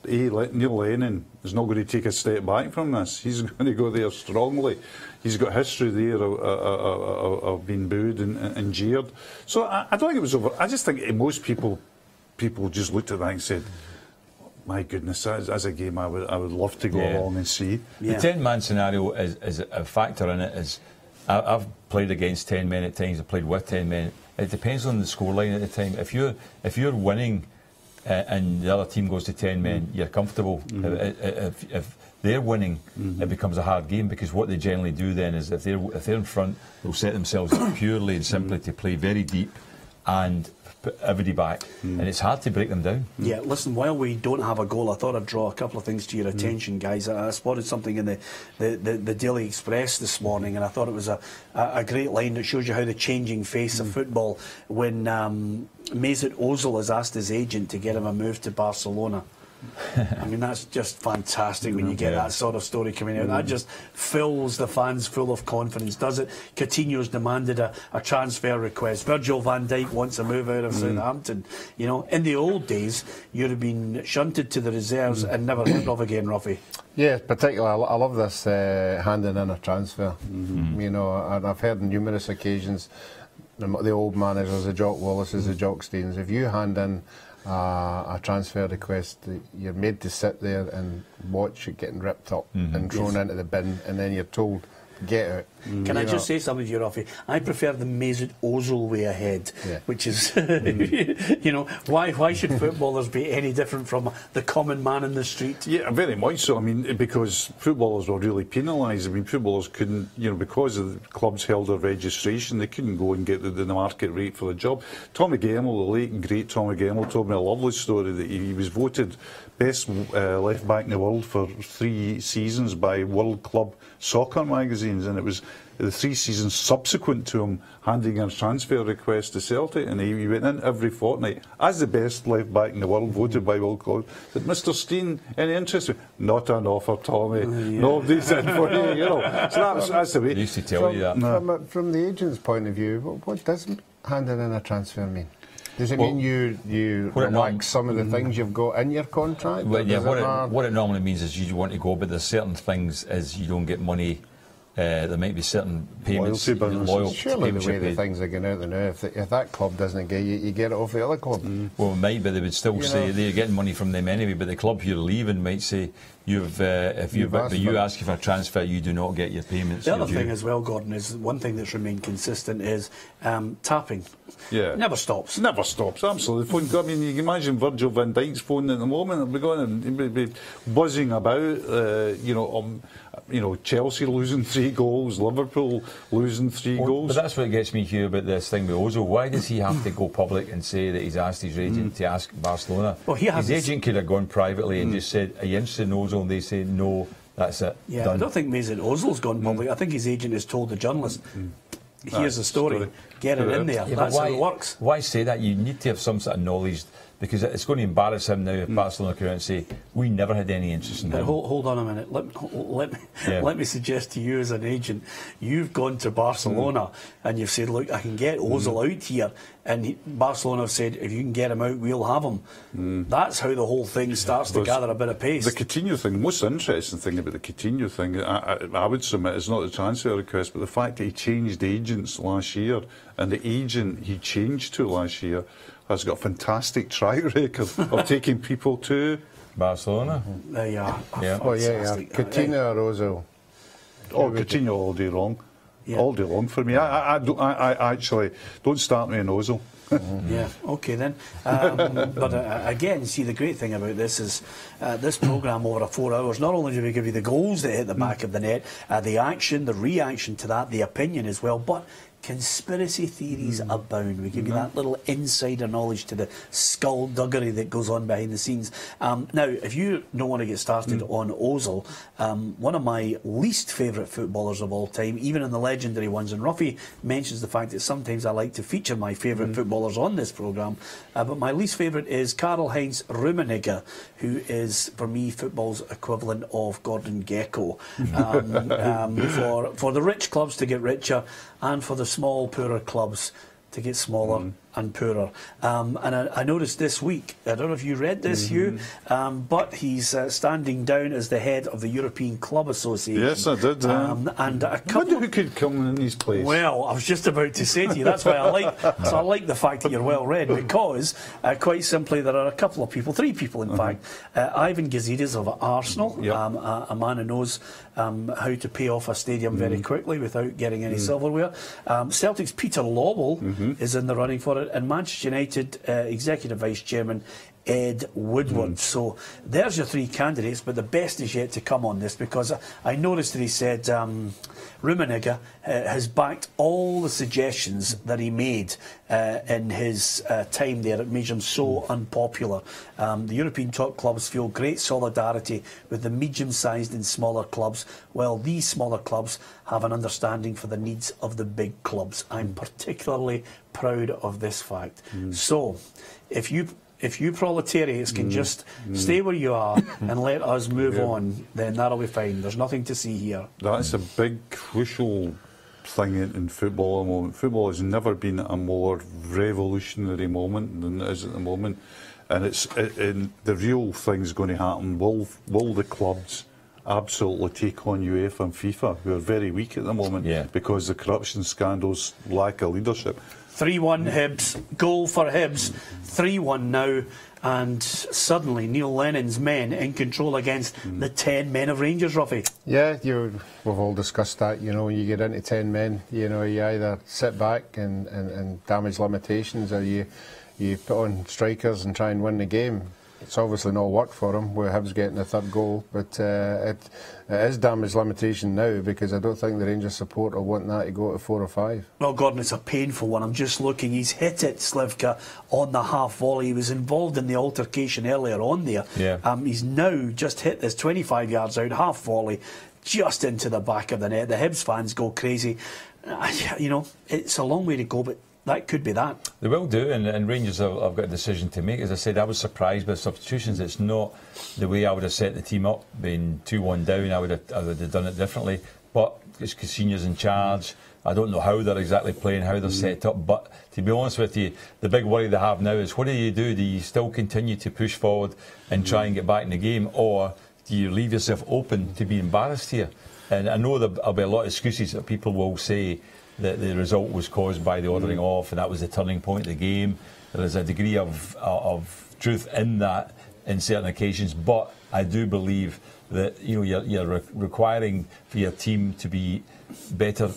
Neil Lennon is not going to take a step back from this. He's going to go there strongly. He's got history there of being booed and jeered. So I don't think it was over. I just think most people just looked at that and said, my goodness, as a game I would love to go along and see. The 10-man scenario is a factor in it. I've played against 10 men at times, I've played with 10 men. It depends on the scoreline at the time. If you're winning and the other team goes to 10 men, you're comfortable. If they're winning, it becomes a hard game, because what they generally do then is if they're in front, they'll set themselves up purely and simply to play very deep and put everybody back, and it's hard to break them down. Yeah, listen, while we don't have a goal, I thought I'd draw a couple of things to your attention, guys. I spotted something in the Daily Express this morning, and I thought it was a great line that shows you how the changing face of football when Mesut Ozil has asked his agent to get him a move to Barcelona. I mean, that's just fantastic when you get that sort of story coming out. That just fills the fans full of confidence, does it? Coutinho's demanded a transfer request. Virgil van Dijk wants a move out of Southampton. You know, in the old days, you'd have been shunted to the reserves and never heard of again, Ruffy. Yeah, particularly, I love this handing in a transfer. You know, and I've heard on numerous occasions the old managers, the Jock Wallaces, the Jock Steens, if you hand in a transfer request, you're made to sit there and watch it getting ripped up and thrown into the bin, and then you're told, get out. Can I just say something to you, Ruffy? I prefer the Mesut Ozil way ahead, which is, you know, why should footballers be any different from the common man in the street? Yeah, very much so. I mean, because footballers were really penalised. I mean, footballers couldn't, you know, because the clubs held their registration, they couldn't go and get the market rate for the job. Tommy Gemmell, the late and great Tommy Gemmell, told me a lovely story that he was voted best left back in the world for 3 seasons by World Club Soccer magazines, and it was the 3 seasons subsequent to him handing a transfer request to Celtic, and he went in every fortnight as the best left back in the world, voted by World Club. Said, Mr. Steen, any interest? Not an offer, Tommy. Nobody's in for you, you know. So that's the way. They used to tell you that. From the agent's point of view, what does handing in a transfer mean? Does it mean you relax some of the things you've got in your contract? Well, yeah, what it normally means is you want to go, but there's certain things as you don't get money. There might be certain payments, loyalty surely the way the things are going out there now, if that club doesn't get you, you get it off the other club. Well, it might, but they would still say they're getting money from them anyway. But the club you're leaving might say you ask for a transfer, you do not get your payments. The other thing as well, Gordon, is one thing that's remained consistent is tapping. Yeah, never stops. Never stops. Absolutely. I mean, you can imagine Virgil van Dijk's phone at the moment. He'll be going and he'll be buzzing about. You know, Chelsea losing 3 goals, Liverpool losing 3 goals. But that's what gets me here about this thing with Ozil. Why does he have to go public and say that he's asked his agent to ask Barcelona? Well, his agent could have gone privately and just said, are you interested in Ozil? And they say, no, that's it. Yeah, done. I don't think Mesut Ozil's gone public. I think his agent has told the journalist, here's the story, get it in there. That's how it works. Why say that? You need to have some sort of knowledge, because it's going to embarrass him now if Barcelona come out and say, we never had any interest in him. Hold on a minute. Let me suggest to you as an agent, you've gone to Barcelona and you've said, look, I can get Ozil out here. And Barcelona have said, if you can get him out, we'll have him. That's how the whole thing starts to gather a bit of pace. The Coutinho thing, the most interesting thing about the Coutinho thing, I would submit, is not the transfer request, but the fact that he changed agents last year, and the agent he changed to last year has got a fantastic track record of taking people to Barcelona. There you are. Yeah. Well, Coutinho or Ozil? Oh, Coutinho all day long. Yeah. All day long for me. I actually don't start me on Ozil. Yeah, okay then. But again, see, the great thing about this is this programme over 4 hours, not only do we give you the goals that hit the back of the net, the action, the reaction to that, the opinion as well, but conspiracy theories abound. We give you that little insider knowledge to the skullduggery that goes on behind the scenes. Now, if you don't want to get started on Ozil, one of my least favourite footballers of all time, even in the legendary ones, and Ruffy mentions the fact that sometimes I like to feature my favourite footballers on this programme, but my least favourite is Karl-Heinz Rummenigge, who is, for me, football's equivalent of Gordon Gekko. For the rich clubs to get richer, and for the small, poorer clubs to get smaller and poorer. And I noticed this week, I don't know if you read this, Hugh, but he's standing down as the head of the European Club Association. Yes, I did. And a couple. I wonder who could come in his place. Well, I was just about to say to you, that's why I like the fact that you're well read, because quite simply there are a couple of people, 3 people in fact. Ivan Gazidis of Arsenal, a man who knows how to pay off a stadium very quickly without getting any silverware. Celtic's Peter Lawwell is in the running for it, and Manchester United Executive Vice Chairman Ed Woodward. So there's your three candidates, but the best is yet to come on this, because I noticed that he said Rummenigge has backed all the suggestions that he made in his time there. It made him so unpopular. The European top clubs feel great solidarity with the medium-sized and smaller clubs, while these smaller clubs have an understanding for the needs of the big clubs. I'm particularly proud of this fact. So, if you proletariats can just stay where you are and let us move on, then that'll be fine. There's nothing to see here. That's a big, crucial thing in football at the moment. Football has never been at a more revolutionary moment than it is at the moment. And the real thing's going to happen. Will the clubs absolutely take on UEFA and FIFA, who are very weak at the moment because the corruption scandals, lack of leadership? 3-1 Hibs, goal for Hibs, 3-1 now, and suddenly Neil Lennon's men in control against the 10 men of Rangers, Ruffy. Yeah, we've all discussed that. You know, when you get into 10 men, you know, you either sit back and damage limitations, or you put on strikers and try and win the game. It's obviously not worked for him, with Hibs getting the third goal, but it is damage limitation now, because I don't think the Rangers support will want that to go to 4 or 5. Oh, Gordon, it's a painful one. I'm just looking. He's hit it, Slivka, on the half volley. He was involved in the altercation earlier on there. He's now just hit this 25 yards out, half volley, just into the back of the net. The Hibs fans go crazy. You know, it's a long way to go, but that could be that. They will do, and Rangers have got a decision to make. As I said, I was surprised by the substitutions. It's not the way I would have set the team up. Being 2-1 down, I would have done it differently. But it's Cassini's in charge. I don't know how they're exactly playing, how they're set up. But to be honest with you, the big worry they have now is, what do you do? Do you still continue to push forward and try and get back in the game, or do you leave yourself open to be embarrassed here? And I know there'll be a lot of excuses that people will say that the result was caused by the ordering off, and that was the turning point of the game. There is a degree of truth in that in certain occasions, but I do believe that, you know, you're requiring for your team to be better,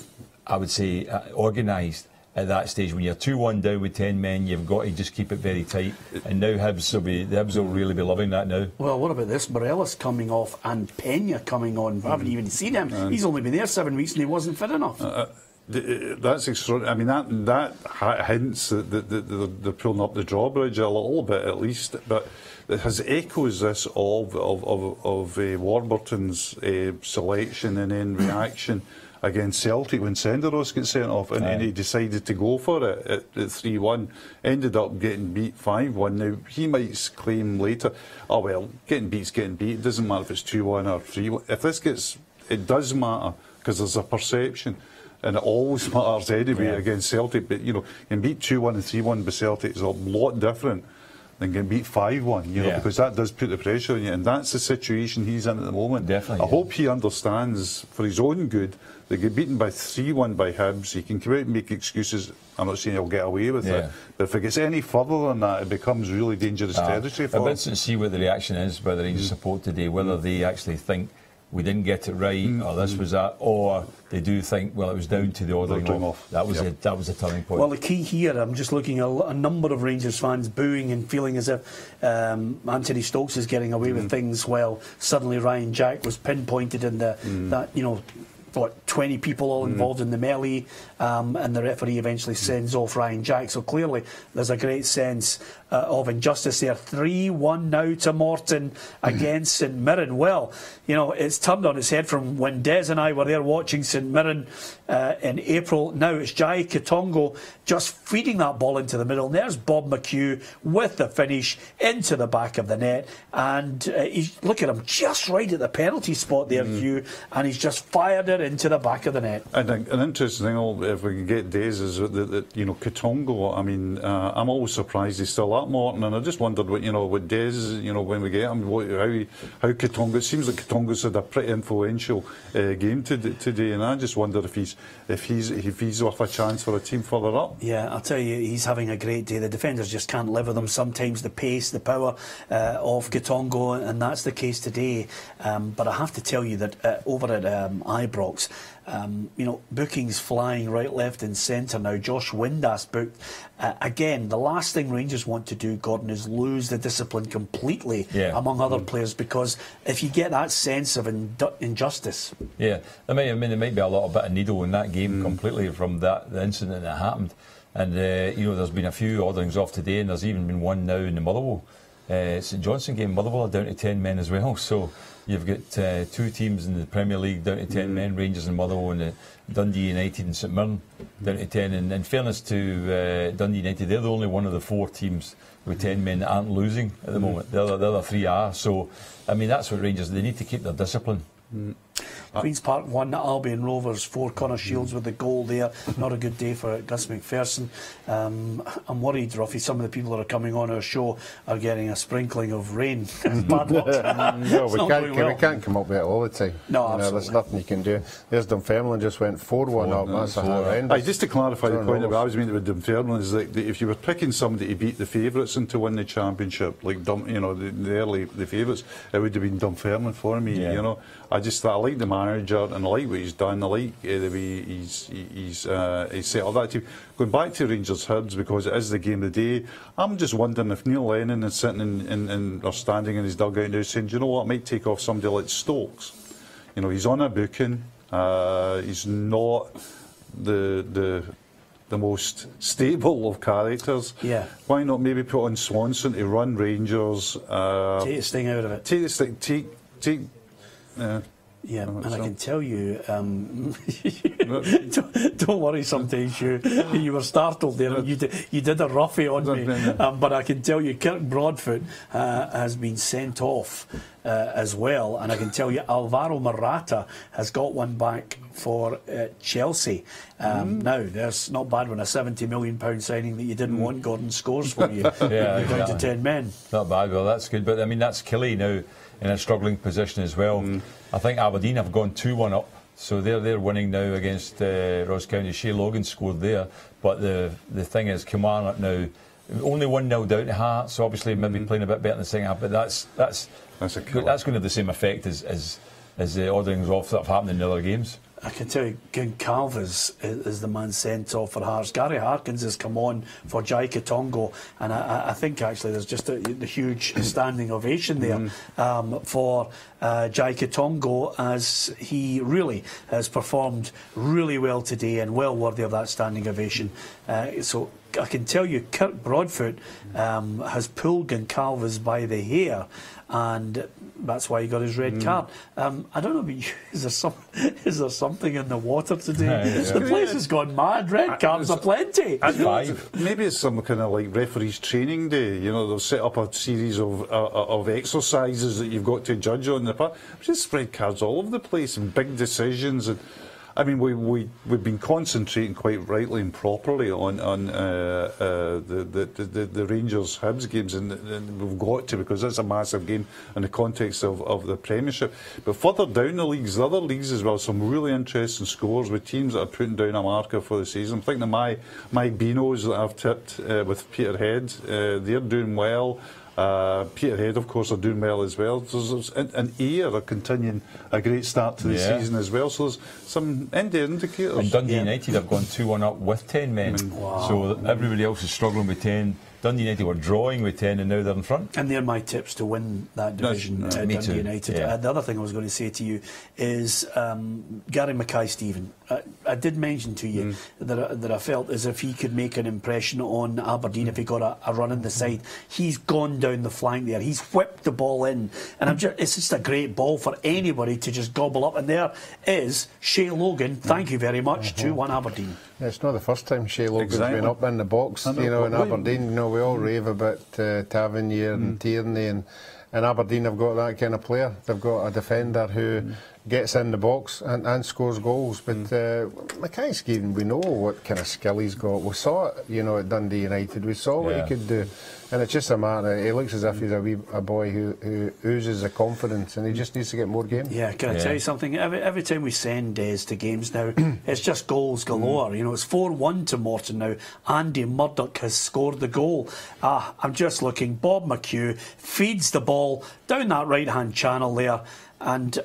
I would say, organised at that stage. When you're 2-1 down with 10 men, you've got to just keep it very tight. And now the Hibs will really be loving that now. Well, what about this? Morelos coming off and Peña coming on. I haven't even seen him. He's only been there 7 weeks and he wasn't fit enough. That's extraordinary. I mean, that hints that they're pulling up the drawbridge a little bit, at least. But it has echoes this of Warburton's selection and then reaction against Celtic when Senderos got sent off, and he decided to go for it at 3-1. Ended up getting beat 5-1. Now, he might claim later, oh well, getting beat's getting beat. It doesn't matter if it's 2-1 or 3-1. If this gets, it does matter, because there's a perception. And it always matters anyway against Celtic. But, you know, getting beat 2-1 and 3-1 by Celtic is a lot different than getting beat 5-1, you know, because that does put the pressure on you. And that's the situation he's in at the moment. Definitely. I hope he understands, for his own good, that get beaten by 3-1 by Hibs, he can come out and make excuses. I'm not saying he'll get away with it, but if it gets any further than that, it becomes really dangerous territory for him. I'd like to see what the reaction is by the Rangers support today, whether they actually think we didn't get it right, or this was that, or they do think, well, it was down to the ordering off. That was that was a turning point. Well, the key here, I'm just looking at a number of Rangers fans booing and feeling as if Anthony Stokes is getting away with things, while suddenly Ryan Jack was pinpointed in that, you know, what, 20 people all involved in the melee, and the referee eventually sends off Ryan Jack. So clearly there's a great sense of injustice there. 3-1 now to Morton against St Mirren. Well, you know, it's turned on its head from when Des and I were there watching St Mirren in April. Now it's Jai Katongo just feeding that ball into the middle. And there's Bob McHugh with the finish into the back of the net, and look at him, just right at the penalty spot there, Hugh, and he's just fired it into the back of the net. And an interesting thing, if we can get Des, is that you know, Katongo, I mean, I'm always surprised he's still at Morton, and I just wondered what, you know, what Des, you know, when we get him, how Katongo, it seems like Katongo's had a pretty influential game today, and I just wonder if he's worth a chance for a team further up. Yeah, I'll tell you, he's having a great day. The defenders just can't live with him sometimes, the pace, the power of Katongo, and that's the case today. But I have to tell you that over at Ibrox, bookings flying right, left and centre now. Josh Windass booked. Again, the last thing Rangers want to do, Gordon, is lose the discipline completely among other players, because if you get that sense of injustice. Yeah, there might be a lot of bit of needle in that game completely from the incident that happened. And, there's been a few orderings off today, and there's even been one now in the Motherwell. St Johnstone game, Motherwell are down to 10 men as well. So you've got two teams in the Premier League down to 10 men, Rangers and Motherwell, and Dundee United and St Mirren down to 10. And in fairness to Dundee United, they're the only one of the 4 teams with 10 men that aren't losing at the moment. The other 3 are. So, that's what Rangers, they need to keep their discipline. Queen's Park 1, Albion Rovers 4, Connor Shields with the goal there. Not a good day for Gus McPherson. I'm worried, Ruffy, some of the people that are coming on our show are getting a sprinkling of rain. Bad luck. No, we can't come up with it all the time. No, absolutely. There's nothing you can do. There's Dunfermline just went 4-1 up. That's a horrendous. Just to clarify the point that I was making with Dunfermline is that if you were picking somebody to beat the favourites and to win the championship, like the favourites, it would have been Dunfermline for me. I like the manager and I like what he's done. I like the way he's set up that team. Going back to Rangers Hibs, because it is the game of the day, I'm just wondering if Neil Lennon is sitting or standing in his dugout now saying, do you know what, I might take off somebody like Stokes. He's on a booking. He's not the most stable of characters. Yeah. Why not maybe put on Swanson to run Rangers? Take the sting out of it. Take the sting. Take. Yeah, and I can tell you, don't worry. Sometimes you were startled there. You did a roughie on me, but I can tell you, Kirk Broadfoot has been sent off as well, and I can tell you, Alvaro Morata has got one back for Chelsea. Now, there's not bad when a £70 million signing that you didn't want, Gordon, scores for you. You're down to 10 men. Not bad. Well, that's good. But that's Killie now in a struggling position as well. I think Aberdeen have gone 2-1 up, so they're winning now against Ross County. Shea Logan scored there, but the thing is, Kilmarnock now only 1-0 down to Hearts, so obviously maybe playing a bit better in the second half, but that's going to have the same effect as the orderings off that have happened in the other games. I can tell you, Calvas is the man sent off for Hearts. Gary Harkins has come on for Jai Katongo, and I think actually there's just the huge standing ovation there for Jai Katongo, as he really has performed really well today and well worthy of that standing ovation. So I can tell you, Kirk Broadfoot has pulled Goncalves by the hair, and that's why he got his red card. I don't know, but is there something in the water today? The place has gone mad. Red cards are plenty. Maybe it's some kind of like referees training day. They've set up a series of exercises that you've got to judge on. Just red cards all over the place and big decisions. And we've been concentrating quite rightly and properly on the Rangers Hibs games, and we've got to, because it's a massive game in the context of the Premiership. But further down the leagues, the other leagues as well, some really interesting scores with teams that are putting down a marker for the season. I'm thinking of my Beanos that I've tipped with Peterhead. They're doing well. Peterhead, of course, are doing well as well. And Ayr are continuing a great start to the season as well. So there's some indicators. And Dundee United have gone 2-1 up with 10 men. Wow. So everybody else is struggling with 10. Dundee United were drawing with 10 and now they're in front. And they're my tips to win that division, Dundee United. The other thing I was going to say to you is Gary Mackay-Steven. I did mention to you that I felt as if he could make an impression on Aberdeen if he got a run in the side. He's gone down the flank there. He's whipped the ball in. And it's just a great ball for anybody to just gobble up. And there is Shea Logan. Thank you very much. 2-1 Aberdeen. Yeah, it's not the first time Shea Logan's been up in the box, in Aberdeen. We all rave about Tavernier and Tierney, and Aberdeen have got that kind of player. They've got a defender who gets in the box and scores goals. But Mackay-Steven, we know what kind of skill he's got. We saw it, at Dundee United. We saw what he could do. And it's just a matter, he looks as if he's a boy who oozes the confidence, and he just needs to get more games. Yeah, can I tell you something? Every time we send Des to games now, it's just goals galore. It's 4-1 to Morton now. Andy Murdoch has scored the goal. I'm just looking. Bob McHugh feeds the ball down that right-hand channel there. And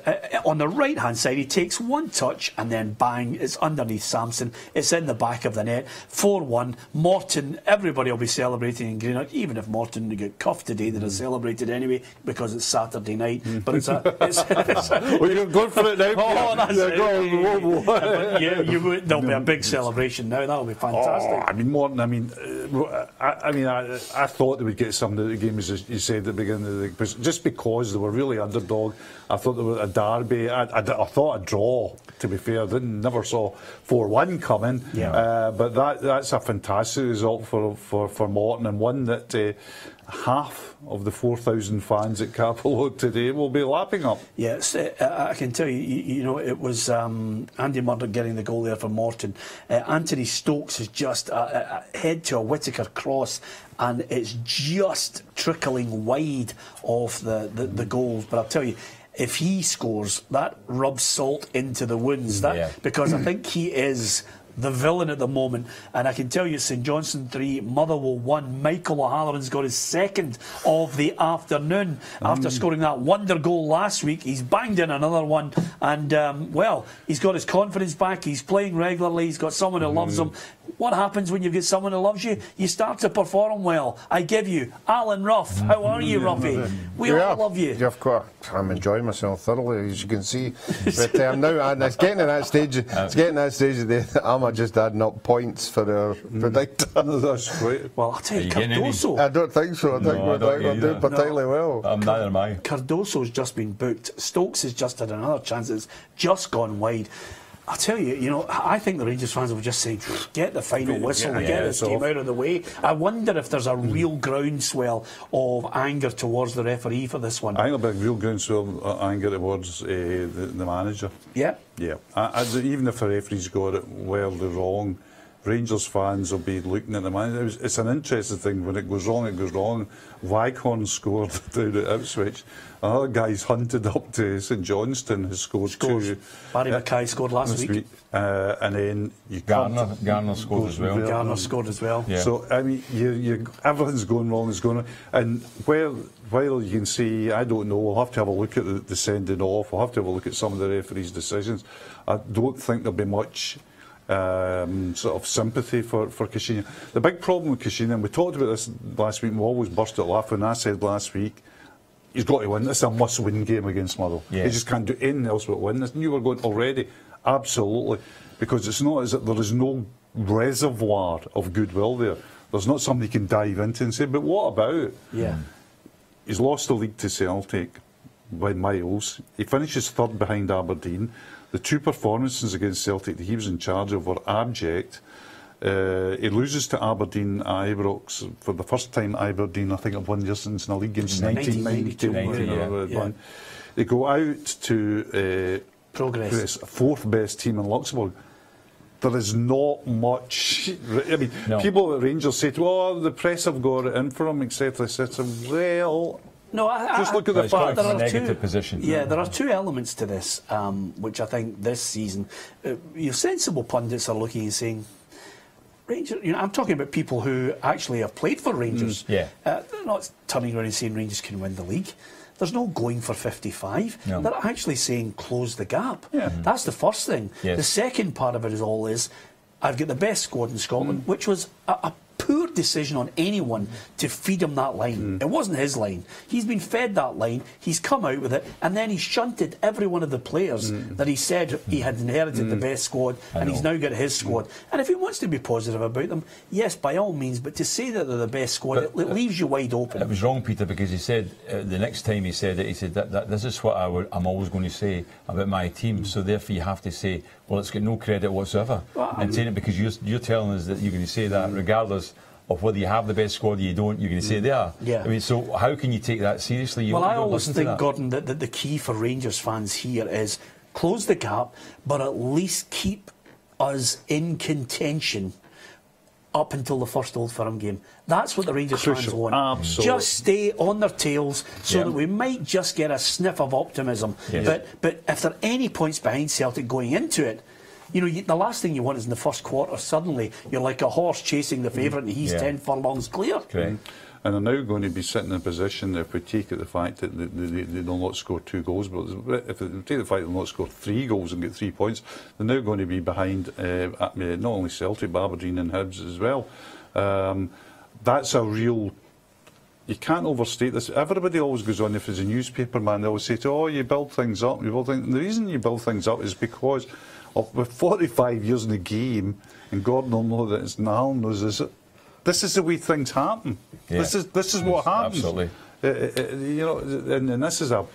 on the right hand side, he takes one touch and then bang, it's underneath Sampson, it's in the back of the net. 4-1. Morton, everybody will be celebrating in Greenock. Even if Morton get cuffed today, they'd have celebrated anyway because it's Saturday night. But it's well, you're going for it now. Oh, that's it. There'll be a big celebration now. That'll be fantastic. Oh, I mean, Morton. I thought they would get some of the game, as you said at the beginning of the just because they were really underdog. I thought they were a derby. I thought a draw. To be fair, never saw 4-1 coming. Yeah. But that's a fantastic result for Morton, and one that half of the 4,000 fans at Capello today will be lapping up. Yes, I can tell you, it was Andy Murdoch getting the goal there for Morton. Anthony Stokes is just head to a Whittaker cross, and it's just trickling wide of the goals. But I'll tell you, if he scores, that rubs salt into the wounds. Because I think he is the villain at the moment, and I can tell you, St Johnstone 3, Motherwell 1. Michael O'Halloran's got his second of the afternoon after scoring that wonder goal last week. He's banged in another one, and he's got his confidence back. He's playing regularly. He's got someone who loves him. What happens when you get someone who loves you? You start to perform well. I give you Alan Ruff. How are you, Ruffy? We all love you. I'm enjoying myself thoroughly, as you can see. But now, and it's getting to that stage. It's getting to that stage that I'm just adding up points for our predictor. That's great. Well, I'll tell you, Cardoso. I don't think so. I think we're doing particularly well. Neither am I. Cardoso's just been booked. Stokes has just had another chance. It's just gone wide. I'll tell you, I think the Rangers fans will just say, get the final whistle, get this game out of the way. I wonder if there's a real groundswell of anger towards the referee for this one. I think there'll be a real groundswell of anger towards the manager. Yeah. Yeah. Even if the referee's got it wildly wrong, Rangers fans will be looking at the manager. It's an interesting thing. When it goes wrong, it goes wrong. Waghorn scored down at Ipswich. Another guy's hunted up to St Johnstone has scored two. Barry Mackay scored last week. And then Garner scored as well. Garner scored as well. Yeah. So, I mean, everything's going wrong, is going on. And while you can see, I don't know, we'll have to have a look at the sending off. We'll have to have a look at some of the referees' decisions. I don't think there'll be much sort of sympathy for Caixinha. The big problem with Caixinha, and we talked about this last week, and we always burst out laughing. I said last week, he's got to win. This is a must-win game against Motherwell. Yeah. He just can't do anything else but win this. And you were going already, absolutely, because it's not as if there is no reservoir of goodwill there. There's not somebody you can dive into and say, but what about? Yeah. He's lost the league to Celtic by miles. He finishes third behind Aberdeen. The two performances against Celtic that he was in charge of were abject. He loses to Aberdeen at Ibrox for the first time. Aberdeen, I think, have won just since the league in 1992. They go out to Progress, fourth best team in Luxembourg. There is not much. I mean, people at Rangers say, "Oh, the press have got it in for him, etc., etc." Well. No, just look at the fact. There are negative position. Yeah, there are two elements to this, which I think this season, your sensible pundits are looking and saying, Rangers. I'm talking about people who actually have played for Rangers. Yeah, they're not turning around and saying Rangers can win the league. There's no going for 55. No. They're actually saying close the gap. Yeah. That's the first thing. Yes. The second part of it is I've got the best squad in Scotland, which was a poor decision on anyone to feed him that line. It wasn't his line. He's been fed that line, he's come out with it, and then he shunted every one of the players that he said he had inherited the best squad, and he's now got his squad. And if he wants to be positive about them, yes, by all means, but to say that they're the best squad, it leaves you wide open. It was wrong, Peter, because he said, the next time he said it, he said that this is what I'm always going to say about my team, so therefore you have to say, well, it's got no credit whatsoever. And saying it because you're telling us that you're going to say that regardless of whether you have the best squad or you don't, you're going to say they are. Yeah. I mean, so how can you take that seriously? Well, I always think, Gordon, that the key for Rangers fans here is close the gap, but at least keep us in contention up until the first Old Firm game. That's what the Rangers fans want. Absolutely. Just stay on their tails so that we might just get a sniff of optimism. Yes. But if there are any points behind Celtic going into it, the last thing you want is in the first quarter, suddenly you're like a horse chasing the favourite and he's 10 furlongs clear. Okay. and they're now going to be sitting in a position, if we take it the fact that they'll not score 2 goals, but if we take the fact they'll not score 3 goals and get 3 points, they're now going to be behind not only Celtic, but Aberdeen and Hibs as well. That's a real... You can't overstate this. Everybody always goes on, if it's a newspaper man, they always say to, oh, you build things up, you build things. And the reason you build things up is because with 45 years in the game, and Gordon will know that it's Alan knows this is the way things happen. Yeah. This is what happens. Absolutely. You know, and this is a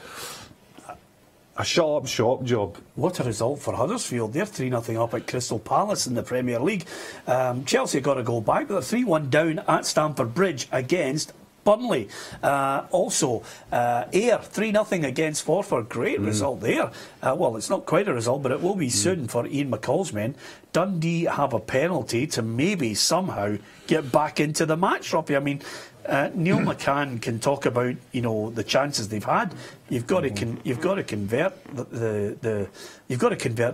shut-up shop job. What a result for Huddersfield. They're 3-0 up at Crystal Palace in the Premier League. Chelsea got to go back, but they're 3-1 down at Stamford Bridge against Burnley. Also, Ayr 3-0 against Forfar. Great result there. Well, it's not quite a result, but it will be soon for Ian McCall's men. Dundee have a penalty to maybe somehow get back into the match, Robbie. I mean, Neil McCann can talk about, you know, the chances they've had. You've got to convert you've got to convert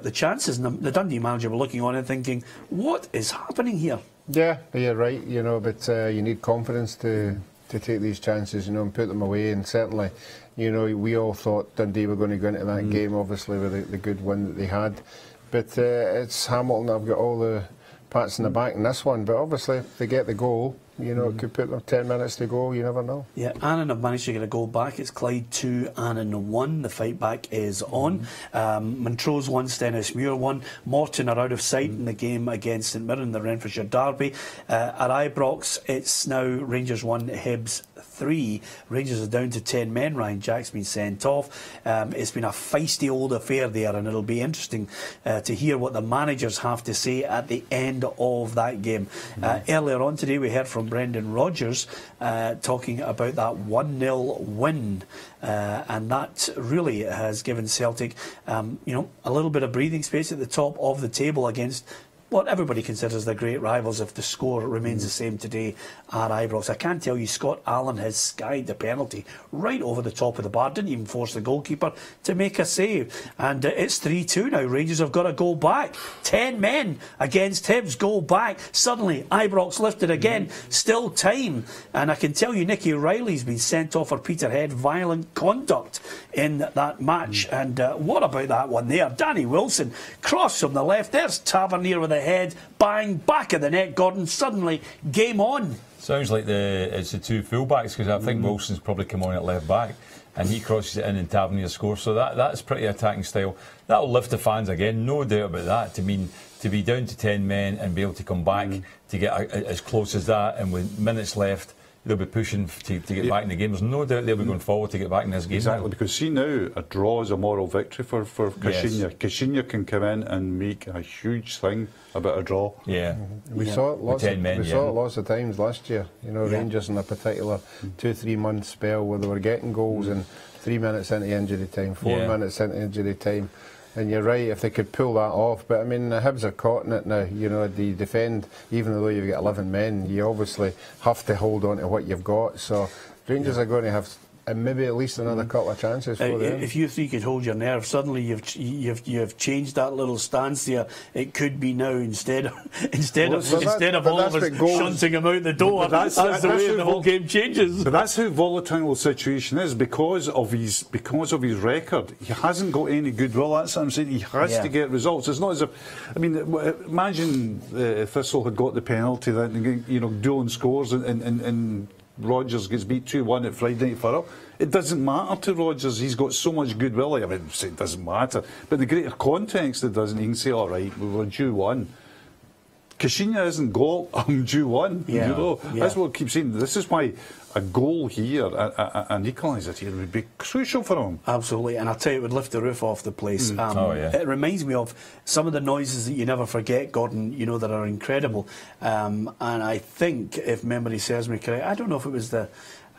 the chances. And the Dundee manager were looking on and thinking, what is happening here? Yeah, you're right. You know, but you need confidence to take these chances, you know, and put them away. And certainly, you know, we all thought Dundee were going to go into that game, obviously, with the good win that they had. But it's Hamilton. I've got all the pats in the back in this one. But obviously, if they get the goal, you know, it could put them 10 minutes to go. You never know. Yeah, Annan have managed to get a goal back. It's Clyde 2, Annan 1. The fight back is on. Montrose 1, Stenhousemuir 1. Morton are out of sight in the game against St Mirren, the Renfrewshire derby. At Ibrox, it's now Rangers 1, Hibs 3. Rangers are down to 10 men. Ryan Jack's been sent off. It's been a feisty old affair there, and it'll be interesting to hear what the managers have to say at the end of that game. Earlier on today, we heard from Brendan Rodgers talking about that 1-0 win, and that really has given Celtic you know, a little bit of breathing space at the top of the table against what everybody considers their great rivals if the score remains the same today at Ibrox. I can't tell you, Scott Allen has skied the penalty right over the top of the bar, didn't even force the goalkeeper to make a save. And it's 3-2 now. Rangers have got to go back. 10 men against Hibs, go back. Suddenly, Ibrox lifted again. Still time. And I can tell you, Nicky O'Reilly's been sent off for Peterhead violent conduct in that match. And what about that one there? Danny Wilson, cross from the left. There's Tavernier with a head, bang, back of the net, Gordon, suddenly game on. Sounds like it's the two fullbacks, because I think Wilson's probably come on at left back and he crosses it in and Tavernier scores, so that's pretty attacking style. That'll lift the fans again, no doubt about that. To be down to 10 men and be able to come back to get as close as that, and with minutes left they'll be pushing to get back in the game. There's no doubt they'll be going forward to get back in this game. Exactly, because see now, a draw is a moral victory for Kashinya. Yes. Kashinya can come in and make a huge thing about a draw. Yeah. We saw it lots of times last year. You know, Rangers in a particular 2-3 month spell where they were getting goals and 3 minutes into injury time, 4 minutes into injury time. And you're right, if they could pull that off. But I mean, the Hibs are caught in it now. You know, they defend, even though you've got 11 men, you obviously have to hold on to what you've got. So Rangers are going to have maybe at least another couple of chances for them. If you three could hold your nerve, suddenly you've changed that little stance there. It could be now instead of all of us shunting him out the door. That's the way the whole game changes. But that's how volatile the situation is, because of his record. He hasn't got any goodwill. That's what I'm saying. He has to get results. It's not as if, I mean, imagine Thistle had got the penalty, then Doolan scores and Rodgers gets beat 2-1 at Friday night for up. It doesn't matter to Rodgers. He's got so much goodwill. I mean, it doesn't matter. But the greater context, it doesn't. He can say, all right, we were due one. Kashinya isn't goal. I'm due one. Yeah. You know? That's what I keep saying. This is why a goal here, an equaliser here, would be crucial for him. Absolutely, and I'll tell you, it would lift the roof off the place. It reminds me of some of the noises that you never forget, Gordon, you know, that are incredible. And I think, if memory serves me correct, I don't know if it was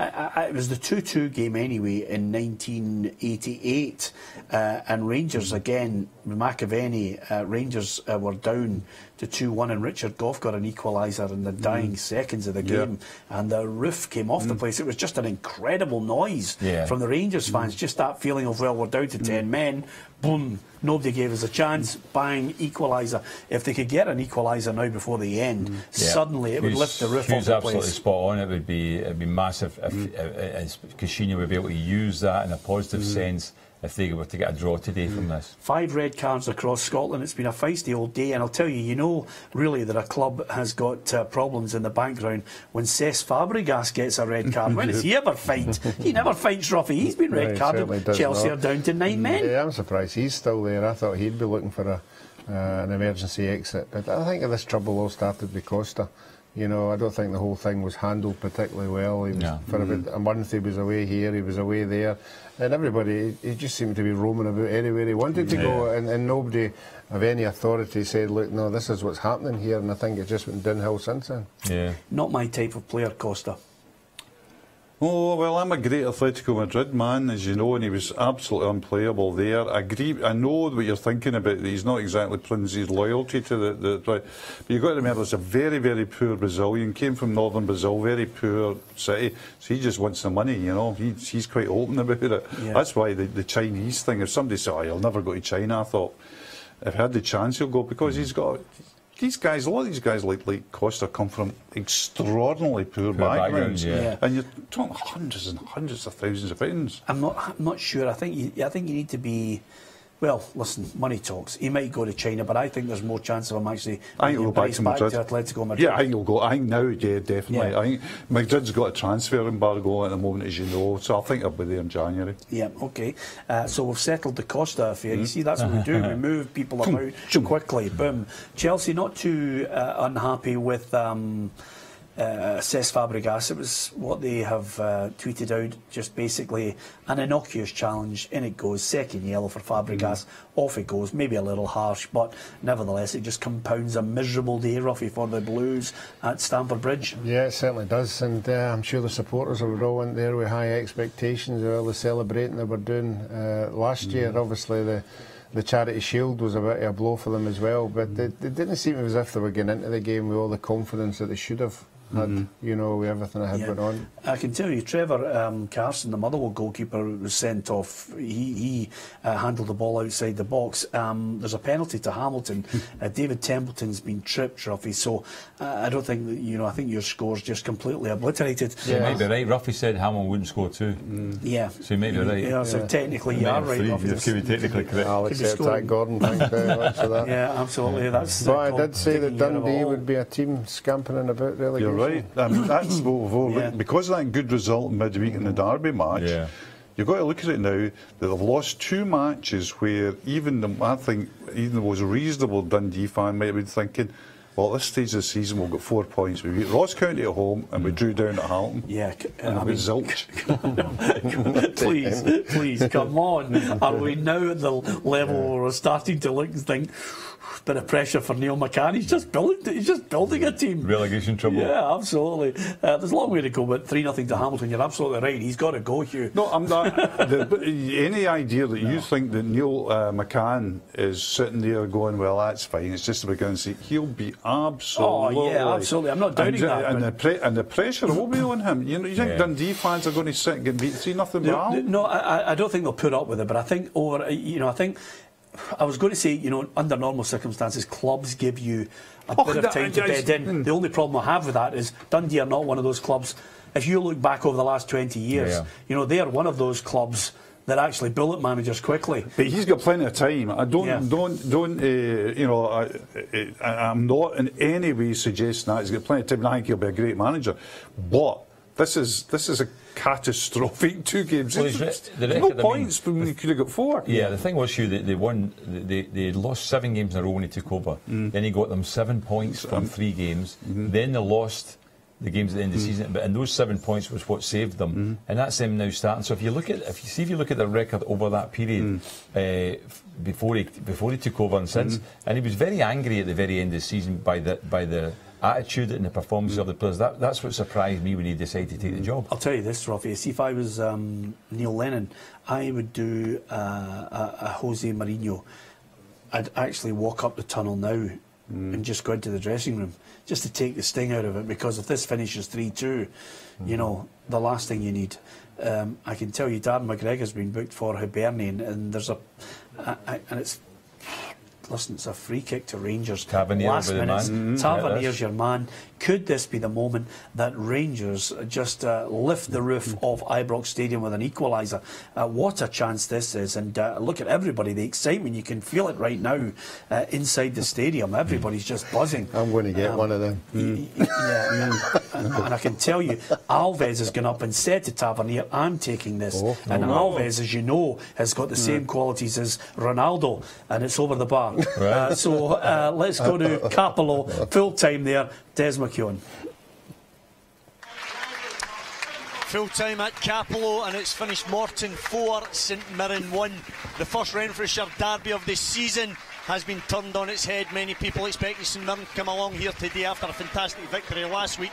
it was the 2-2 game anyway in 1988, and Rangers again, McAvenny, Rangers were down to 2-1, and Richard Gough got an equaliser in the dying seconds of the game, and the roof came off the place. It was just an incredible noise from the Rangers fans, just that feeling of, well, we're down to 10 men, boom, nobody gave us a chance, bang, equaliser. If they could get an equaliser now before the end, suddenly it would lift the roof off the place. Absolutely spot on. It'd be massive if Caixinha would be able to use that in a positive sense if they were to get a draw today from this. 5 red cards across Scotland. It's been a feisty old day, and I'll tell you, you know really that a club has got problems in the background when Cesc Fabregas gets a red card. When does he ever fight? He never fights, Ruffy. He's been red carded. Chelsea are down to 9 men. Yeah, I'm surprised he's still there. I thought he'd be looking for an emergency exit, but I think this trouble all started with Costa. You know, I don't think the whole thing was handled particularly well. He was, for about a month he was away here, he was away there, and everybody, he just seemed to be roaming about anywhere he wanted to go, and nobody of any authority said, look, no, this is what's happening here, and I think it just went downhill since then. Yeah. Not my type of player, Costa. Oh, well, I'm a great Atletico Madrid man, as you know, and he was absolutely unplayable there. I agree, I know what you're thinking about, that he's not exactly pledged his loyalty to but you've got to remember, it's a very, very poor Brazilian, came from northern Brazil, very poor city, so he just wants the money, you know, he's quite open about it. Yeah. That's why the Chinese thing, if somebody said, oh, he'll never go to China, I thought, if he had the chance, he'll go, because he's got... These guys, a lot of these guys like Costa come from extraordinarily poor backgrounds, and you're talking hundreds and hundreds of thousands of pounds. I'm not sure. I think you need to be. Well, listen, money talks. He might go to China, but I think there's more chance of him actually being back to Atletico Madrid. Yeah, I think he'll go. I think now, definitely. Yeah. I think Madrid's got a transfer embargo at the moment, as you know, so I think he'll be there in January. Yeah, okay. So we've settled the Costa affair. You see, that's what we do. We move people about quickly. Boom. Chelsea not too unhappy with... Cesc Fabregas. It was what they have tweeted out, just basically an innocuous challenge. In it goes, second yellow for Fabregas, off it goes, maybe a little harsh, but nevertheless it just compounds a miserable day, Ruffy, for the Blues at Stamford Bridge. Yeah, it certainly does, and I'm sure the supporters were all in there with high expectations of all the celebrating they were doing last year. Obviously the Charity Shield was a bit of a blow for them as well, but they didn't seem as if they were getting into the game with all the confidence that they should have had, you know, with everything that had gone on. I can tell you, Trevor Carson, the Motherwell goalkeeper, was sent off. He handled the ball outside the box. There's a penalty to Hamilton. David Templeton's been tripped, Ruffy, so I don't think that, you know, I think your score's just completely obliterated. So you might be right. Ruffy said Hamilton wouldn't score too. Yeah. So you might be right. Yeah, so technically you are right, Ruffy. You could be technically correct. I'll accept that, Gordon. Thanks very much for that. Yeah, absolutely. That's but I did say that Dundee would be a team scampering about relegation. You're right. That's because of that good result in midweek in the Derby match. You've got to look at it now that they've lost 2 matches where I think even the most reasonable Dundee fan might have been thinking, well, at this stage of the season we'll get 4 points. We beat Ross County at home and we drew down at Hamilton. Yeah, and we zilch. please, come on. Are we now at the level where we're starting to look and think, bit of pressure for Neil McCann? He's just building a team. Relegation trouble. Yeah, absolutely. There's a long way to go, but 3-0 to Hamilton. You're absolutely right. He's got to go, Hugh. No, I'm not. Any idea that you think that Neil McCann is sitting there going, well, that's fine, it's just a beginning seat, he'll be absolutely... Oh, yeah, absolutely. I'm not doubting that. And the pressure will be on him. You know, you think Dundee fans are going to sit and get beat 3-0 by Hamilton? No, I don't think they'll put up with it, but I think I was going to say, you know, under normal circumstances, clubs give you a bit of time to bed in. The only problem I have with that is Dundee are not one of those clubs. If you look back over the last 20 years, you know, they are one of those clubs that actually bullet managers quickly. But he's got plenty of time. I don't. You know, I'm not in any way suggesting that he's got plenty of time. I think he'll be a great manager, but this is a catastrophic 2 games. No points when he could have got 4. Yeah, the thing was, Hugh, they won. They lost 7 games in a row when he took over. Then he got them 7 points from 3 games. Then they lost the games at the end of the season, and those 7 points was what saved them, and that's them now starting. So if you look at the record over that period before he took over and since, and he was very angry at the very end of the season by the attitude and the performance of the players. That's what surprised me when he decided to take the job. I'll tell you this, Ruffy. See, if I was Neil Lennon, I would do a Jose Mourinho. I'd actually walk up the tunnel now and just go into the dressing room just to take the sting out of it, because if this finishes 3-2, you know, the last thing you need. I can tell you Darren McGregor's been booked for Hibernian, and there's and it's, listen, it's a free kick to Rangers. Tavernier last minute. Tavernier's yeah, your man. Could this be the moment that Rangers just lift the roof of Ibrox Stadium with an equaliser? What a chance this is. And look at everybody, the excitement, you can feel it right now inside the stadium. Everybody's just buzzing. I'm going to get one of them. And I can tell you, Alves has gone up and said to Tavernier, I'm taking this. And Alves, as you know, has got the same qualities as Ronaldo, and it's over the bar. Right. So let's go to Capello, full time there. Des McKeown. Full time at Capello, and it's finished Morton 4, St Mirren 1. The first Renfrewshire derby of this season has been turned on its head. Many people expecting St Mirren to come along here today after a fantastic victory last week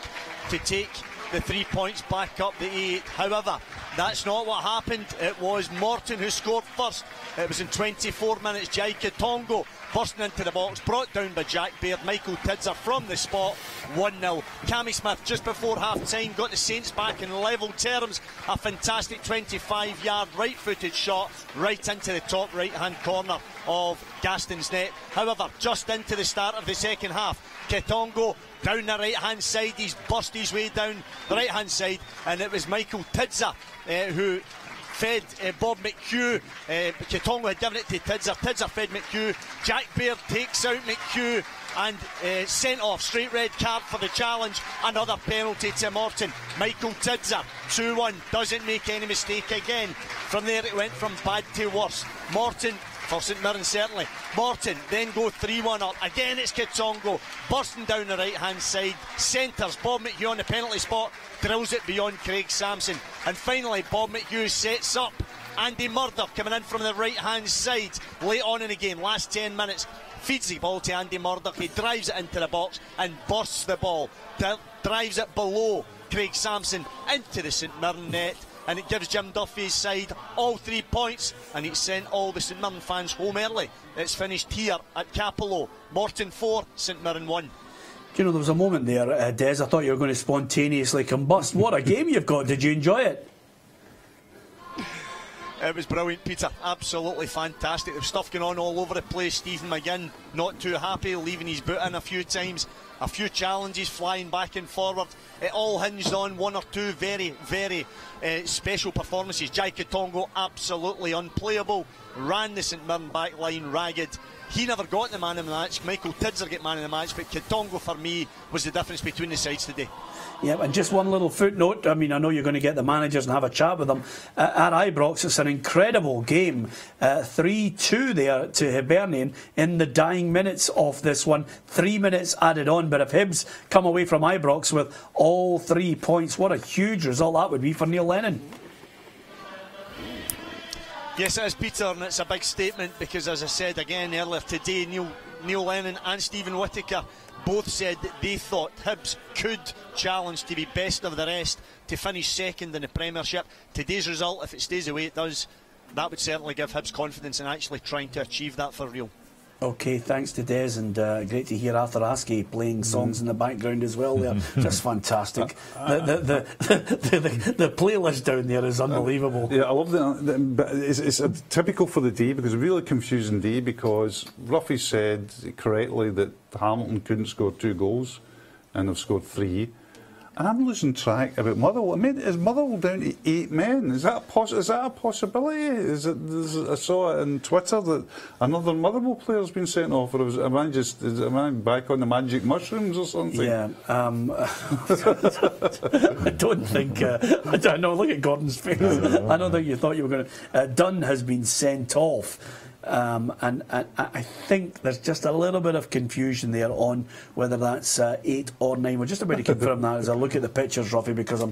to take the 3 points back up the A8. However, that's not what happened. It was Morton who scored first. It was in 24 minutes. Jai Katongo bursting into the box, brought down by Jack Baird. Michael Tidser from the spot, 1-0. Cammy Smith just before half time got the Saints back in level terms. A fantastic 25-yard right-footed shot right into the top right-hand corner of Gaston's net. However, just into the start of the second half, Katongo down the right-hand side. He's burst his way down the right-hand side, and it was Michael Tidser who fed Bob McHugh. Katongo had given it to Tidser. Tidser fed McHugh. Jack Baird takes out McHugh and sent off. Straight red card for the challenge. Another penalty to Morton. Michael Tidser, 2-1. Doesn't make any mistake again. From there it went from bad to worse. Morton, for St Mirren certainly. Morton then go 3-1 up. Again it's Katongo bursting down the right hand side. Centres Bob McHugh on the penalty spot. Drills it beyond Craig Sampson. And finally Bob McHugh sets up Andy Murdoch coming in from the right hand side late on in the game, last 10 minutes. Feeds the ball to Andy Murdoch. He drives it into the box and bursts the ball. Drives it below Craig Sampson into the St Mirren net. And it gives Jim Duffy's side all 3 points, and it sent all the St Mirren fans home early. It's finished here at Capello. Morton 4, St Mirren 1. You know, there was a moment there, Des, I thought you were going to spontaneously combust. What a game you've got. Did you enjoy it? It was brilliant, Peter. Absolutely fantastic. There was stuff going on all over the place. Stephen McGinn not too happy, leaving his boot in a few times. A few challenges flying back and forward. It all hinged on one or two very, very special performances. Jai Katongo absolutely unplayable. Ran the St Mirren back line ragged. He never got the man of the match. Michael Tidser got man of the match, but Katongo for me was the difference between the sides today. Yeah, and just one little footnote. I mean, I know you're going to get the managers and have a chat with them. At Ibrox, it's an incredible game. 3-2 there to Hibernian in the dying minutes of this one. 3 minutes added on. But if Hibs come away from Ibrox with all 3 points, what a huge result that would be for Neil Lennon. Yes, it is, Peter, and it's a big statement because, as I said again earlier today, Neil Lennon and Stephen Whittaker both said that they thought Hibs could challenge to be best of the rest to finish second in the Premiership. Today's result, if it stays the way it does, that would certainly give Hibs confidence in actually trying to achieve that for real. Okay, thanks to Des, and great to hear Arthur Askey playing songs in the background as well there. Just fantastic. The playlist down there is unbelievable. Yeah, I love that. But it's a typical for the day, because it's a really confusing day, because Ruffy said correctly that Hamilton couldn't score 2 goals and they've scored 3. And I'm losing track about Motherwell. I mean, is Motherwell down to 8 men? Is that a possibility? I saw it on Twitter that another Motherwell player's been sent off, or am I back on the magic mushrooms or something? Yeah, I don't think. I don't know. Look at Gordon's face. I don't think you thought you were going to. Dunn has been sent off. And I think there's just a little bit of confusion there on whether that's 8 or 9. We're just about to confirm that as I look at the pictures, Ruffy, because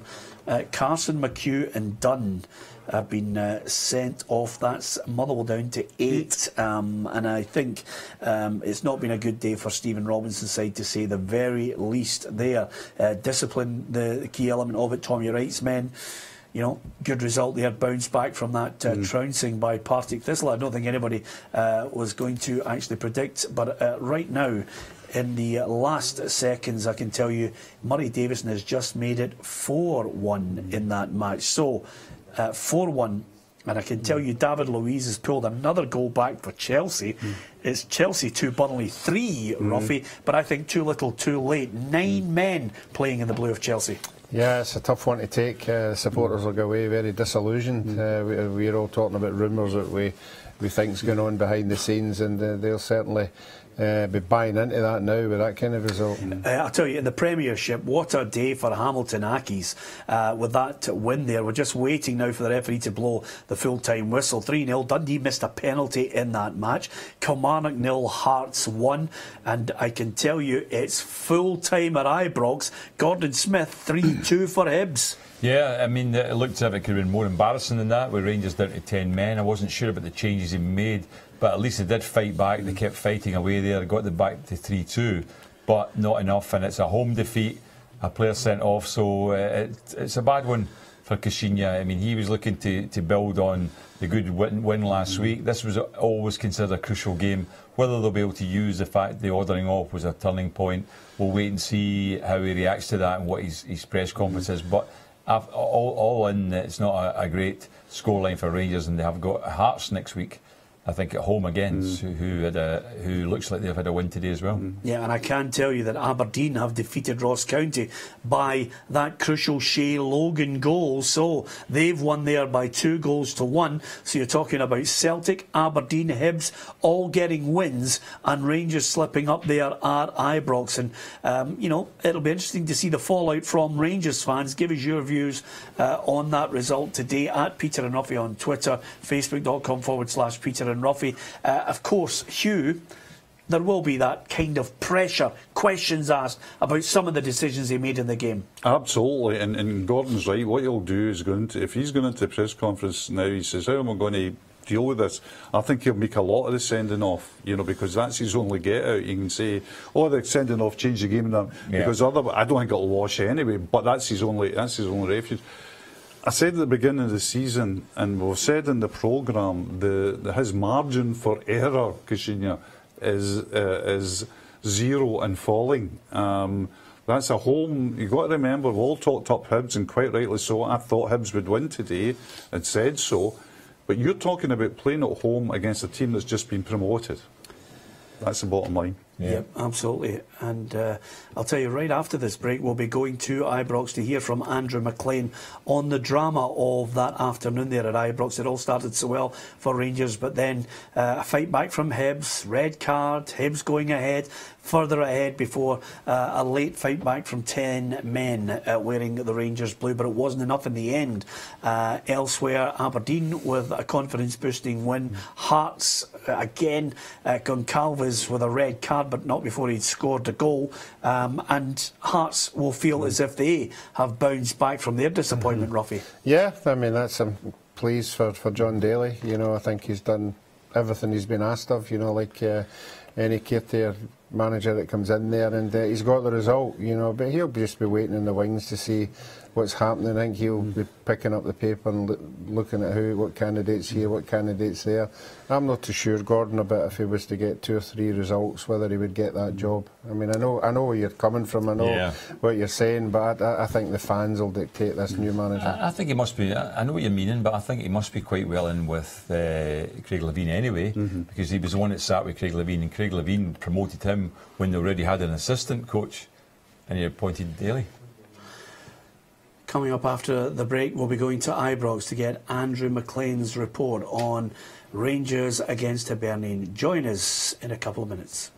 Carson, McHugh and Dunn have been sent off. That's Motherwell down to 8. And I think it's not been a good day for Stephen Robinson's side, to say the very least there. Discipline, the key element of it. Tommy Wright's men, you know, good result there, bounce back from that trouncing by Partick Thistle. I don't think anybody was going to actually predict, but right now in the last seconds, I can tell you Murray Davison has just made it 4-1 in that match. So 4-1. And I can tell you David Luiz has pulled another goal back for Chelsea. It's Chelsea 2, Burnley 3, Ruffy. But I think too little, too late. 9 men playing in the blue of Chelsea. Yeah, it's a tough one to take. Supporters will go away very disillusioned. We're all talking about rumours that we think's going on behind the scenes, and they'll certainly be buying into that now with that kind of result. I'll tell you, in the Premiership, what a day for Hamilton Accies with that win there. We're just waiting now for the referee to blow the full-time whistle. 3-0. Dundee missed a penalty in that match. Kilmarnock 0, Hearts 1. And I can tell you, it's full-time at Ibrox. Gordon Smith 3-2 for Hibs. Yeah, I mean, it looked as if it could have been more embarrassing than that, with Rangers down to 10 men. I wasn't sure about the changes he made, but at least they did fight back. They kept fighting away there, got them back to 3-2, but not enough. And it's a home defeat, a player sent off, so it's a bad one for Caixinha. I mean, he was looking to build on the good win last week. This was always considered a crucial game. Whether they'll be able to use the fact the ordering off was a turning point, we'll wait and see how he reacts to that and what his press conference is. But all in, it's not a great scoreline for Rangers, and they have got Hearts next week, I think, at home against, who looks like they've had a win today as well. Yeah, and I can tell you that Aberdeen have defeated Ross County by that crucial Shea Logan goal. So they've won there by 2-1. So you're talking about Celtic, Aberdeen, Hibs all getting wins, and Rangers slipping up there at Ibrox. And, you know, it'll be interesting to see the fallout from Rangers fans. Give us your views on that result today at Peter and Ruffy on Twitter, facebook.com/Peter and Ruffy. Of course, Hugh, there will be that kind of pressure, questions asked about some of the decisions he made in the game. Absolutely, and Gordon's right. What he'll do is if he's going into a press conference now, he says, how am I going to deal with this? I think he'll make a lot of the sending off, you know, because that's his only get out. You can say, oh, the sending off changed the game, because otherwise, I don't think it'll wash anyway. But that's his only refuge. I said at the beginning of the season, and we've said in the programme, his margin for error, Caixinha, is 0 and falling. That's a home. You've got to remember, we all talked up Hibs, and quite rightly so. I thought Hibs would win today, and said so. But you're talking about playing at home against a team that's just been promoted. That's the bottom line. Yep, absolutely. And I'll tell you, right after this break, we'll be going to Ibrox to hear from Andrew McLean on the drama of that afternoon there at Ibrox. It all started so well for Rangers, but then a fight back from Hibs, red card, Hibs going ahead, further ahead before a late fight back from 10 men wearing the Rangers blue, but it wasn't enough in the end. Elsewhere, Aberdeen with a confidence-boosting win. Hearts, again, Goncalves with a red card, but not before he'd scored a goal. And Hearts will feel as if they have bounced back from their disappointment, Ruffy. Yeah, I mean, I'm pleased for John Daly. You know, I think he's done everything he's been asked of, you know, like any caretaker manager that comes in there, and he's got the result, you know, but he'll just be waiting in the wings to see what's happening. I think he'll be picking up the paper and looking at what candidates here, what candidates there. I'm not too sure, Gordon, about if he was to get 2 or 3 results, whether he would get that job. I mean, I know where you're coming from, I know what you're saying, but I think the fans will dictate this new manager. I think he must be, I know what you're meaning, but I think he must be quite well in with Craig Levein anyway, because he was the one that sat with Craig Levein, and Craig Levein promoted him when they already had an assistant coach, and he appointed Daly. Coming up after the break, we'll be going to Ibrox to get Andrew McLean's report on Rangers against Hibernian. Join us in a couple of minutes.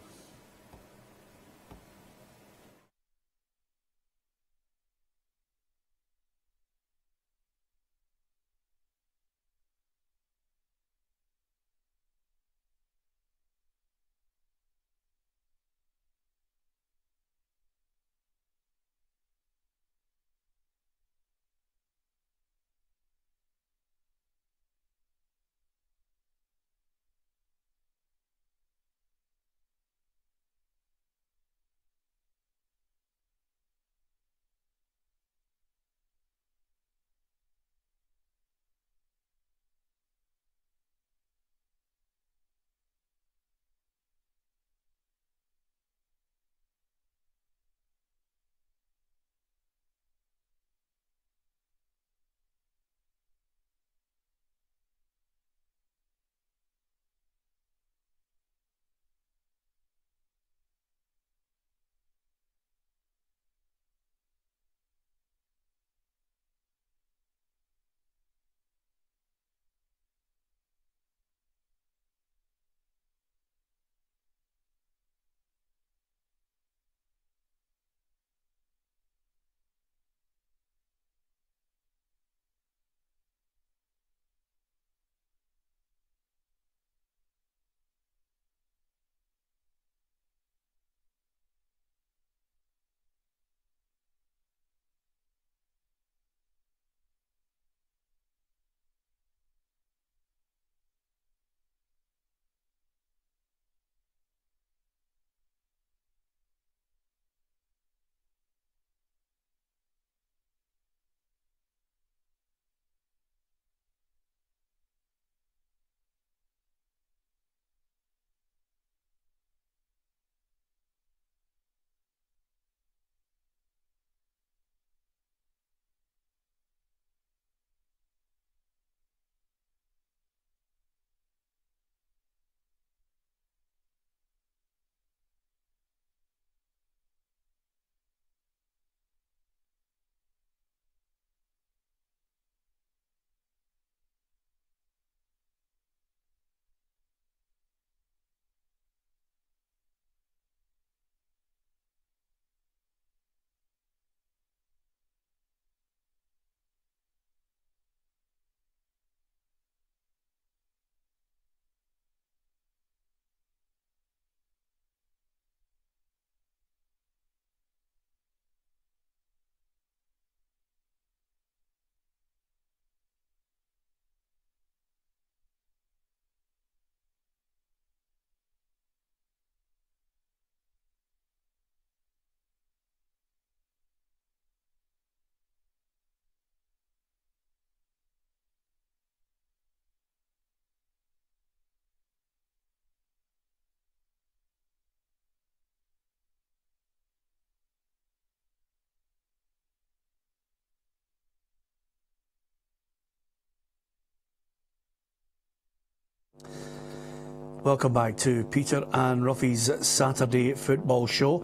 Welcome back to Peter and Ruffy's Saturday Football Show.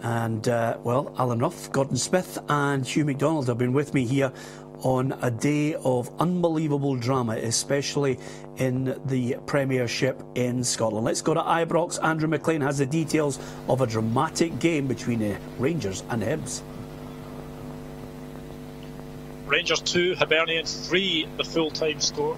And, well, Alan Ruff, Gordon Smith and Hugh McDonald have been with me here on a day of unbelievable drama, especially in the Premiership in Scotland. Let's go to Ibrox. Andrew McLean has the details of a dramatic game between Rangers and Hibs. Rangers 2, Hibernian 3, the full-time score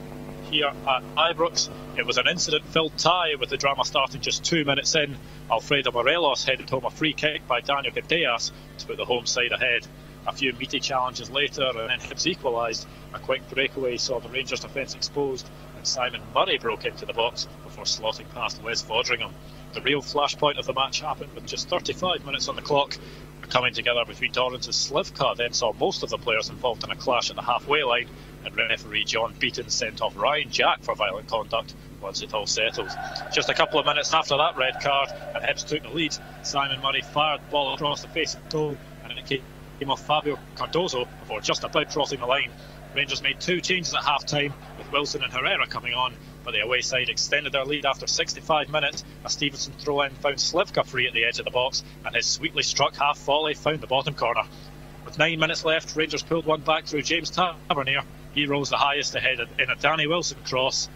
here at Ibrox. It was an incident-filled tie with the drama starting just 2 minutes in. Alfredo Morelos headed home a free kick by Daniel Cadeas to put the home side ahead. A few meaty challenges later and then Hibs equalised. A quick breakaway saw the Rangers defence exposed and Simon Murray broke into the box before slotting past Wes Fodringham. The real flashpoint of the match happened with just 35 minutes on the clock. A coming together between Dorrans and Slivka then saw most of the players involved in a clash at the halfway line, and referee John Beaton sent off Ryan Jack for violent conduct once it all settled. Just a couple of minutes after that red card and Hibs took the lead, Simon Murray fired the ball across the face of goal and it came off Fabio Cardozo before just about crossing the line. Rangers made 2 changes at half time, with Wilson and Herrera coming on, but the away side extended their lead after 65 minutes. A Stevenson throw-in found Slivka free at the edge of the box, and his sweetly struck half volley found the bottom corner. With 9 minutes left, Rangers pulled one back through James Tavernier. He rose the highest ahead in a Danny Wilson cross,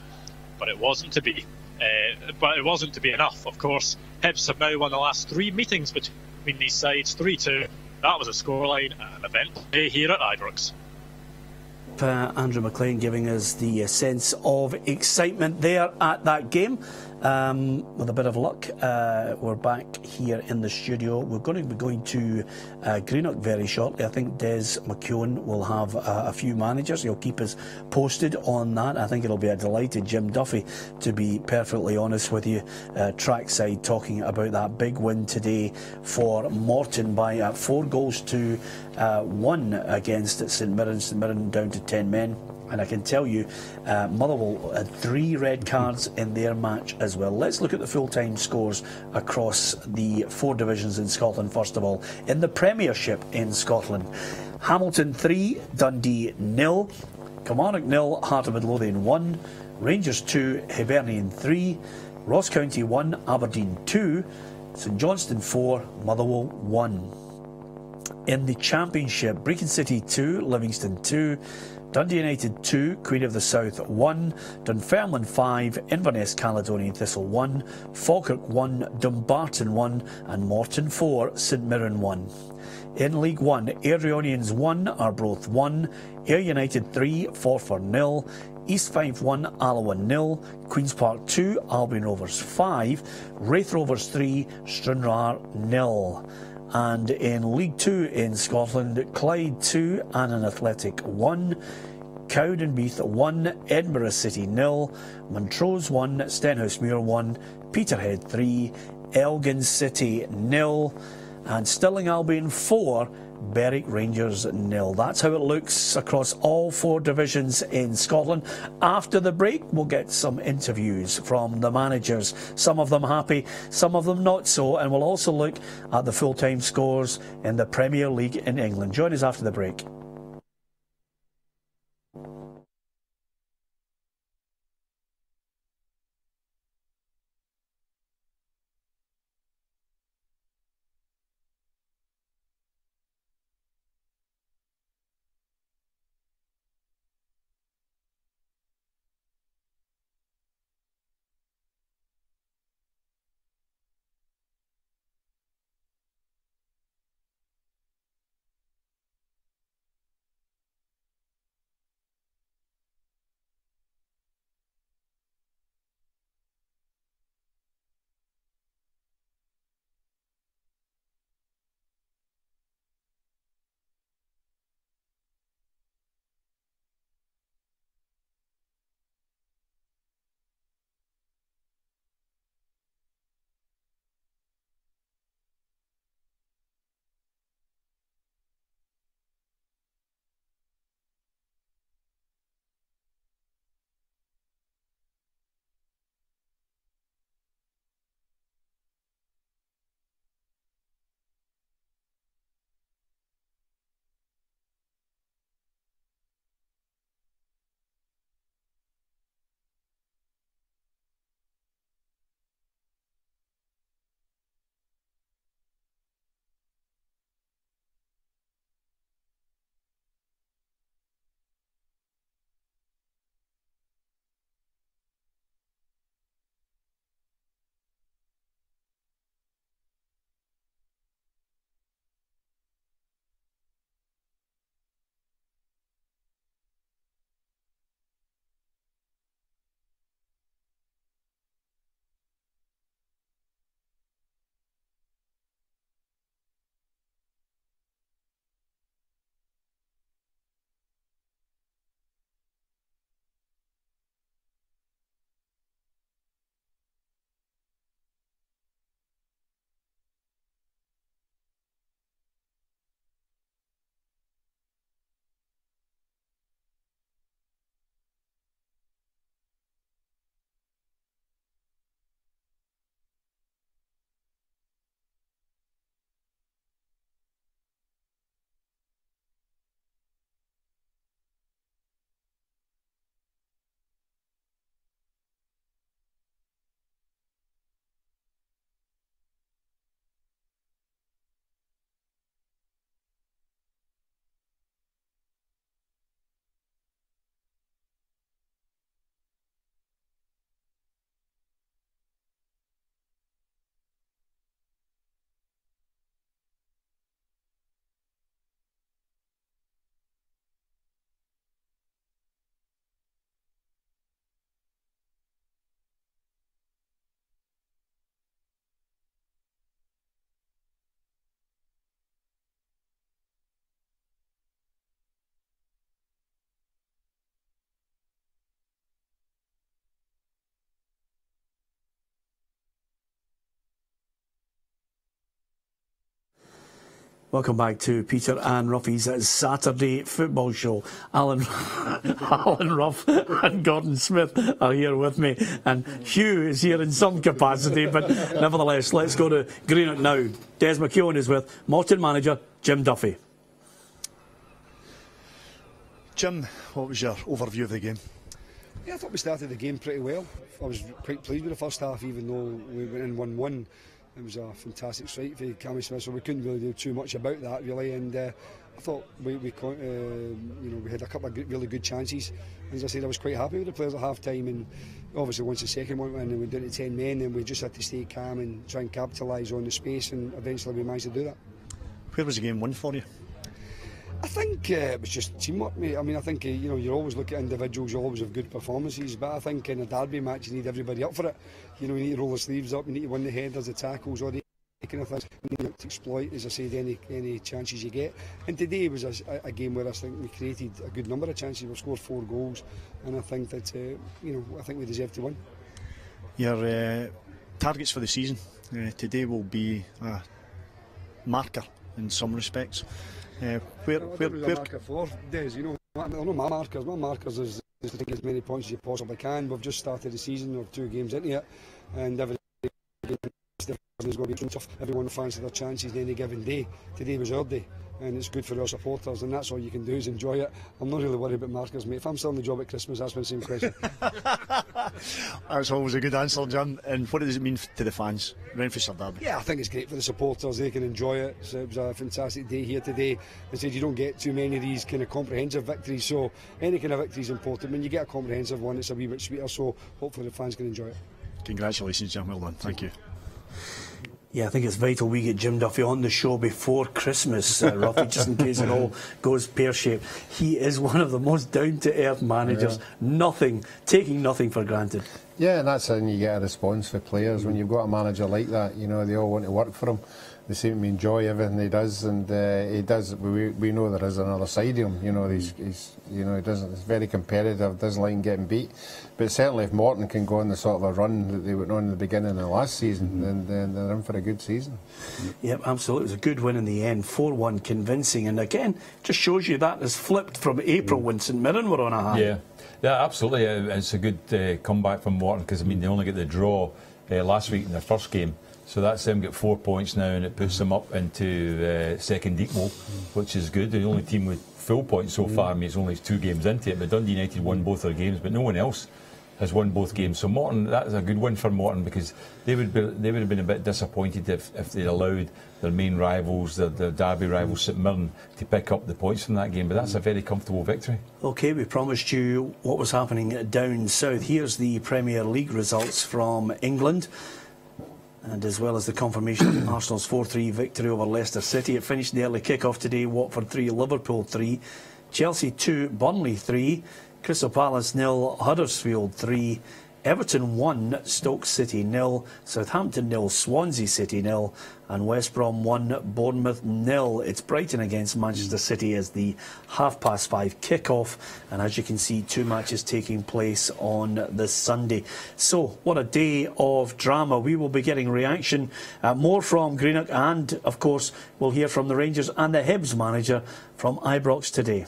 but it wasn't to be. But it wasn't to be enough, of course. Hibs have now won the last 3 meetings between these sides, 3-2. That was a scoreline at an event day here at Ibrox. Andrew McLean giving us the sense of excitement there at that game. With a bit of luck, we're back here in the studio. We're going to be going to Greenock very shortly. I think Des McKeown will have a few managers. He'll keep us posted on that. I think it'll be a delighted Jim Duffy, to be perfectly honest with you, trackside, talking about that big win today for Morton by 4 goals to 1 against St Mirren. St Mirren down to 10 men. And I can tell you, Motherwell had 3 red cards in their match as well. Let's look at the full-time scores across the 4 divisions in Scotland, first of all. In the Premiership in Scotland, Hamilton 3, Dundee 0, Kilmarnock 0, Heart of Midlothian 1, Rangers 2, Hibernian 3, Ross County 1, Aberdeen 2, St Johnstone 4, Motherwell 1. In the Championship, Brecon City 2, Livingston 2, Dundee United 2, Queen of the South 1, Dunfermline 5, Inverness Caledonian Thistle 1, Falkirk 1, Dumbarton 1 and Morton 4, St Mirren 1. In League 1, Airdrieonians 1, Arbroath 1, Ayr United 3, Forfar 0, East Fife 1, Alloa 0, Queen's Park 2, Albion Rovers 5, Wraith Rovers 3, Stranraer 0. And in League 2 in Scotland, Clyde 2, Annan Athletic 1, Cowdenbeath 1, Edinburgh City 0, Montrose 1, Stenhousemuir 1, Peterhead 3, Elgin City 0, and Stirling Albion 4, Berwick Rangers 0. That's how it looks across all 4 divisions in Scotland. After the break, we'll get some interviews from the managers. Some of them happy, some of them not so, and we'll also look at the full-time scores in the Premier League in England. Join us after the break. Welcome back to Peter and Ruffy's Saturday football show. Alan Ruff and Gordon Smith are here with me, and Hugh is here in some capacity, but nevertheless, let's go to Greenock now. Des McKeown is with Morton manager Jim Duffy. Jim, what was your overview of the game? Yeah, I thought we started the game pretty well. I was quite pleased with the first half, even though we went in 1-1. It was a fantastic strike for Cammy Smith, so we couldn't really do too much about that, really. And I thought we had a couple of really good chances. As I said, I was quite happy with the players at half time, and obviously once the second one went in and we went down to 10 men, then we just had to stay calm and try and capitalise on the space, and eventually we managed to do that. Where was the game won for you? I think it was just teamwork, mate. I mean, I think you always look at individuals, you always have good performances, but I think in a derby match you need everybody up for it. You need to roll the sleeves up, you need to win the headers, the tackles, all the kind of things. You need to exploit, as I said, any chances you get. And today was a game where I think we created a good number of chances. We scored 4 goals, and I think that I think we deserve to win. Your targets for the season today will be a marker in some respects. Where marker for, Des? They're not my markers. My markers is to take as many points as you possibly can. We've just started the season, or 2 games into it, and every game is going to be tough. Everyone fancies their chances in any given day. Today was our day, and it's good for our supporters, and that's all you can do is enjoy it. I'm not really worried about markers, mate. If I'm still on the job at Christmas, that's my same question. That's always a good answer, Jim. And what does it mean to the fans? Renfrewshire derby. Yeah, I think it's great for the supporters. They can enjoy it. So it was a fantastic day here today. I said you don't get too many of these kind of comprehensive victories, so any kind of victory is important. When you get a comprehensive one, it's a wee bit sweeter, so hopefully the fans can enjoy it. Congratulations, Jim. Well done. Thank you. Yeah, I think it's vital we get Jim Duffy on the show before Christmas, Ruffy, just in case it all goes pear-shaped. He is one of the most down-to-earth managers, taking nothing for granted. Yeah, and that's when you get a response for players. When you've got a manager like that, they all want to work for him. They seem to enjoy everything he does, and he does. We know there is another side of him. He doesn't. It's very competitive. Doesn't like getting beat. But certainly, if Morton can go on the sort of a run that they went on in the beginning of the last season, then they're in for a good season. Yep, absolutely. It was a good win in the end, 4-1, convincing, and again, just shows you that has flipped from April when St Mirren were on a high. Yeah, absolutely. It's a good comeback from Morton, because they only get the draw last week in their first game. So that's them get 4 points now, and it puts them up into second equal, which is good. The only team with full points so far. I mean, it's only 2 games into it, but Dundee United won both their games, but no one else has won both games. So Morton, that is a good win for Morton, because they would have been a bit disappointed if they'd allowed their main rivals, their derby rivals St Mirren, to pick up the points from that game. But that's a very comfortable victory. OK, we promised you what was happening down south. Here's the Premier League results from England, and as well as the confirmation of Arsenal's 4-3 victory over Leicester City. It finished in the early kick-off today. Watford 3, Liverpool 3, Chelsea 2, Burnley 3, Crystal Palace 0, Huddersfield 3, Everton 1, Stoke City 0, Southampton 0, Swansea City 0, and West Brom 1, Bournemouth 0. It's Brighton against Manchester City as the 5:30 kick-off, and as you can see, 2 matches taking place on this Sunday. So, what a day of drama. We will be getting reaction, more from Greenock, and of course we'll hear from the Rangers and the Hibs manager from Ibrox today.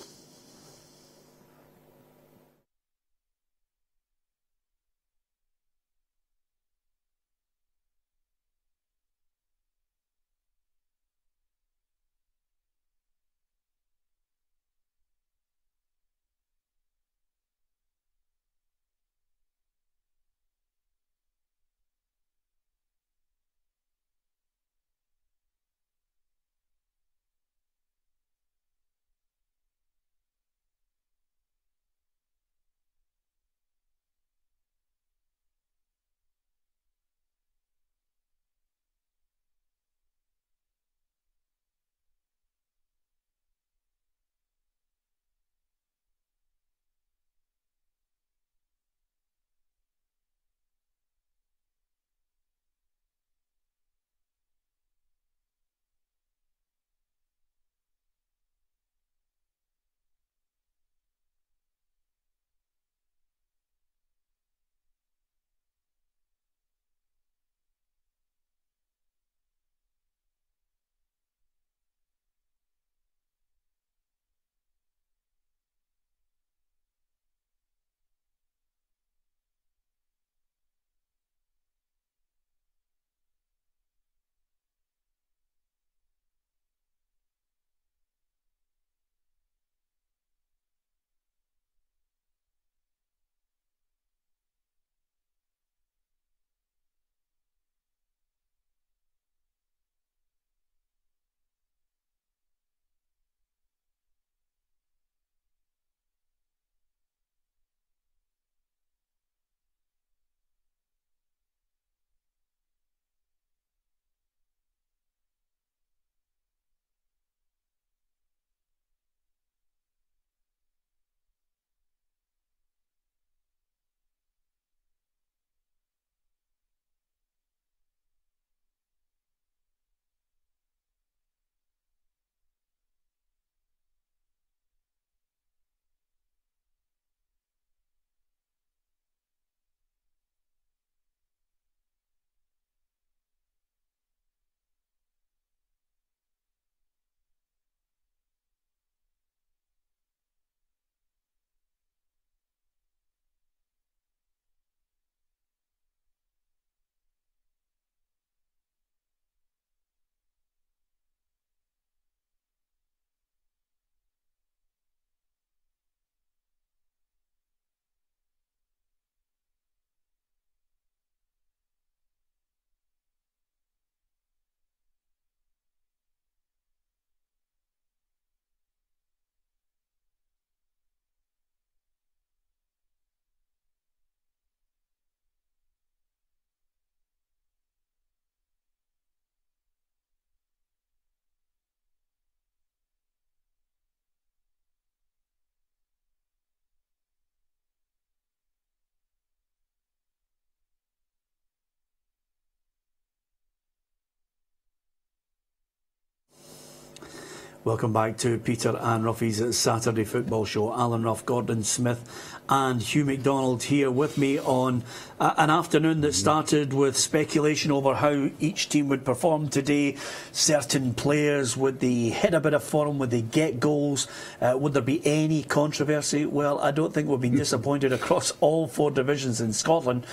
Welcome back to Peter and Ruffy's Saturday Football Show. Alan Ruff, Gordon Smith and Hugh McDonald here with me on an afternoon that started with speculation over how each team would perform today. Certain players, would they hit a bit of form? Would they get goals? Would there be any controversy? Well, I don't think we've been disappointed across all 4 divisions in Scotland.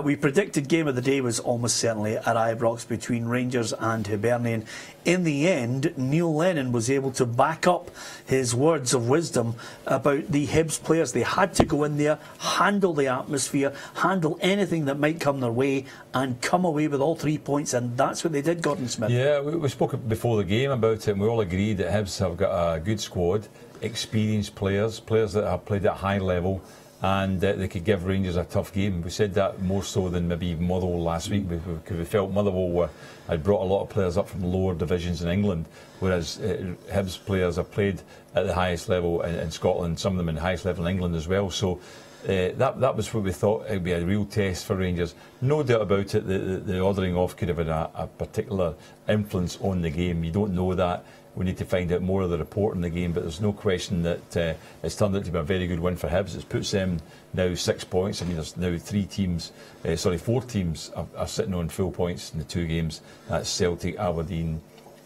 We predicted game of the day was almost certainly at Ibrox between Rangers and Hibernian. In the end, Neil Lennon was able to back up his words of wisdom about the Hibs players. They had to go in there, handle the atmosphere, handle anything that might come their way, and come away with all 3 points, and that's what they did, Gordon Smith. Yeah, we spoke before the game about it, and we all agreed that Hibs have got a good squad, experienced players that have played at a high level, and they could give Rangers a tough game. We said that more so than maybe Motherwell last week, because we felt Motherwell had brought a lot of players up from lower divisions in England, whereas Hibs players have played at the highest level in Scotland, some of them in the highest level in England as well. So that was what we thought it would be a real test for Rangers. No doubt about it, the ordering off could have had a particular influence on the game. You don't know that. We need to find out more of the report in the game, but there's no question that it's turned out to be a very good win for Hibs. It puts them now 6 points. I mean, there's now 4 teams are sitting on full points in the 2 games. That's Celtic, Aberdeen,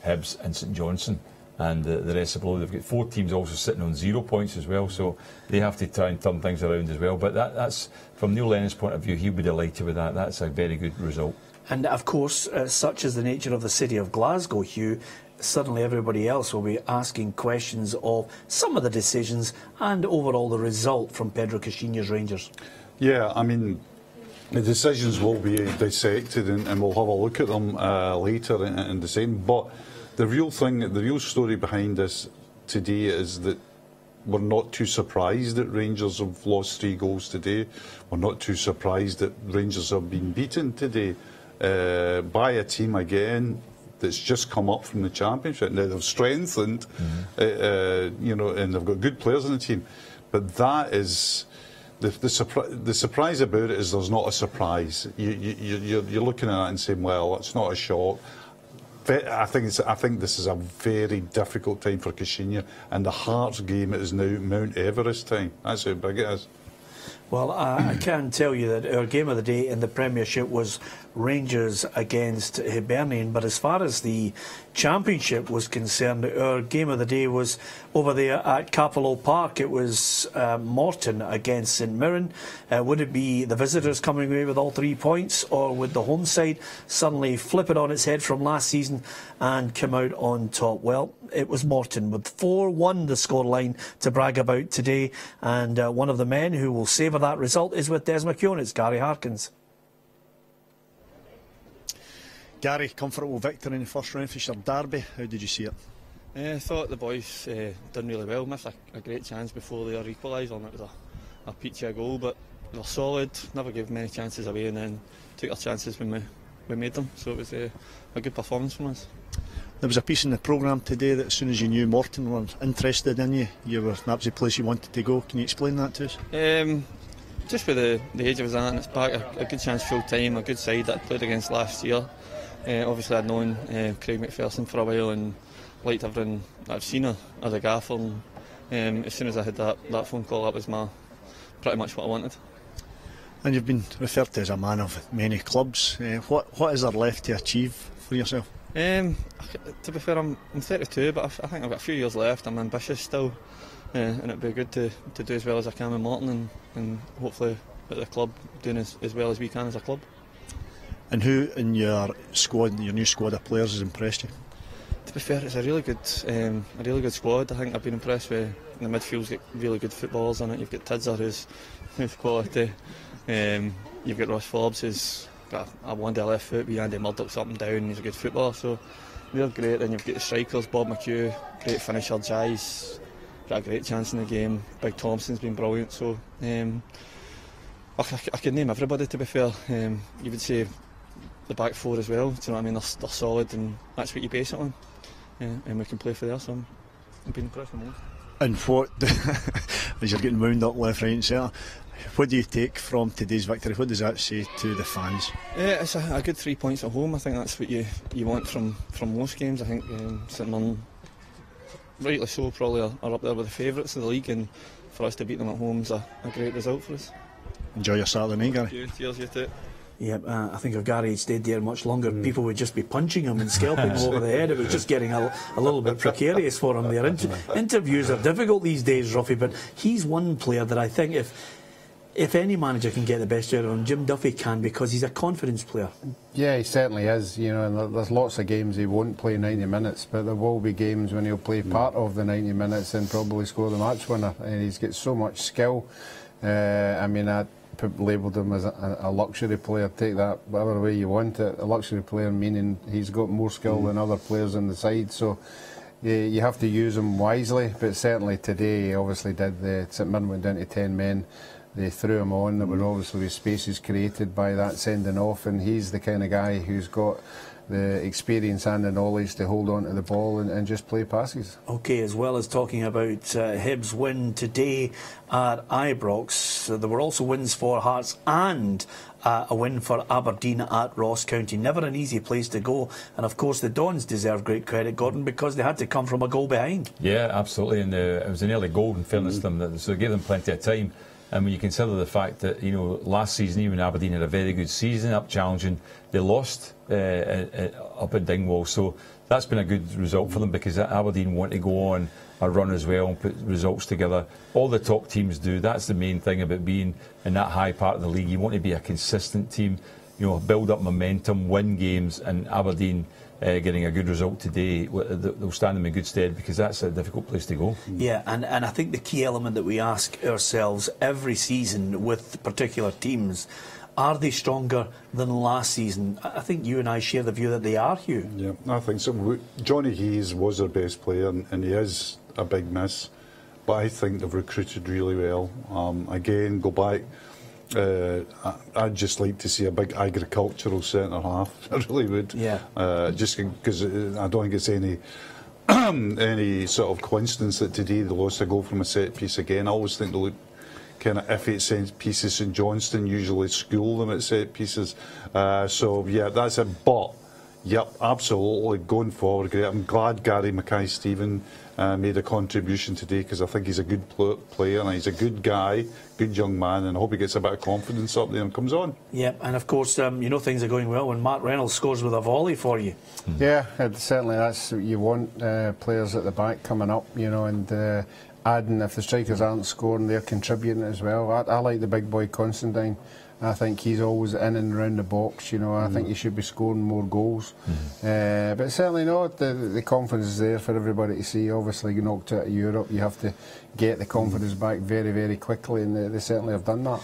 Hibs and St Johnstone. And the rest of below, they've got 4 teams also sitting on 0 points as well, so they have to try and turn things around as well. But that's from Neil Lennon's point of view, he'll be delighted with that. That's a very good result. And of course, such is the nature of the city of Glasgow, Hugh, suddenly everybody else will be asking questions of some of the decisions and overall the result from Pedro Caixinha's Rangers. Yeah, I mean, the decisions will be dissected and we'll have a look at them later in the same. But the real thing, the real story behind this today is that we're not too surprised that Rangers have lost 3 goals today. We're not too surprised that Rangers have been beaten today by a team again that's just come up from the Championship. Now they've strengthened, you know, and they've got good players in the team. But that is the surprise about it is there's not a surprise. You're looking at it and saying, well, it's not a shock. I think this is a very difficult time for Caixinha, and the Hearts game is now Mount Everest time. That's how big it is. Well, I can tell you that our game of the day in the Premiership was Rangers against Hibernian, but as far as the Championship was concerned, our game of the day was over there at Capello Park. It was Morton against St Mirren. Would it be the visitors coming away with all 3 points, or would the home side suddenly flip it on its head from last season and come out on top? Well, it was Morton with 4-1 the scoreline to brag about today, and one of the men who will savour that result is with Des McKeown. It's Gary Harkins. Gary, comfortable victory in the first Renfrewshire derby. How did you see it? I thought the boys done really well. Missed a great chance before they were equalised, and it was a peachy goal, but they were solid, never gave many chances away, and then took our chances when we made them. So it was a good performance from us. There was a piece in the programme today that as soon as you knew Morton were interested in you, that was the place you wanted to go. Can you explain that to us? Just with the age I was at, and it's back a good chance full time, a good side that I played against last year. Obviously I'd known Craig McPherson for a while and liked everything I've seen of the gaffer, and as soon as I had that phone call, that was pretty much what I wanted. And you've been referred to as a man of many clubs. What is there left to achieve for yourself? To be fair, I'm 32, but I think I've got a few years left. I'm ambitious still, and it'd be good to do as well as I can with Morton, and hopefully at the club doing as well as we can as a club. And who in your squad, your new squad of players, has impressed you? To be fair, it's a really good squad. I think I've been impressed with the midfield's got really good footballers in it. You've got Tidser who's quality. You've got Ross Forbes who's got a one-day left foot. Andy Murdoch's up and down. He's a good footballer, so they're great. Then you've got the strikers, Bob McHugh, great finisher. Jai's got a great chance in the game. Big Thompson's been brilliant. So I could name everybody. To be fair, you would say the back 4 as well. Do you know what I mean? They're solid, and that's what you base it on. And we can play for there. So I've been impressed with most. And what, as you're getting wound up left, right and centre, what do you take from today's victory? What does that say to the fans? It's a good 3 points at home. I think that's what you want from most games. I think St Mirren rightly so, probably are up there with the favourites of the league, and for us to beat them at home is a great result for us. Enjoy your Saturday night, Gary. Thank you. Cheers, you too. Yeah, I think if Gary had stayed there much longer, people would just be punching him and scalping him over the head. It was just getting a little bit precarious for him there. Interviews are difficult these days, Ruffy, but he's one player that I think if any manager can get the best out of him, Jim Duffy can, because he's a confidence player. Yeah, he certainly is, you know, and there's lots of games he won't play 90 minutes, but there will be games when he'll play part of the 90 minutes and probably score the match winner, and he's got so much skill. I mean, I labelled him as a luxury player. Take that whatever way you want it. A luxury player meaning he's got more skill than other players on the side, so you have to use him wisely. But certainly today he obviously did. St Mirren went down to 10 men. They threw him on. There were obviously spaces created by that sending off, and he's the kind of guy who's got the experience and the knowledge to hold on to the ball and just play passes. OK, as well as talking about Hibs' win today at Ibrox, there were also wins for Hearts and a win for Aberdeen at Ross County. Never an easy place to go, and of course the Dons deserve great credit, Gordon, because they had to come from a goal behind. Yeah, absolutely, and it was an early goal in fairness to them, so it gave them plenty of time. And when you consider the fact that, you know, last season even Aberdeen had a very good season, up challenging, they lost up in Dingwall, so that's been a good result for them, because Aberdeen want to go on a run as well and put results together. All the top teams do. That's the main thing about being in that high part of the league. You want to be a consistent team, you know, build up momentum, win games, and Aberdeen getting a good result today, they'll stand them in good stead, because that's a difficult place to go. Yeah, and I think the key element that we ask ourselves every season with particular teams, are they stronger than last season? I think you and I share the view that they are, Hugh. Yeah, I think so. Johnny Hayes was our best player, and he is a big miss, but I think they've recruited really well. Again, go back. I'd just like to see a big agricultural centre half. I really would. Yeah. Just because I don't think it's any any sort of coincidence that today they lost a goal from a set piece again. I always think they look kind of iffy at set pieces. St Johnstone usually school them at set pieces. So yeah, that's it. But yep, absolutely going forward. Great. I'm glad Gary Mackay-Steven made a contribution today, because I think he's a good player and he's a good guy, good young man, and I hope he gets a bit of confidence up there and comes on. Yeah, and of course, you know things are going well when Matt Reynolds scores with a volley for you. Yeah, certainly that's what you want, players at the back coming up, you know, and adding, if the strikers aren't scoring, they're contributing as well. I like the big boy Constantine. I think he's always in and around the box, you know. I think he should be scoring more goals. But certainly not, the confidence is there for everybody to see. Obviously, you knocked out of Europe, you have to get the confidence back very, very quickly, and they certainly have done that.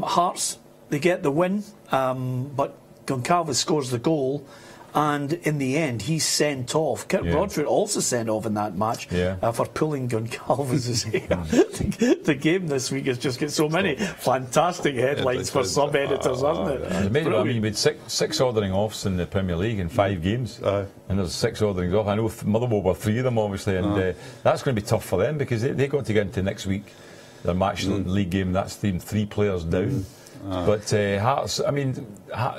Hearts, they get the win, but Goncalves scores the goal, and in the end he's sent off. Kirk Broadfoot also sent off in that match for pulling Goncalves' hair. The game this week has just got so many fantastic headlines for sub-editors, hasn't it? I mean, we had six ordering offs in the Premier League in 5 games, and there's 6 orderings off. I know Motherwell were 3 of them, obviously, and that's going to be tough for them, because they got to get into next week, their match league game. That's 3 players down. But Hearts, I mean,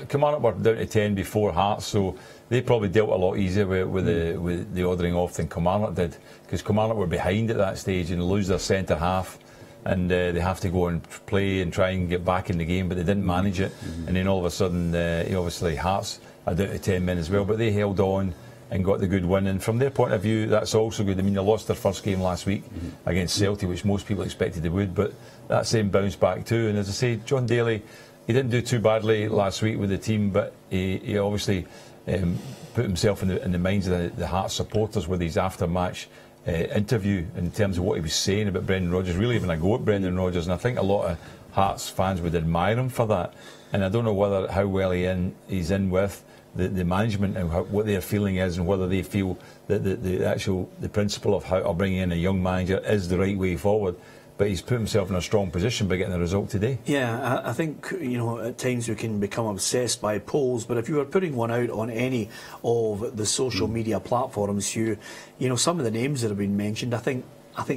Kilmarnock were down to 10 before Hearts, so they probably dealt a lot easier with the ordering off than Kilmarnock did, because Kilmarnock were behind at that stage and lose their centre half, and they have to go and play and try and get back in the game, but they didn't manage it. And then all of a sudden, obviously Hearts are down to 10 men as well, but they held on and got the good win, and from their point of view that's also good. I mean, they lost their first game last week against Celtic, which most people expected they would, but that same bounce back too. And as I say, John Daly, he didn't do too badly last week with the team, but he obviously put himself in the minds of the Hearts supporters with his after-match interview in terms of what he was saying about Brendan Rodgers, really having a go at Brendan Rodgers, and I think a lot of Hearts fans would admire him for that. And I don't know how well he's in with the management and what their feeling is, and whether they feel that the principle of bringing in a young manager is the right way forward. But he's put himself in a strong position by getting the result today. Yeah, I think, you know, at times we can become obsessed by polls, but if you were putting one out on any of the social media platforms, you know, some of the names that have been mentioned, I think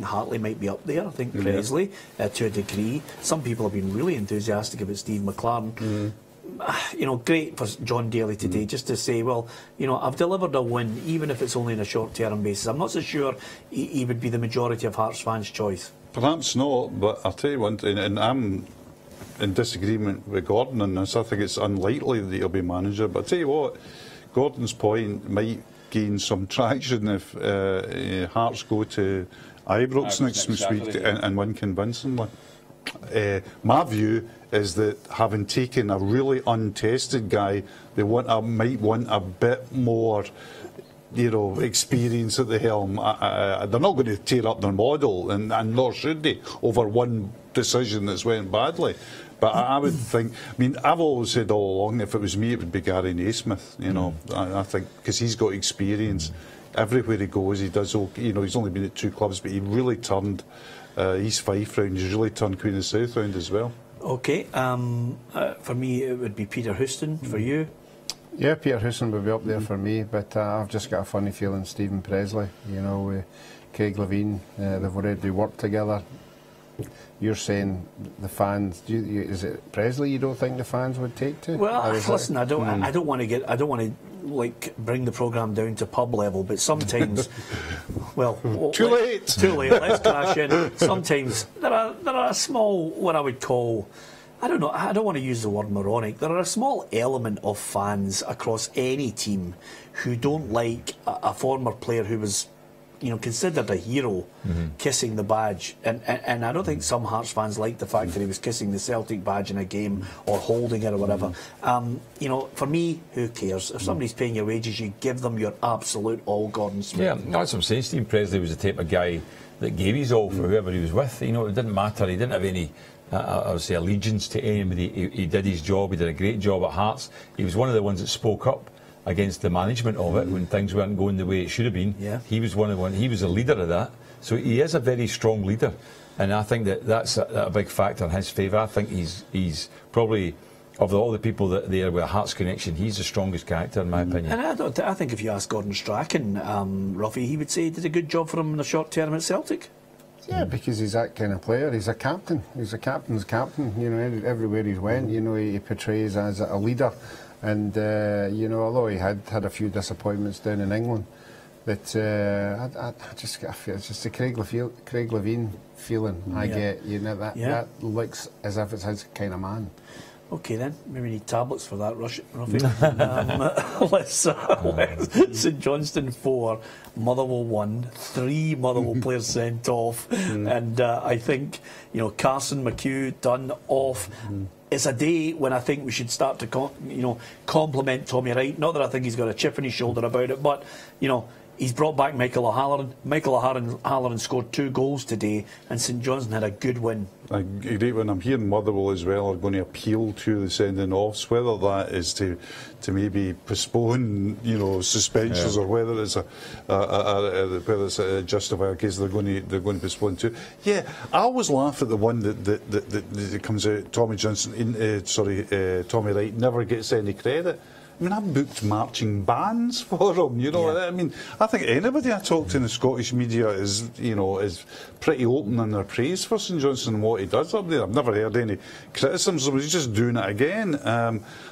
Hartley might be up there. I think Presley, to a degree. Some people have been really enthusiastic about Steve McLaren. great for John Daly today just to say, well, I've delivered a win, even if it's only on a short-term basis. I'm not so sure he would be the majority of Hearts fans' choice. Perhaps not, but I'll tell you one thing, and I'm in disagreement with Gordon on this. I think it's unlikely that he'll be manager, but I'll tell you what, Gordon's point might gain some traction if Hearts go to Ibrox next week and win convincingly. My view is that having taken a really untested guy, they might want a bit more experience at the helm. They're not going to tear up their model, and nor should they, over one decision that's went badly. But I would think, I've always said all along, if it was me, it would be Gary Naismith. I think, because he's got experience. Everywhere he goes, he does okay. He's only been at 2 clubs, but he really turned East Fife round. He's really turned Queen of South round as well. Okay, for me it would be Peter Houston. For you? Yeah, Peter Houston would be up there for me, but I've just got a funny feeling Stephen Presley, with Craig Levine, they've already worked together. You're saying the fans? Is it Presley you don't think the fans would take to? Well, listen, I don't want to bring the programme down to pub level, but sometimes, too late. Let's crash in. Sometimes there are a small, what I would call, I don't know, I don't want to use the word moronic. There are a small element of fans across any team who don't like a former player who was, considered a hero, kissing the badge, and I don't think some Hearts fans like the fact that he was kissing the Celtic badge in a game or holding it or whatever. For me, who cares? If somebody's paying your wages, you give them your absolute all, Gordon Smith. Yeah, that's what I'm saying. Stephen Presley was the type of guy that gave his all for whoever he was with. It didn't matter. He didn't have any, I would say, allegiance to anybody. He did his job. He did a great job at Hearts. He was one of the ones that spoke up against the management of it when things weren't going the way it should have been. Yeah. He was he was a leader of that. So he is a very strong leader, and I think that's a big factor in his favour. I think he's probably, of all the people that there with a Hearts connection, he's the strongest character in my opinion. And I think if you ask Gordon Strachan, Ruffy, he would say he did a good job for him in the short term at Celtic. Yeah, because he's that kind of player. He's a captain. He's a captain's captain. Everywhere he's went, he portrays as a leader. And although he had a few disappointments down in England, but I just get a feel, it's just the Craig Levine feeling I get. That looks as if it's his kind of man. Okay then, maybe we need tablets for that, Ruffy. Let's St Johnstone 4, Motherwell 1, 3 Motherwell players sent off, and I think Carson, McHugh, Dunn off. It's a day when I think we should start to compliment Tommy Wright. Not that I think he's got a chip on his shoulder about it, but he's brought back Michael O'Halloran. Michael O'Halloran scored 2 goals today, and St Johnstone had a good win. I agree. When I'm hearing Motherwell as well are going to appeal to the sending offs, whether that is to maybe postpone suspensions, or whether it's a justified case they're going to postpone to. Yeah, I always laugh at the one that comes out. Tommy Wright never gets any credit. I've booked marching bands for him. I think anybody I talk to in the Scottish media is pretty open in their praise for St Johnstone and what he does up there. I've never heard any criticisms, but he's just doing it again.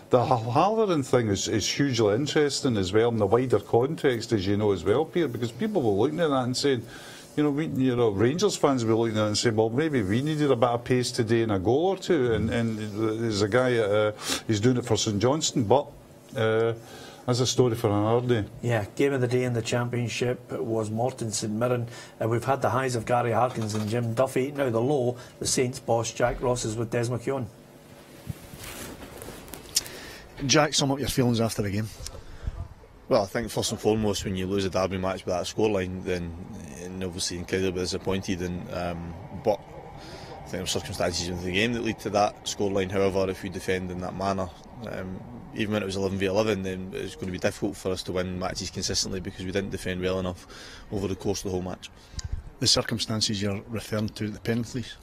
The Halloran thing is hugely interesting as well in the wider context, as you know as well, Peter, because people were looking at that and saying, Rangers fans will be looking at it and say, well, maybe we needed a bit of pace today and a goal or two, and there's a guy, he's doing it for St Johnstone, but that's a story for another day. Yeah, game of the day in the Championship was Morton St Mirren. We've had the highs of Gary Harkins and Jim Duffy. Now the low, the Saints boss Jack Ross is with Des McKeown. Jack, sum up your feelings after the game. Well, I think first and foremost, when you lose a derby match with that scoreline, then obviously incredibly disappointed. But I think there were circumstances in the game that lead to that scoreline. However, if we defend in that manner, even when it was 11v11, then it's going to be difficult for us to win matches consistently because we didn't defend well enough over the course of the whole match. The circumstances you're referring to, the penalties?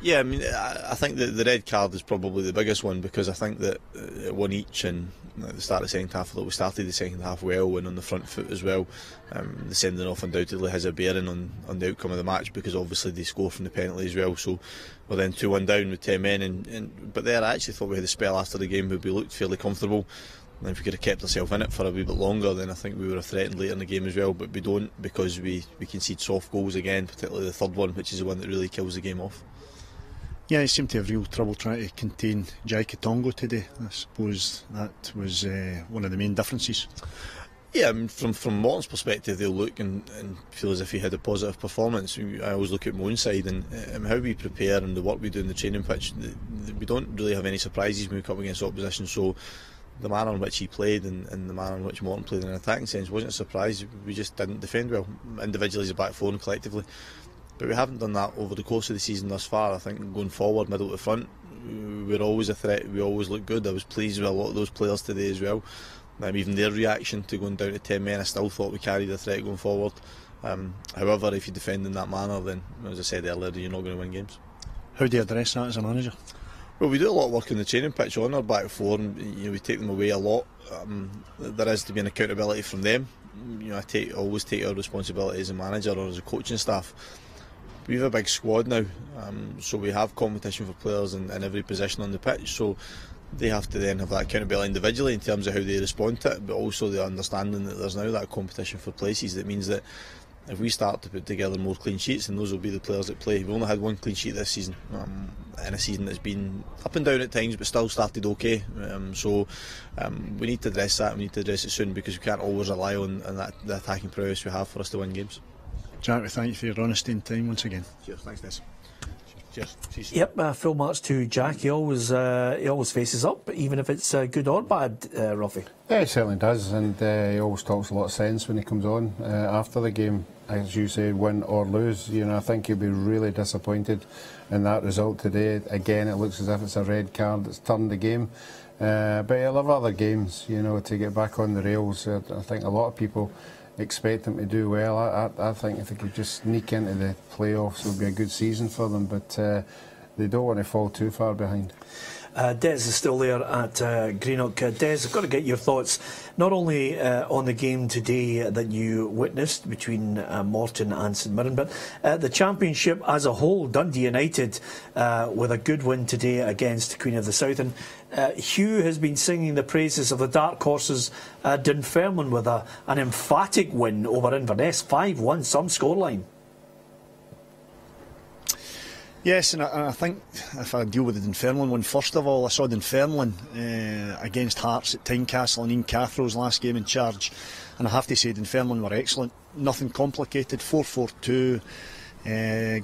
Yeah, I mean, I think that the red card is probably the biggest one, because I think that it won each, and at the start of the second half, although we started the second half well and on the front foot as well, the sending off undoubtedly has a bearing on the outcome of the match, because obviously they score from the penalty as well. So we're then 2-1 down with 10 men, but there I actually thought we had a spell after the game where we looked fairly comfortable. And if we could have kept ourselves in it for a wee bit longer, then I think we would have threatened later in the game as well. But we don't, because we concede soft goals again, particularly the third one, which is the one that really kills the game off. Yeah, he seemed to have real trouble trying to contain Jai Katongo today. I suppose that was one of the main differences. Yeah, I mean, from Morton's perspective, they'll look and feel as if he had a positive performance. I always look at my own side and how we prepare and the work we do in the training pitch. We don't really have any surprises when we come against opposition. So the manner in which he played and the manner in which Morton played in an attacking sense wasn't a surprise. We just didn't defend well, individually as a back four and collectively. But we haven't done that over the course of the season thus far. I think going forward, middle to front, we're always a threat. We always look good. I was pleased with a lot of those players today as well. Even their reaction to going down to 10 men, I still thought we carried a threat going forward. However, if you defend in that manner, then, as I said earlier, you're not going to win games. How do you address that as a manager? Well, we do a lot of work in the training pitch on our back four, and we take them away a lot. There is to be an accountability from them. I always take our responsibility as a manager or as a coaching staff. We have a big squad now, so we have competition for players in every position on the pitch, so they have to then have that accountability individually in terms of how they respond to it, but also the understanding that there's now that competition for places. That means that if we start to put together more clean sheets, then those will be the players that play. We've only had one clean sheet this season, in a season that's been up and down at times, but still started okay. So we need to address that. We need to address it soon, because we can't always rely on the attacking prowess we have for us to win games. Jack, we thank you for your honesty and time once again. Cheers, thanks, Des. Cheers. Yep, full marks to Jack. He always faces up, even if it's good or bad, Ruffy. Yeah, he certainly does, and he always talks a lot of sense when he comes on after the game. As you say, win or lose, I think he'll be really disappointed in that result today. Again, it looks as if it's a red card that's turned the game. But he'll have other games, to get back on the rails. I think a lot of people expect them to do well. I think if they could just sneak into the playoffs, it would be a good season for them, but they don't want to fall too far behind. Des is still there at Greenock. Des, I've got to get your thoughts not only on the game today that you witnessed between Morton and St Mirren, but the championship as a whole. Dundee United with a good win today against Queen of the South, and Hugh has been singing the praises of the dark horses Dunfermline with an emphatic win over Inverness, 5-1, some scoreline. Yes, and I think if I deal with the Dunfermline one, first of all, I saw Dunfermline against Hearts at Tynecastle and Ian Cathro's last game in charge, and I have to say Dunfermline were excellent. Nothing complicated, 4-4-2,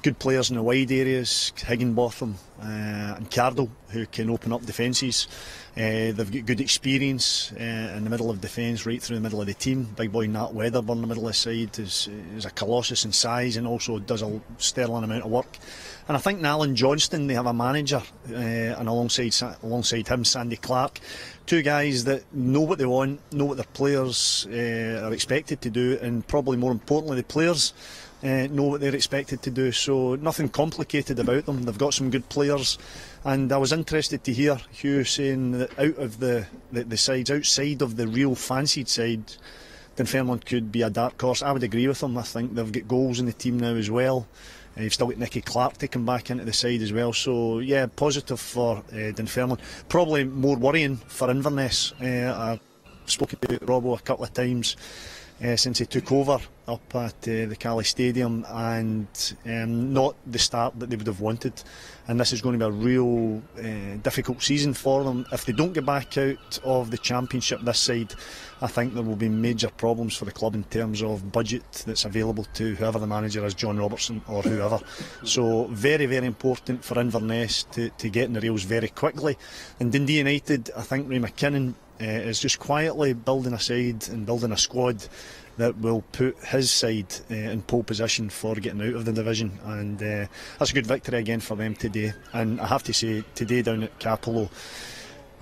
good players in the wide areas, Higginbotham and Cardle, who can open up defences. They've got good experience in the middle of defence, right through the middle of the team. Big boy Nat Wedderburn in the middle of the side is a colossus in size and also does a sterling amount of work. And I think in Alan Johnston they have a manager, and alongside him Sandy Clark, two guys that know what they want, know what their players are expected to do, and probably more importantly the players know what they're expected to do. So nothing complicated about them. They've got some good players, and I was interested to hear Hugh saying that out of the sides outside of the real fancied side, Dunfermline could be a dark horse. I would agree with him. I think they've got goals in the team now as well. You've still got Nicky Clark to come back into the side as well. So yeah, positive for Dunfermline. Probably more worrying for Inverness. I've spoken to Robbo a couple of times since he took over up at the Cali Stadium, and not the start that they would have wanted. And this is going to be a real difficult season for them. If they don't get back out of the Championship this side, I think there will be major problems for the club in terms of budget that's available to whoever the manager is, John Robertson or whoever. So very, very important for Inverness to get in the rails very quickly. And Dundee United, I think Ray McKinnon is just quietly building a side and building a squad that will put his side in pole position for getting out of the division, and that's a good victory again for them today. And I have to say, today down at Capello,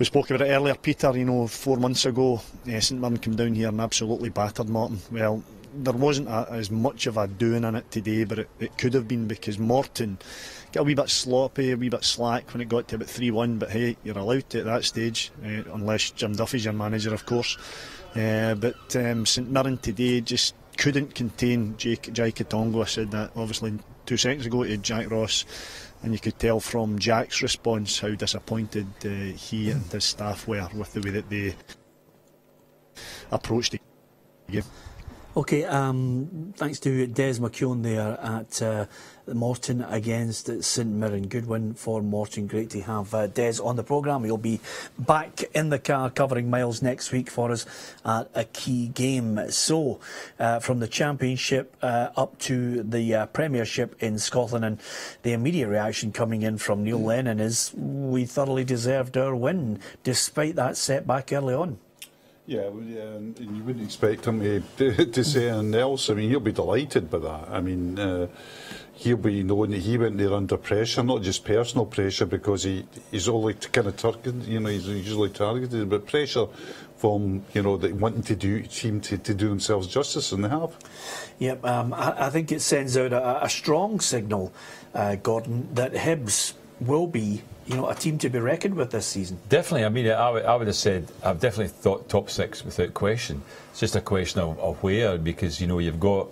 we spoke about it earlier, Peter, 4 months ago St Mirren came down here and absolutely battered Morton. Well, there wasn't as much of a doing in it today, but it could have been, because Morton got a wee bit sloppy, a wee bit slack when it got to about 3-1, but hey, you're allowed to at that stage, unless Jim Duffy's your manager, of course. But St Mirren today just couldn't contain Jai Katongo. I said that obviously 2 seconds ago to Jack Ross, and you could tell from Jack's response how disappointed he and his staff were with the way that they approached the game. Okay, thanks to Des McKeown there at Morton against St Mirren. Good win for Morton. Great to have Des on the programme. He'll be back in the car covering Miles next week for us at a key game. So, from the Championship up to the Premiership in Scotland, and the immediate reaction coming in from Neil Lennon is we thoroughly deserved our win, despite that setback early on. Yeah, and you wouldn't expect him to say anything else. I mean, he'll be delighted by that. I mean, he'll be knowing that he went there under pressure, not just personal pressure, because he's only kind of targeted, he's usually targeted, but pressure from, that wanting to seem to do themselves justice, and they have. Yep, I think it sends out a strong signal, Gordon, that Hibs will be a team to be reckoned with this season. Definitely. I mean, I would have said, I've definitely thought top 6 without question. It's just a question of where, because you've got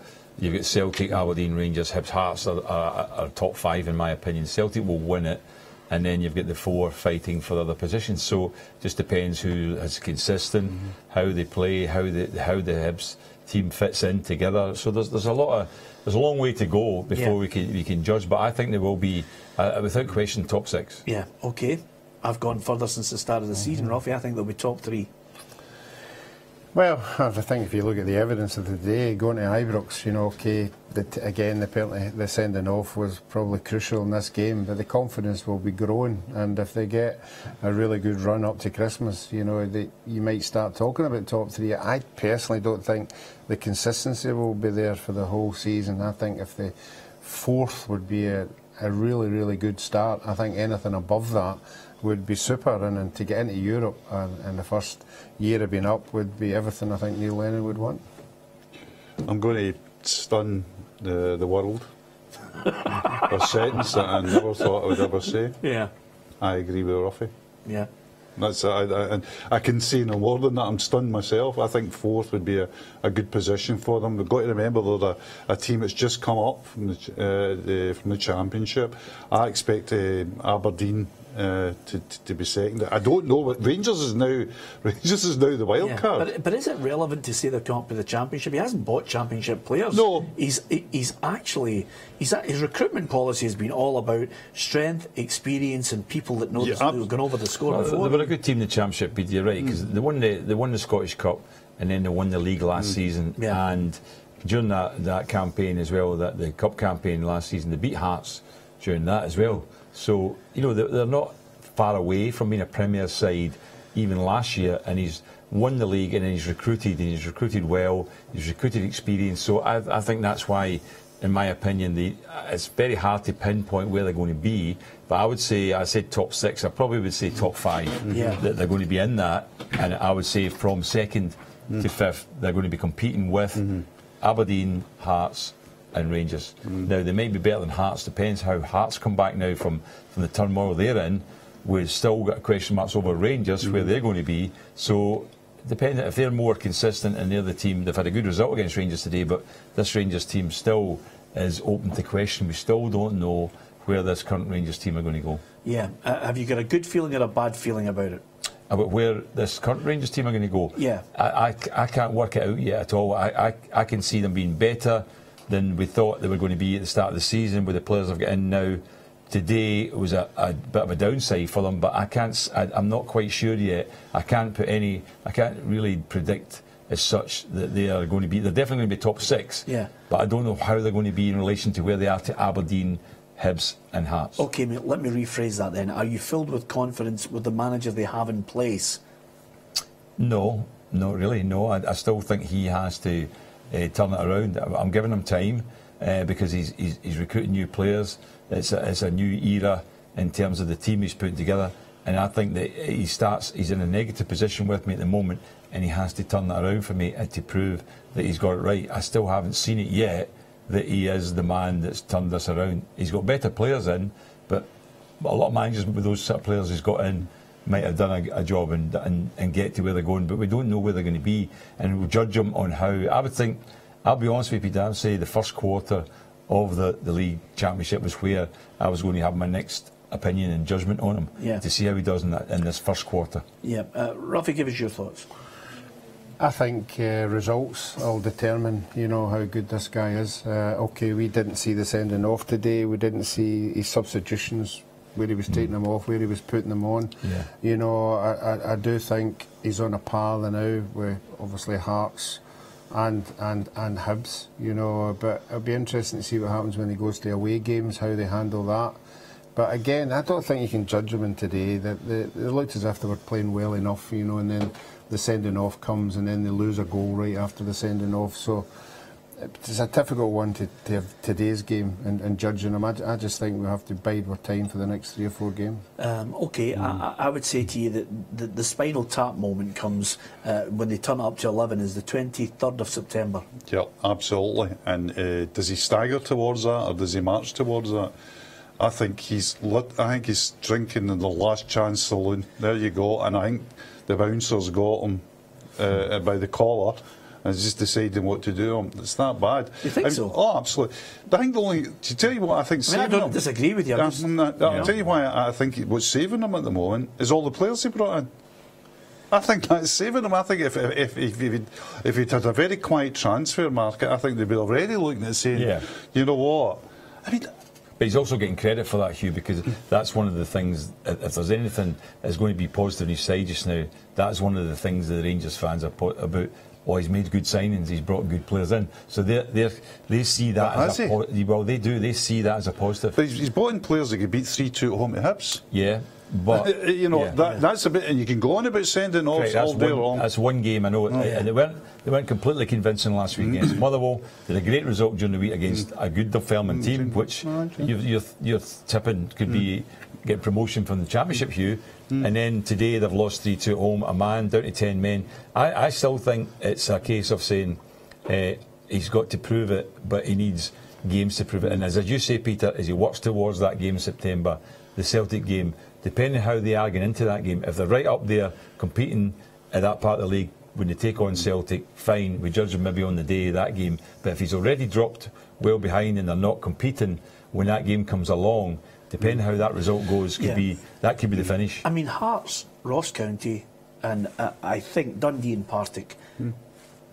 Celtic, Aberdeen, Rangers, Hibs, Hearts are top 5 in my opinion. Celtic will win it, and then you've got the 4 fighting for the other positions. So it just depends who is consistent, how they play, how the Hibs team fits in together. So there's a long way to go before we can judge, but I think there will be without question top 6. Yeah, okay. I've gone further since the start of the season, Rafi. I think they'll be top 3. Well, I think if you look at the evidence of the day, going to Ibrox, again, apparently the sending off was probably crucial in this game, but the confidence will be growing, and if they get a really good run up to Christmas, you might start talking about top 3. I personally don't think the consistency will be there for the whole season. I think if the 4th would be a really, really good start. I think anything above that would be super, and to get into Europe in the first year of being up would be everything I think Neil Lennon would want. I'm going to stun the world. A sentence that I never thought I would ever say. Yeah. I agree with Ruffy. Yeah. That's and I can say no more than that. I'm stunned myself. I think 4th would be a good position for them. We've got to remember they're a team that's just come up from the Championship. I expect Aberdeen to be second. I don't know, but Rangers is now the wild card. But is it relevant to say they're top of the Championship? He hasn't bought Championship players. No, his recruitment policy has been all about strength, experience, and people that know who've gone over the score before. They were a good team in the Championship, Pete. You're right, because they won the Scottish Cup, and then they won the league last season, and during that campaign as well, the Cup campaign last season, they beat Hearts during that as well. So, they're not far away from being a Premier side even last year, and he's won the league, and then he's recruited well, he's recruited experience. So I think that's why, in my opinion, it's very hard to pinpoint where they're going to be, but I said top 6, I probably would say top 5, that they're going to be in that, and I would say from 2nd to 5th, they're going to be competing with Aberdeen, Hearts and Rangers. Now, they may be better than Hearts, depends how Hearts come back now from the turmoil they're in. We've still got question marks over Rangers, where they're going to be. So, depending if they're more consistent and they're the team, they've had a good result against Rangers today, but this Rangers team still is open to question. We still don't know where this current Rangers team are going to go. Yeah. Have you got a good feeling or a bad feeling about it? About where this current Rangers team are going to go? Yeah. I can't work it out yet at all. I can see them being better than we thought they were going to be at the start of the season with the players I've got in now. Today was a bit of a downside for them, but I'm not quite sure yet. I can't really predict as such that they are going to be. They're definitely going to be top 6. Yeah. But I don't know how they're going to be in relation to where they are to Aberdeen, Hibs and Hearts. Okay, mate, let me rephrase that then. Are you filled with confidence with the manager they have in place? No, not really. No, I still think he has to turn it around. I'm giving him time because he's recruiting new players. It's a new era in terms of the team he's putting together, and I think that he's in a negative position with me at the moment, and he has to turn that around for me to prove that he's got it right. I still haven't seen it yet, that he is the man that's turned us around. He's got better players in, but a lot of managers with those sort of players he's got in might have done a job and get to where they're going, but we don't know where they're going to be, and we'll judge them on how. I would think, I'll be honest with you, Peter, I would say the first quarter of the league championship was where I was going to have my next opinion and judgment on him, to see how he does in this first quarter. Yeah, Rafi, give us your thoughts. I think results will determine, you know, how good this guy is. Okay, we didn't see the sending off today. We didn't see his substitutions, where he was taking them off, where he was putting them on. Yeah. You know, I do think he's on a par now with obviously Hearts and Hibs. You know, but it'll be interesting to see what happens when he goes to away games, how they handle that. But again, I don't think you can judge them in today. They looked as if they were playing well enough, you know, and then the sending off comes and then they lose a goal right after the sending off. So it's a difficult one to have today's game and judging them. I just think we have to bide our time for the next 3 or 4 games. I would say to you that the spinal tap moment comes when they turn up to 11 is the 23rd of September. Yeah, absolutely. And does he stagger towards that or does he march towards that? I think he's drinking in the last chance saloon. There you go. And I think the bouncers got him by the collar and just deciding what to do. It's that bad. You think so? Oh, absolutely. I think to tell you what I think saving him. I don't disagree with you. I'll tell you why I think what's saving him at the moment is all the players he brought in. I think that's saving him. I think if he'd had a very quiet transfer market, I think they'd be already looking at saying, you know what? I mean. But he's also getting credit for that, Hugh, because that's one of the things, if there's anything that's going to be positive on his side just now, that's one of the things that the Rangers fans are about. Oh, he's made good signings, he's brought good players in. So they see that as a positive. Well, they do, they see that as a positive. But he's brought in players that could beat 3-2 at home to Hibs. Yeah. But you know that's a bit, and you can go on about sending off all day long. That's one game, I know, and they weren't completely convincing last week against Motherwell. They had a great result during the week against a good Dunfermline team, which you're tipping could be get promotion from the Championship, Hugh. And then today they've lost 3-2 at home, a man down to 10 men. I still think it's a case of saying he's got to prove it, but he needs games to prove it. And as you say, Peter, as he works towards that game in September, the Celtic game, depending on how they are getting into that game, if they're right up there competing at that part of the league when they take on Celtic, fine, we judge them maybe on the day of that game. But if he's already dropped well behind and they're not competing when that game comes along, depending on how that result goes, that could be the finish. I mean, Hearts, Ross County, and I think Dundee and Partick.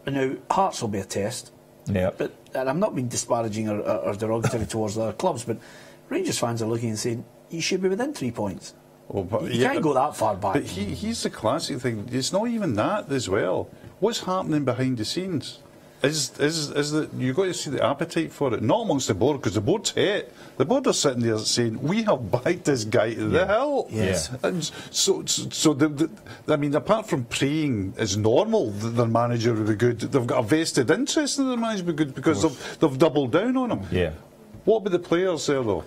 Now, Hearts will be a test. Yeah. And I'm not being disparaging or derogatory towards the other clubs, but Rangers fans are looking and saying, you should be within 3 points. Well, but you can't go that far back. But here's the classic thing. It's not even that as well. What's happening behind the scenes? Is that you've got to see the appetite for it, not amongst the board, because the board's hit. The board are sitting there saying, we have backed this guy to the hill. Yes. And so I mean, apart from praying as normal that their manager would be good, they've got a vested interest in their manager would be good because they've doubled down on him. Yeah. What about the players there, though?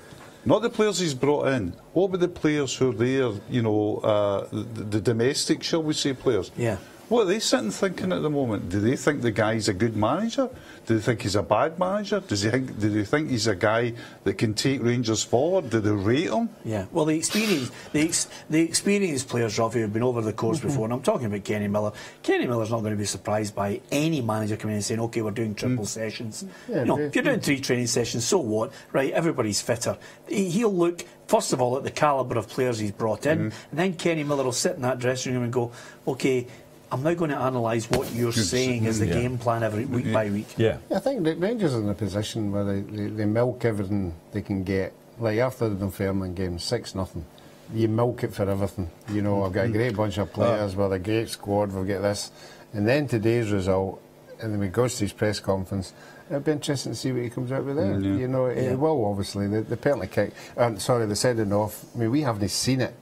Not the players he's brought in. What about the players who are there, you know, the domestic, shall we say, players? Yeah. What are they sitting thinking at the moment? Do they think the guy's a good manager? Do they think he's a bad manager? Do they think he's a guy that can take Rangers forward? Do they rate him? Yeah. Well, the experienced players, Rafi, have been over the course before, and I'm talking about Kenny Miller. Kenny Miller's not going to be surprised by any manager coming in and saying, OK, we're doing triple sessions. Yeah, you know, if you're doing 3 training sessions, so what? Right, everybody's fitter. He'll look, first of all, at the calibre of players he's brought in, and then Kenny Miller will sit in that dressing room and go, OK, I'm now going to analyse what you're saying as the game plan every week by week. Yeah. I think the Rangers are in a position where they milk everything they can get. Like after the Dunfermline game, 6-0. You milk it for everything. You know, I've got a great bunch of players with a great squad, we'll get this. And then today's result, and then we goes to his press conference, it'll be interesting to see what he comes out with there. You know, it will obviously. The penalty kick, the sending off, I mean, we haven't seen it.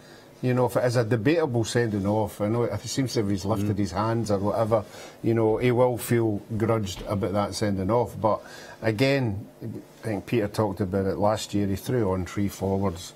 You know, if it is a debatable sending off, I know if it seems to have he's lifted his hands or whatever, you know, he will feel grudged about that sending off. But again, I think Peter talked about it last year, he threw on 3 forwards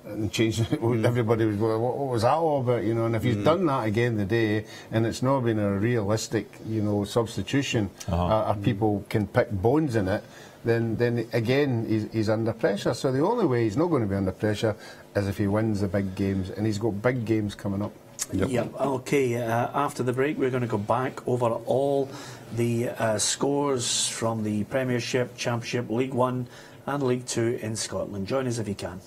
and change it. Everybody was going, what was that all about? You know, and if he's done that again today, and it's not been a realistic, you know, substitution, or people can pick bones in it, then again he's under pressure. So the only way he's not going to be under pressure is if he wins the big games, and he's got big games coming up. Yep. Okay, after the break we're going to go back over all the scores from the Premiership, Championship, League One and League Two in Scotland. Join us if you can.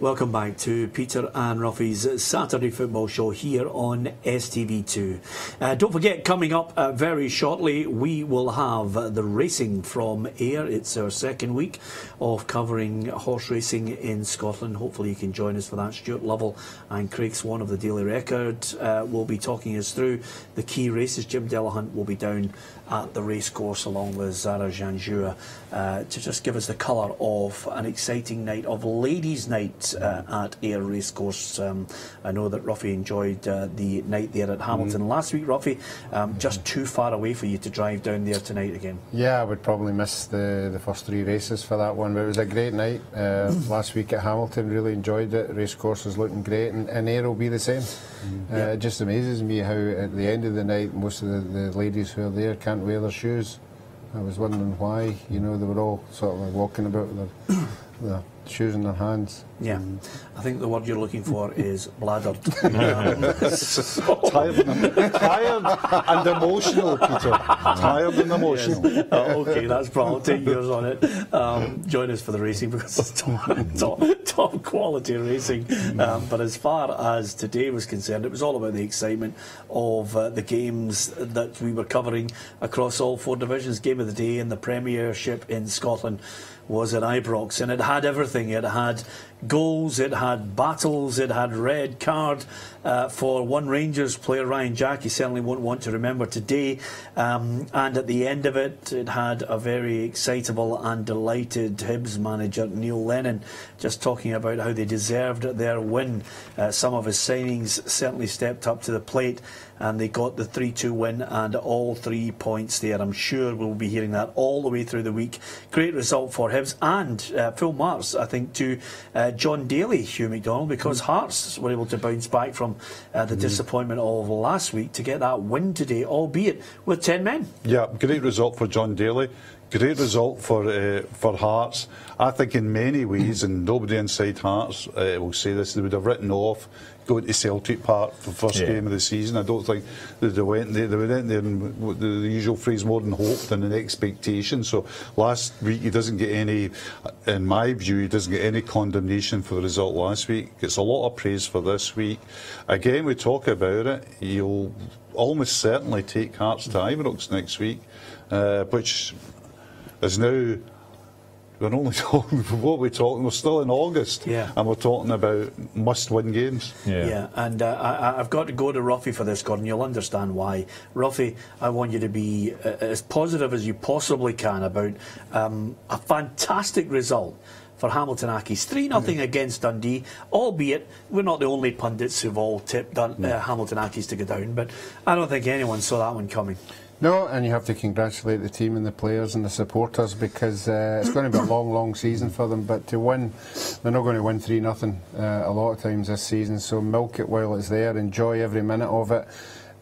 Welcome back to Peter and Ruffy's Saturday Football Show here on STV2. Don't forget, coming up very shortly, we will have the racing from Ayr. It's our second week of covering horse racing in Scotland. Hopefully you can join us for that. Stuart Lovell and Craig Swan of the Daily Record will be talking us through the key races. Jim Delahunt will be down at the racecourse along with Zara Janjua to just give us the colour of an exciting night of ladies' night at Ayr Racecourse. I know that Ruffy enjoyed the night there at Hamilton last week. Ruffy, just too far away for you to drive down there tonight again. Yeah, I would probably miss the first three races for that one, but it was a great night last week at Hamilton. Really enjoyed it. Racecourse is looking great, and Ayr will be the same. It just amazes me how at the end of the night most of the ladies who are there can't wear their shoes. I was wondering why. You know, they were all sort of like walking about with their shoes in their hands. Yeah, I think the word you're looking for is bladdered. Tired and emotional, Peter. Tired and emotional. Yes. Okay, that's probably. I'll take yours on it. Join us for the racing because it's top quality racing. But as far as today was concerned, it was all about the excitement of the games that we were covering across all 4 divisions. Game of the day in the Premiership in Scotland was at Ibrox, and it had everything. It had goals, it had battles, it had red card for one Rangers player, Ryan Jack. He certainly won't want to remember today. And at the end of it, it had a very excitable and delighted Hibs manager, Neil Lennon, just talking about how they deserved their win. Some of his signings certainly stepped up to the plate, and they got the 3-2 win and all 3 points there. I'm sure we'll be hearing that all the way through the week. Great result for Hibs, and full marks, I think, to John Daly, Hugh McDonald, because Hearts were able to bounce back from the disappointment of last week to get that win today, albeit with 10 men. Yeah, great result for John Daly. Great result for Hearts. I think in many ways, and nobody inside Hearts will say this, they would have written off going to Celtic Park for the first game of the season. I don't think they went there. They went there in the usual phrase, more than hope than an expectation. So last week he doesn't get any, in my view, he doesn't get any condemnation for the result last week. It's a lot of praise for this week. Again, we talk about it. You'll almost certainly take Hearts to Ibrox next week, which is now, we're only talking, what we're talking, we're still in August, and we're talking about must-win games. Yeah, and I've got to go to Ruffy for this, Gordon. You'll understand why. Ruffy, I want you to be as positive as you possibly can about a fantastic result for Hamilton Accies. 3-0 against Dundee, albeit we're not the only pundits who've all tipped Hamilton Accies to go down, but I don't think anyone saw that one coming. No, and you have to congratulate the team and the players and the supporters, because it's going to be a long, long season for them. But to win, they're not going to win 3-0 a lot of times this season. So milk it while it's there, enjoy every minute of it.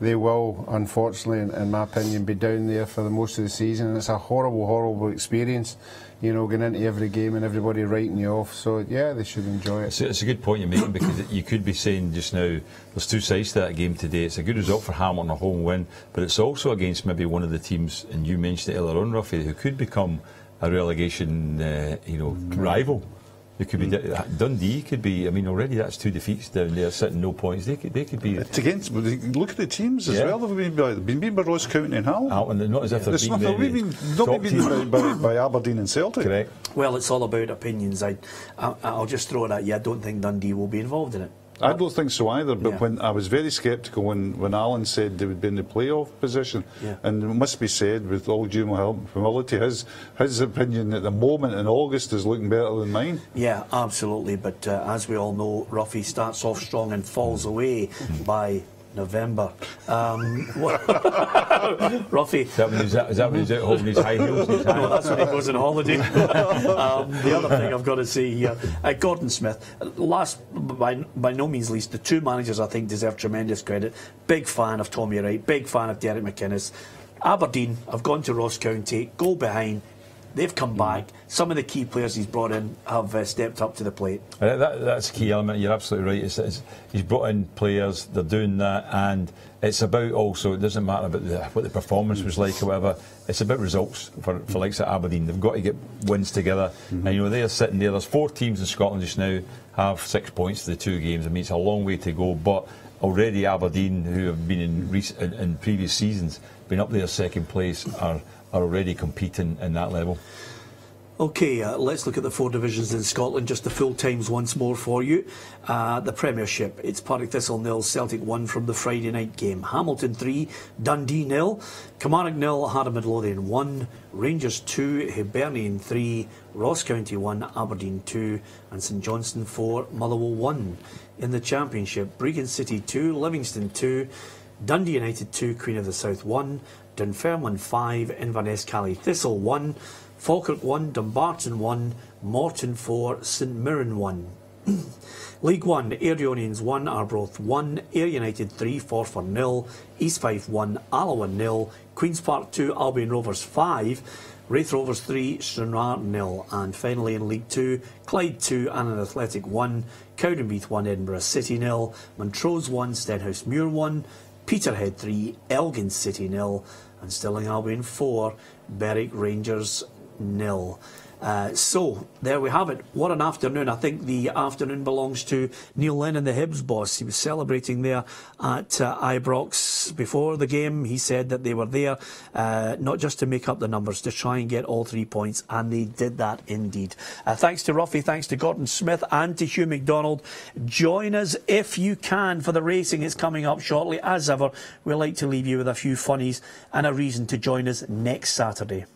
They will, unfortunately, in my opinion, be down there for the most of the season, and it's a horrible, horrible experience, you know, going into every game and everybody writing you off. So yeah, they should enjoy it. It's a good point you're making, because you could be saying just now there's 2 sides to that game today. It's a good result for Hamilton, a home win, but it's also against maybe one of the teams, and you mentioned it earlier on, Ruffy, who could become a relegation rival. It could be Dundee. Could be. I mean, already that's 2 defeats down there, sitting no points. They could be. It's against. Look at the teams as well. They've been beaten by Ross County and Hamilton. Not as if they've been beaten by Aberdeen and Celtic. Correct. Well, it's all about opinions. I'll just throw it at you. I don't think Dundee will be involved in it. I don't think so either, but when I was very sceptical when Alan said they would be in the playoff position, and it must be said with all due humility, his opinion at the moment in August is looking better than mine. Yeah, absolutely, but as we all know, Ruffy starts off strong and falls away by November. Ruffy. Is that when he's out holding his high heels? No, that's when he goes on holiday. The other thing I've got to say here, Gordon Smith, last by no means least, the 2 managers I think deserve tremendous credit. Big fan of Tommy Wright, big fan of Derek McInnes. Aberdeen have gone to Ross County, goal behind. They've come back. Some of the key players he's brought in have stepped up to the plate. That's a key element. You're absolutely right. He's brought in players. They're doing that, and it's about also. It doesn't matter about what the performance was like or whatever. It's about results for likes of Aberdeen. They've got to get wins together, and you know they're sitting there. There's 4 teams in Scotland just now have 6 points to the 2 games. I mean, it's a long way to go, but already Aberdeen, who have been in previous seasons, been up there second place, are already competing in that level. Okay, let's look at the 4 divisions in Scotland, just the full times once more for you. The Premiership, it's Partick Thistle 0, Celtic 1 from the Friday night game. Hamilton 3, Dundee 0, Kilmarnock 0, Harrow Midlothian 1, Rangers 2, Hibernian 3, Ross County 1, Aberdeen 2, and St Johnstone 4, Motherwell 1. In the Championship, Bregan City 2, Livingston 2, Dundee United 2, Queen of the South 1, Dunfermline 5, Inverness Cally Thistle 1, Falkirk 1, Dumbarton 1, Morton 4, St Mirren 1. League 1, Airdrieonians 1, Arbroath 1, Ayr United 3, Forfar 0, East Fife 1, Alloa 0, Queen's Park 2, Albion Rovers 5, Raith Rovers 3, Stranraer 0. And finally in League 2, Clyde 2, Annan Athletic 1, Cowdenbeath 1, Edinburgh City 0, Montrose 1, Stenhousemuir 1, Peterhead 3, Elgin City 0, and Stirling Albion 4, Berwick Rangers 0. So there we have it. What an afternoon. I think the afternoon belongs to Neil Lennon, the Hibs boss. He was celebrating there at Ibrox before the game. He said that they were there not just to make up the numbers, to try and get all 3 points, and they did that indeed. Thanks to Ruffy, thanks to Gordon Smith and to Hugh McDonald. Join us if you can for the racing. It's coming up shortly. As ever, we like to leave you with a few funnies and a reason to join us next Saturday.